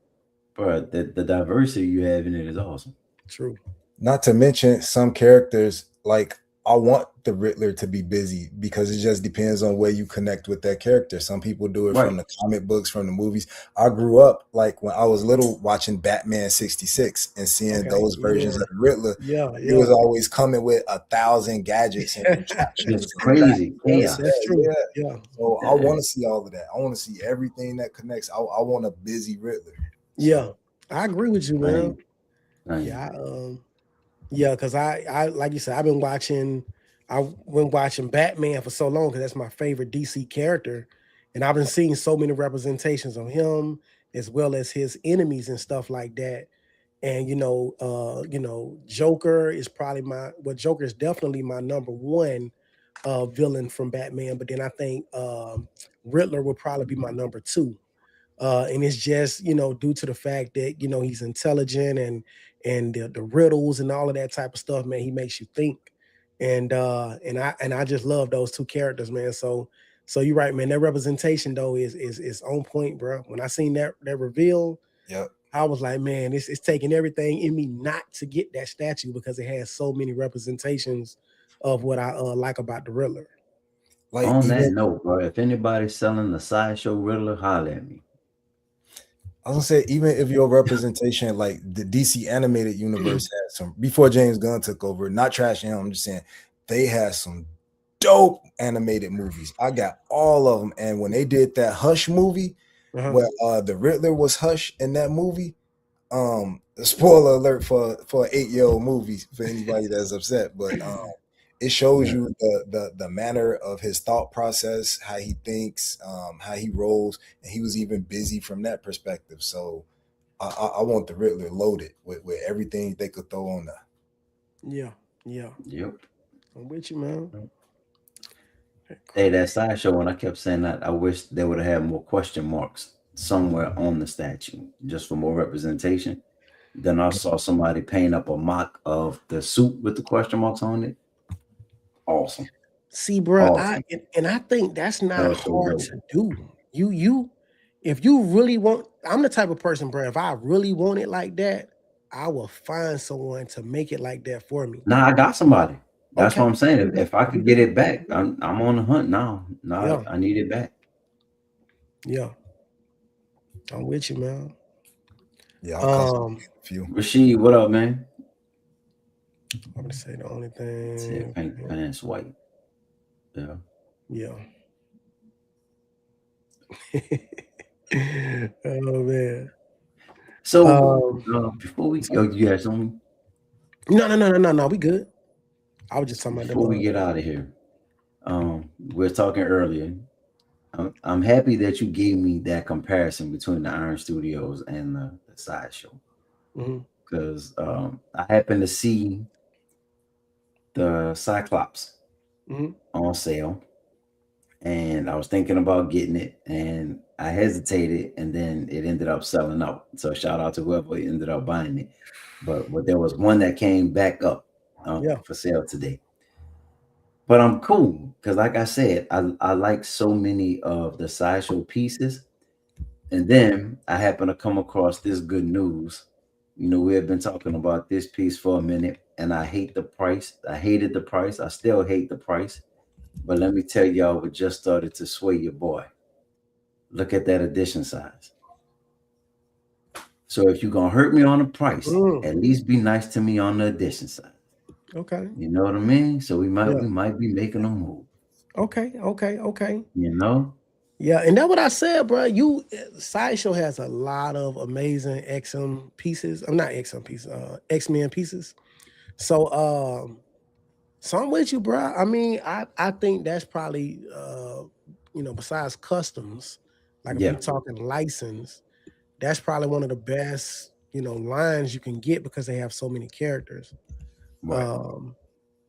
bro, the diversity you have in it is awesome. True. Not to mention some characters, like I want the Riddler to be busy because it just depends on where you connect with that character. Some people do it Right. from the comic books, from the movies. I grew up like when I was little watching Batman 66 and seeing those versions of the Riddler. Yeah, He was always coming with 1,000 gadgets and It's contraptions. crazy chaos. That's true. Yeah. Yeah. So I want to see all of that. I want to see everything that connects. I want a busy Riddler. Yeah. So, I agree with you, man. Same. Yeah, because I like you said, I've been watching Batman for so long because that's my favorite DC character. And I've been seeing so many representations of him as well as his enemies and stuff like that. And Joker is Joker is definitely my number one villain from Batman. But then I think Riddler would probably be my number two. And it's just due to the fact that he's intelligent and the riddles and all of that type of stuff, man. He makes you think, and I just love those two characters, man. So you're right, man. That representation though is on point, bro. When I seen that reveal, yep. I was like, man, it's taking everything in me not to get that statue because it has so many representations of what I like about the Riddler. Like On that note, bro, if anybody's selling the Sideshow Riddler, holler at me. I was gonna say, even if your representation, like the DC animated universe had some before James Gunn took over, not trashing him, I'm just saying they had some dope animated movies. I got all of them. And when they did that Hush movie, where the Riddler was Hush in that movie, spoiler alert for an 8-year-old movie for anybody that's upset, but it shows you the manner of his thought process, how he thinks, how he rolls, and he was even busy from that perspective. So I want the Riddler loaded with everything they could throw on there. Yeah. Yep. I'm with you, man. Hey, that Sideshow one, I kept saying that I wish they would have had more question marks somewhere on the statue, just for more representation. Then I saw somebody paint up a mock of the suit with the question marks on it. Awesome. See, bro, Awesome. I think that's not That was so hard dope. to do. You, if you really want, I'm the type of person, bro. If I really want it like that, I will find someone to make it like that for me. Nah, I got somebody. That's Okay. what I'm saying. If I could get it back, I'm on the hunt now. Yeah. I need it back. Yeah. I'm with you, man. Yeah, I'll a few. Rashid, what up, man? I'm gonna say the only thing. See, pink pants white. Yeah. Yeah. Oh man. So before we go, you had something? No. We good. I was just talking about Before we get out of here. We're talking earlier. I'm happy that you gave me that comparison between the Iron Studios and the Sideshow. Because I happened to see the Cyclops on sale, and I was thinking about getting it, and I hesitated, and then it ended up selling out. So shout out to whoever ended up buying it. But there was one that came back up for sale today. But I'm cool because, like I said, I like so many of the Sideshow pieces. And then I happened to come across this good news. We have been talking about this piece for a minute, and I hate the price. I hated the price. I still hate the price. But let me tell y'all what just started to sway your boy. Look at that edition size. So if you're going to hurt me on the price, at least be nice to me on the edition size. Okay. You know what I mean? So we might be making a move. Okay. Yeah, and that's what I said, bro. Sideshow has a lot of amazing XM pieces. I'm not XM pieces, X-Men pieces. So I'm with you, bro. I mean, I think that's probably besides customs, like if we're talking license, that's probably one of the best, lines you can get because they have so many characters. Right.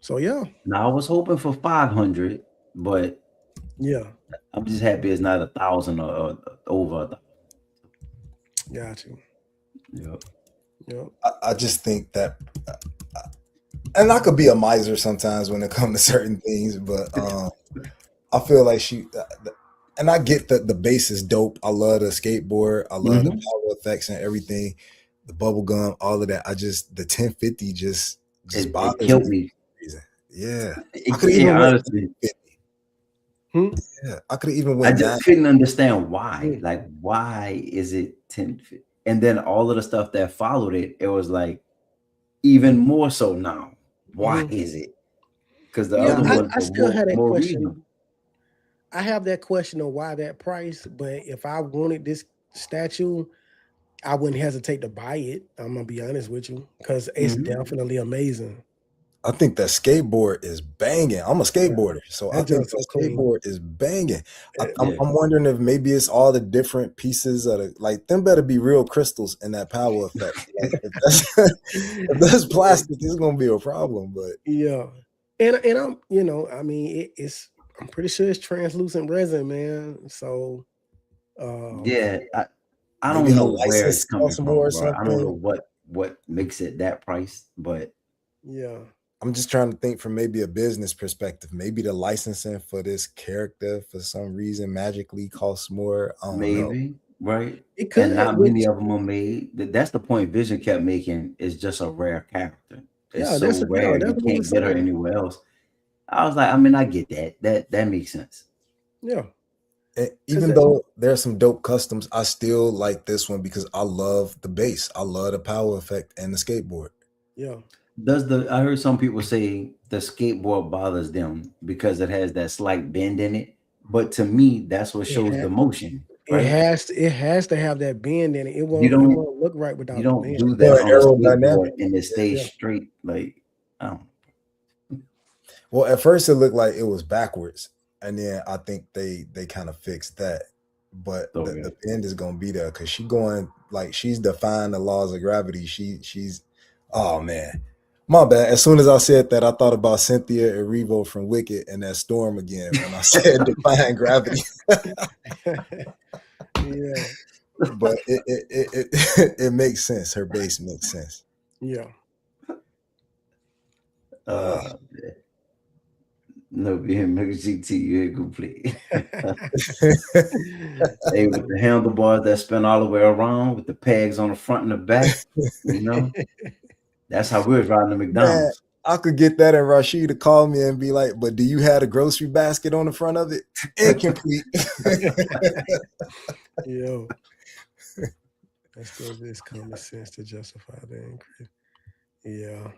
So yeah, Now I was hoping for 500, but yeah, I'm just happy it's not 1,000 or over. got you. Yep. Yep. I just think that, and I could be a miser sometimes when it comes to certain things, but I feel like and I get that the bass is dope. I love the skateboard. I love the power effects and everything, the bubble gum, all of that. The 1050 just It bothers killed me me. for some reason. Yeah, I It, could it even went honestly, 50. Hmm? Yeah, I could even I went just 9. couldn't understand why. Hmm. Like, why is it 10? And then all of the stuff that followed it, it was like even more so now. Why Mhm. is it? Because the Yeah, other Yeah, ones I were still had that more reasonable. question. I have that question of why that price, but if I wanted this statue, I wouldn't hesitate to buy it. I'm gonna be honest with you because it's Mhm. definitely amazing. I think that skateboard is banging. I'm a Yeah, skateboarder, so I that think jumps that so clean. skateboard is banging. Eh, Yeah. I'm wondering if maybe it's all the different pieces of like them better be real crystals in that power effect. Like if that's if that's plastic, it's gonna be a problem. But Yeah, and I'm I mean it's I'm pretty sure it's translucent resin, man. So Yeah. I maybe don't her know where it's license coming costs more from, or bro. I don't know something. what makes it that price, but yeah, I'm just trying to think from maybe a business perspective. Maybe the licensing for this character for some reason magically costs more. I don't know. maybe, right? it And could. not many Which of them are made. That's the point Vision kept making. Is just a rare character. It's yeah, so rare that's you what we were can't get her saying. anywhere else. I was like, I mean, I get that. That makes sense. Yeah, And because even though there's some dope customs, I still like this one because I love the bass. I love the power effect and the skateboard. yeah, I heard some people say the skateboard bothers them because it has that slight bend in it. But to me, that's what it shows has the motion, it right? has to, it has to have that bend in it. It You won't it don't won't look right you without the don't bend. do that More on a aerodynamic. skateboard and it stays Yeah, straight. Like, I don't Well, at first it looked like it was backwards, and then I think they kind of fixed that. But know. the Okay. bend is gonna be there because she going like she's defying the laws of gravity. She's oh man. My bad. As soon as I said that, I thought about Cynthia Erivo from Wicked and that storm again when I said defying gravity. yeah, But it makes sense. Her base makes sense. yeah. Uh, Uh, no, BMX GT, you ain't complete. Hey, with the handlebars that spin all the way around, with the pegs on the front and the back, you know, that's how we was riding the man, McDonald's. I could get that and Rashid to call me and be like, "But do you have a grocery basket on the front of it?" Incomplete. Yo, that still is common sense to justify the increase. Yeah,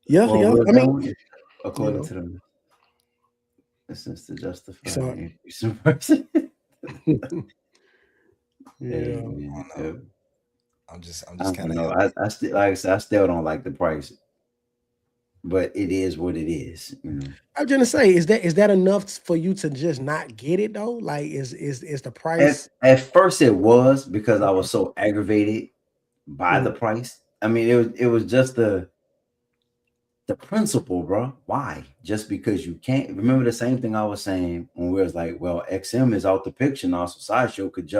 yeah, Well, yeah. we're I mean, going you according know, to the since to justify the so increase in price. Hey, yeah, Oh man, no, I'm I just kind don't of know. happy. I still, like I said, I still don't like the price, but it is what it is. I'm just gonna say, is that enough for you to just not get it though? Like, is the At price? at first, it was because I Okay. was so aggravated by the Mhm. price. I mean, it was just the principle, bro. Why? Just because you can't remember the same thing I was saying when we was like, well, XM is out the picture now, so Sideshow could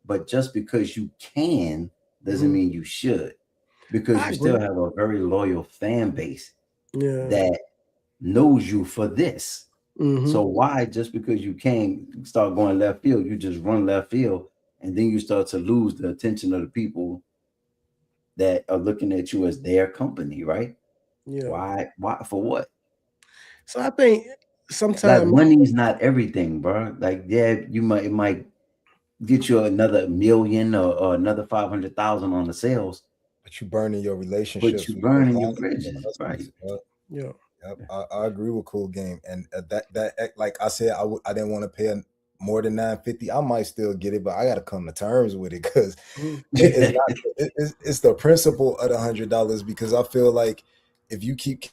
but just because you can doesn't Mhm. mean you should, because I you still agree. have a very loyal fan base Yeah. that knows you for this. So Mhm. why just because you can't start going left field, you just run left field, and then you start to lose the attention of the people that are looking at you as their company, right? Yeah. Why for what? So I think Like sometimes, money's not everything, bro. Like, yeah, it might get you another million or another 500,000 on the sales, But you burning your but relationships you with your burning your clients and your bridges, right? customers. Yep, yeah. yep. I agree with Cool Game, and like I said, I didn't want to pay more than 950. I might still get it, but I got to come to terms with it because Mhm. it's not. It's the principle of the $100 because I feel like if you keep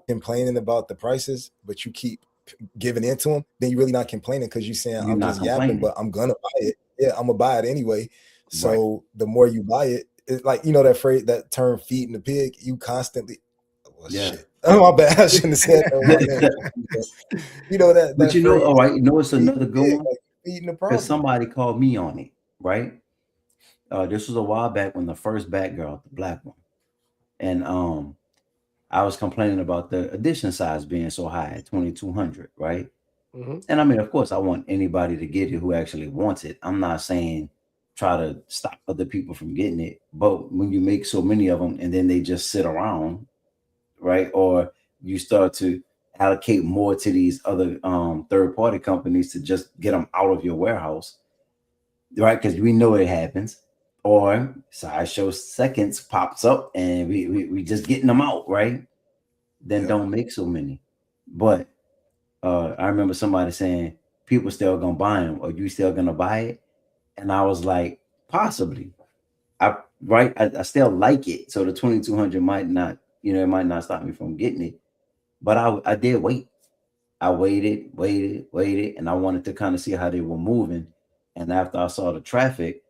complaining about the prices, but you keep giving into them, then you're really not complaining because you're saying You're I'm not just yapping, complaining. but I'm gonna buy it. Yeah, I'm gonna buy it anyway. So the more you buy it, it's like, you know, that phrase, that term, feeding the pig, you constantly, well, Yeah. shit. Oh, my bad. I shouldn't have said that. You know that But you know, phrase, all right, you know, it's feeding another the good pig, one like feeding the because problem. somebody called me on it, right? This was a while back when the first Batgirl, the black one, and I was complaining about the edition size being so high at 2200, right? Mm-hmm. And I mean, of course, I want anybody to get it who actually wants it. I'm not saying try to stop other people from getting it, but when you make so many of them and then they just sit around, right? Or you start to allocate more to these other third party companies to just get them out of your warehouse, right? Because we know it happens. Or Sideshow Seconds pops up and we just getting them out, right? Then don't make so many. But I remember somebody saying people still gonna buy them, or you still gonna buy it, and I was like, possibly. I still like it, so the 2200 might not, you know, it might not stop me from getting it, but I did wait. I waited, and I wanted to kind of see how they were moving. And after I saw the traffic,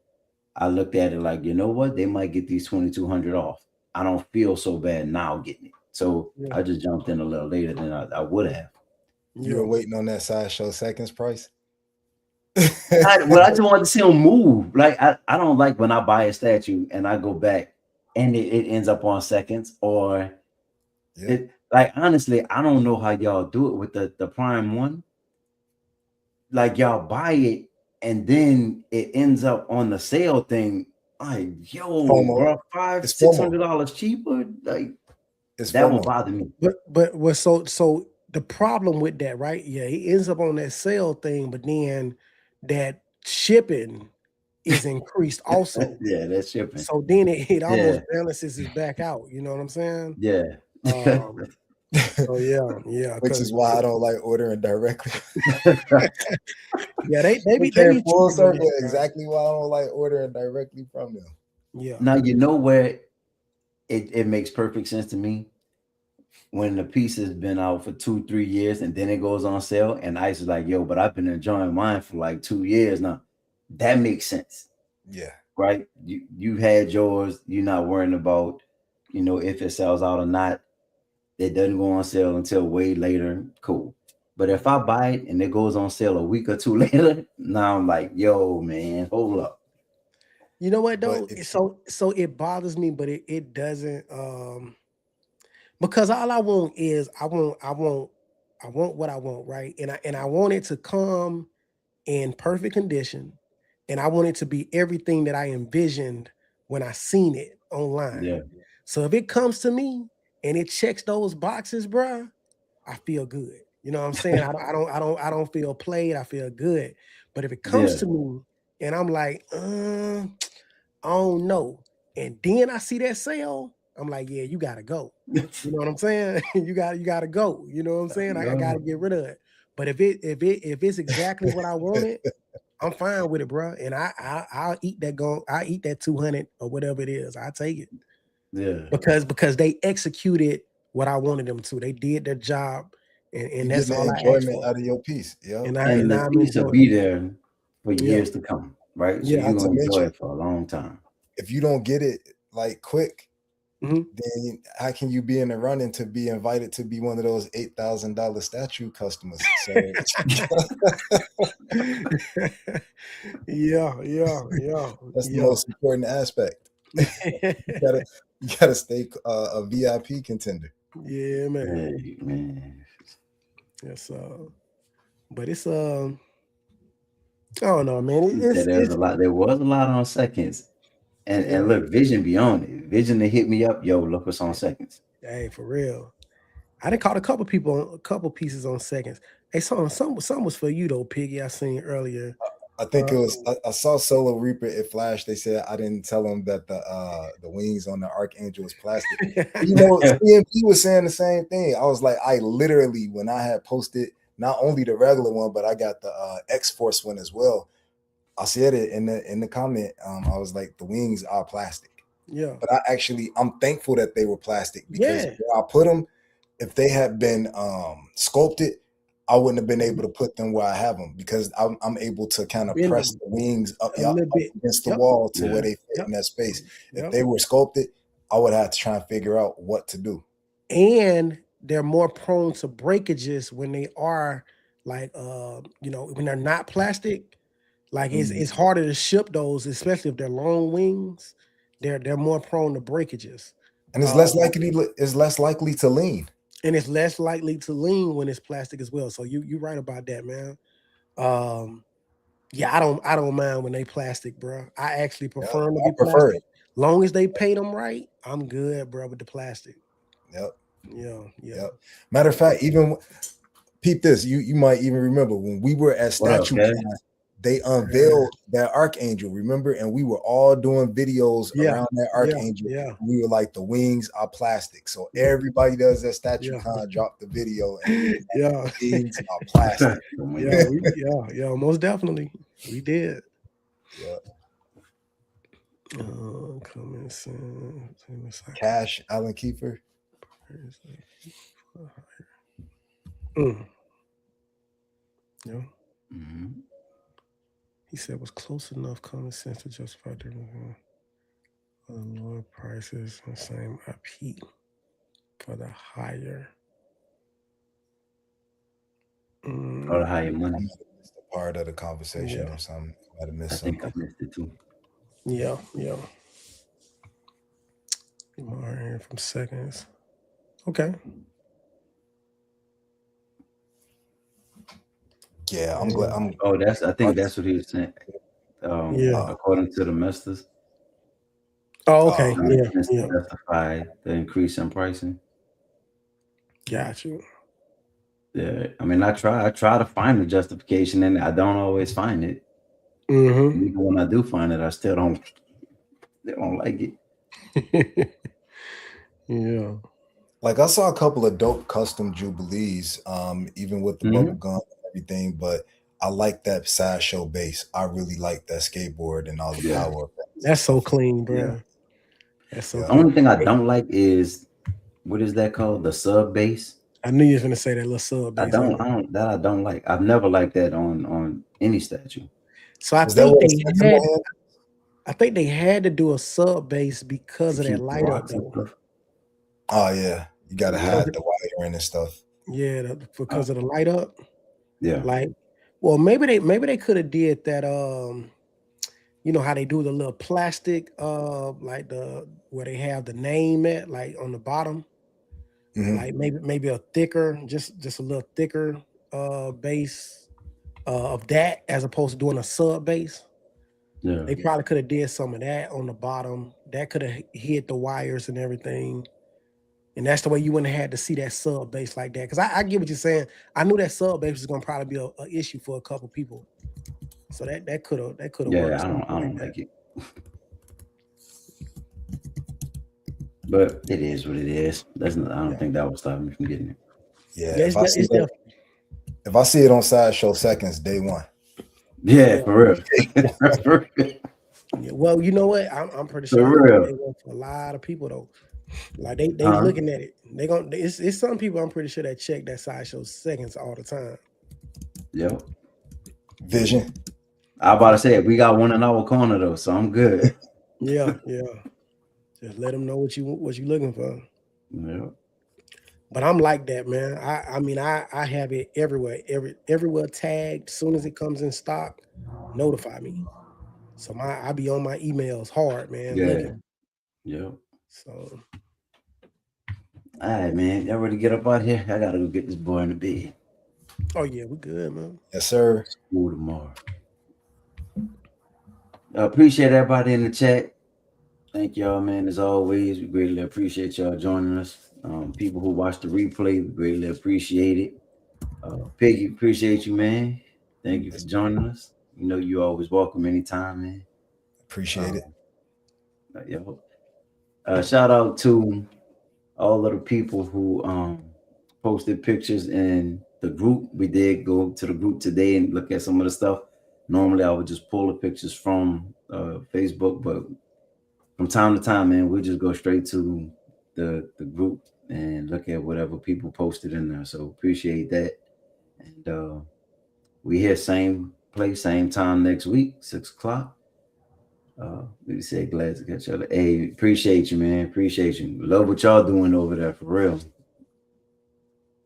I looked at it like, you know what, they might get these 2200 off. I don't feel so bad now getting it, so Yeah. I just jumped in a little later than I would have. You were waiting on that Sideshow Seconds price? Well, I just wanted to see them move. Like I don't like when I buy a statue and I go back and it ends up on seconds, or it, like, honestly, I don't know how y'all do it with the prime one. Like, y'all buy it and then it ends up on the sale thing. Like, yo, FOMO. bro, $500, It's FOMO. $600 cheaper. Like, It's that will FOMO. bother me. But so the problem with that, right? Yeah, he ends up on that sale thing, but then that shipping is increased also. Yeah, that's shipping. So then it almost Yeah. balances his back out. You know what I'm saying? Yeah. So yeah. Which is why I don't like ordering directly. Yeah, they be full cheating circle. on that, Exactly why I don't like ordering directly from them. Yeah. Now you know where it makes perfect sense to me, when the piece has been out for 2-3 years and then it goes on sale, and Ice is like, yo, but I've been enjoying mine for like 2 years now. That makes sense. Yeah. Right? You had yours, you're not worrying about, you know, if it sells out or not. It doesn't go on sale until way later. Cool. But if I buy it and it goes on sale a week or two later, now I'm like, yo, man, hold up. You know what though? So it bothers me, but it doesn't, because all I want is I want what I want, right? And I want it to come in perfect condition, and I want it to be everything that I envisioned when I seen it online. Yeah. So if it comes to me and it checks those boxes, bruh, I feel good. You know what I'm saying? I don't feel played. I feel good. But if it comes to me and I'm like, I don't know, and then I see that sale, I'm like, yeah, you gotta go. You know what I'm saying? you gotta go. You know what I'm saying? I gotta get rid of it. But if it's exactly what I wanted, I'm fine with it, bro. And I'll eat that I'll eat that 200 or whatever it is. I take it. Yeah. Because they executed what I wanted them to. They did their job, and that's all I asked for. Out of your piece. Yeah. And the I'm piece will enjoying be it. there for years to come, right? So Yeah. you're gonna enjoy it for a long time. If you don't get it like quick, then how can you be in the running to be invited to be one of those $8,000 statue customers? So yeah. That's the most important aspect. you gotta stay a VIP contender. Yeah, man. Hey, man. Yes, but it's I don't know, man. There was a lot on seconds. And look, Vision be on it. Vision to hit me up, yo, look what's on seconds. Hey, for real. I done caught a couple pieces on seconds. Hey, some was for you though, Piggy. I seen earlier. I think it was. I saw Solo Reaper. It flashed. They said I didn't tell them that the wings on the Archangel was plastic. You know, CMP was saying the same thing. I was like, I literally, when I had posted not only the regular one, but I got the X-Force one as well. I said it in the comment. I was like, the wings are plastic. Yeah. But I'm thankful that they were plastic, because where I put them, if they had been sculpted, I wouldn't have been able to put them where I have them because I'm able to kind of Bend press them the wings up, a little bit. against the Yep. wall to Yeah. where they fit Yep. in that space. If Yep. they were sculpted, I would have to try and figure out what to do. And they're more prone to breakages when they are like when they're not plastic. Like it's harder to ship those, especially if they're long wings. They're more prone to breakages. And it's less likely to lean. And it's less likely to lean when it's plastic as well. So you're right about that, man. Yeah, I don't mind when they plastic, bro. I actually prefer them to I be prefer plastic. it. Long as they pay them right, I'm good, bro, with the plastic. Yep. Yeah. Yep. Matter of fact, even peep this. You might even remember when we were at What up, Statue Kev? Con, they unveiled that Archangel, remember? And we were all doing videos around that Archangel. Yeah. We were like, the wings are plastic. So everybody does that Statue Yeah. Con dropped the video and Yeah. the wings are plastic. Yeah, most definitely. We did. Yeah. Coming soon. Cash, Alan Kiefer. Yeah. Mm-hmm. He said was close enough common sense to justify different lower prices and same IP for the higher. Or the higher money. It's the part of the conversation or something. I might have missed something. I think I missed it too. Yeah. More from seconds. Okay. Yeah, I'm glad. I think that's what he was saying. According to the masters. Oh, okay. Justify the increase in pricing. Got you. Yeah, I mean, I try to find the justification, and I don't always find it. Mm-hmm. Even when I do find it, I still don't like it. Yeah. Like I saw a couple of dope custom Jubilees, even with the bubble gum and everything, but I like that Sideshow bass. I really like that skateboard and all the power of that. That's so clean, bro. Yeah. That's so The clean. only thing I don't like is what is that called? The sub bass. I knew you was gonna say that little sub bass. I don't like. I've never liked that on any statue. So I think they had to do a sub bass because of that light up though. Oh yeah, you gotta hide the wiring and stuff. Yeah, because of the light up. Yeah. Like, well, maybe they could have did that. You know how they do the little plastic, like where they have the name at, like on the bottom. Mm-hmm. Like maybe a thicker, just a little thicker base of that as opposed to doing a sub base. Yeah. They probably could have did some of that on the bottom. That could have hit the wires and everything. And that's the way you wouldn't have had to see that sub base like that. Because I get what you're saying. I knew that sub base was gonna probably be an issue for a couple people. So that could have worked. I don't like it. But it is what it is. I don't think that will stop me from getting it. Yeah, if I see it on Sideshow Seconds, day one. Yeah, for real. Yeah, well, you know what? I'm pretty sure they work for a lot of people though. Like they looking at it. It's some people I'm pretty sure that check that Sideshow Seconds all the time. Yep. Vision. I about to say we got one in our corner though, so I'm good. Yeah. Just let them know what you looking for. Yeah. But I'm like that, man. I mean I have it everywhere. Everywhere tagged. As soon as it comes in stock, notify me. So I be on my emails hard, man. Yeah. Looking. Yep. So all right, man. Y'all ready to get up out here? I gotta go get this boy in the bed. Oh yeah, we good, man. Yes, sir. School tomorrow. I appreciate everybody in the chat. Thank y'all, man. As always, we greatly appreciate y'all joining us. People who watch the replay, we greatly appreciate it. Piggy, appreciate you, man. Thank you for joining us. You know you always welcome anytime, man. Appreciate it. Shout out to all of the people who posted pictures in the group. We did go to the group today and look at some of the stuff. Normally, I would just pull the pictures from Facebook, but from time to time, man, we'll just go straight to the group and look at whatever people posted in there. So appreciate that. And we here same place, same time next week, 6 o'clock. We say glad to catch y'all. Hey, appreciate you, man. Appreciate you. Love what y'all doing over there for real.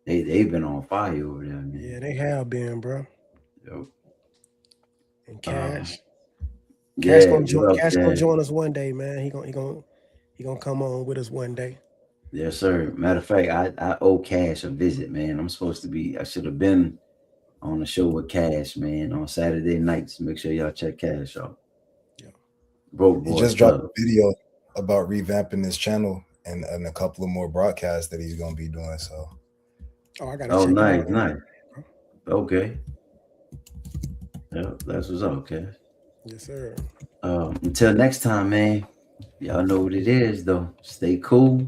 They've been on fire over there, man. Yeah, they have been, bro. Yep. And Cash. Cash gonna join us one day, man. He gonna come on with us one day. Yes, sir. Matter of fact, I owe Cash a visit, man. I should have been on the show with Cash, man, on Saturday nights. Make sure y'all check Cash out. Yeah. Broke He just dropped a video about revamping his channel and a couple of more broadcasts that he's gonna be doing. So I gotta check it out. Nice. Okay. Yeah, that's what's up, Cash. Yes, sir. Until next time, man. Y'all know what it is, though. Stay cool.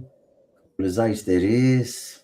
Cool as ice, that is.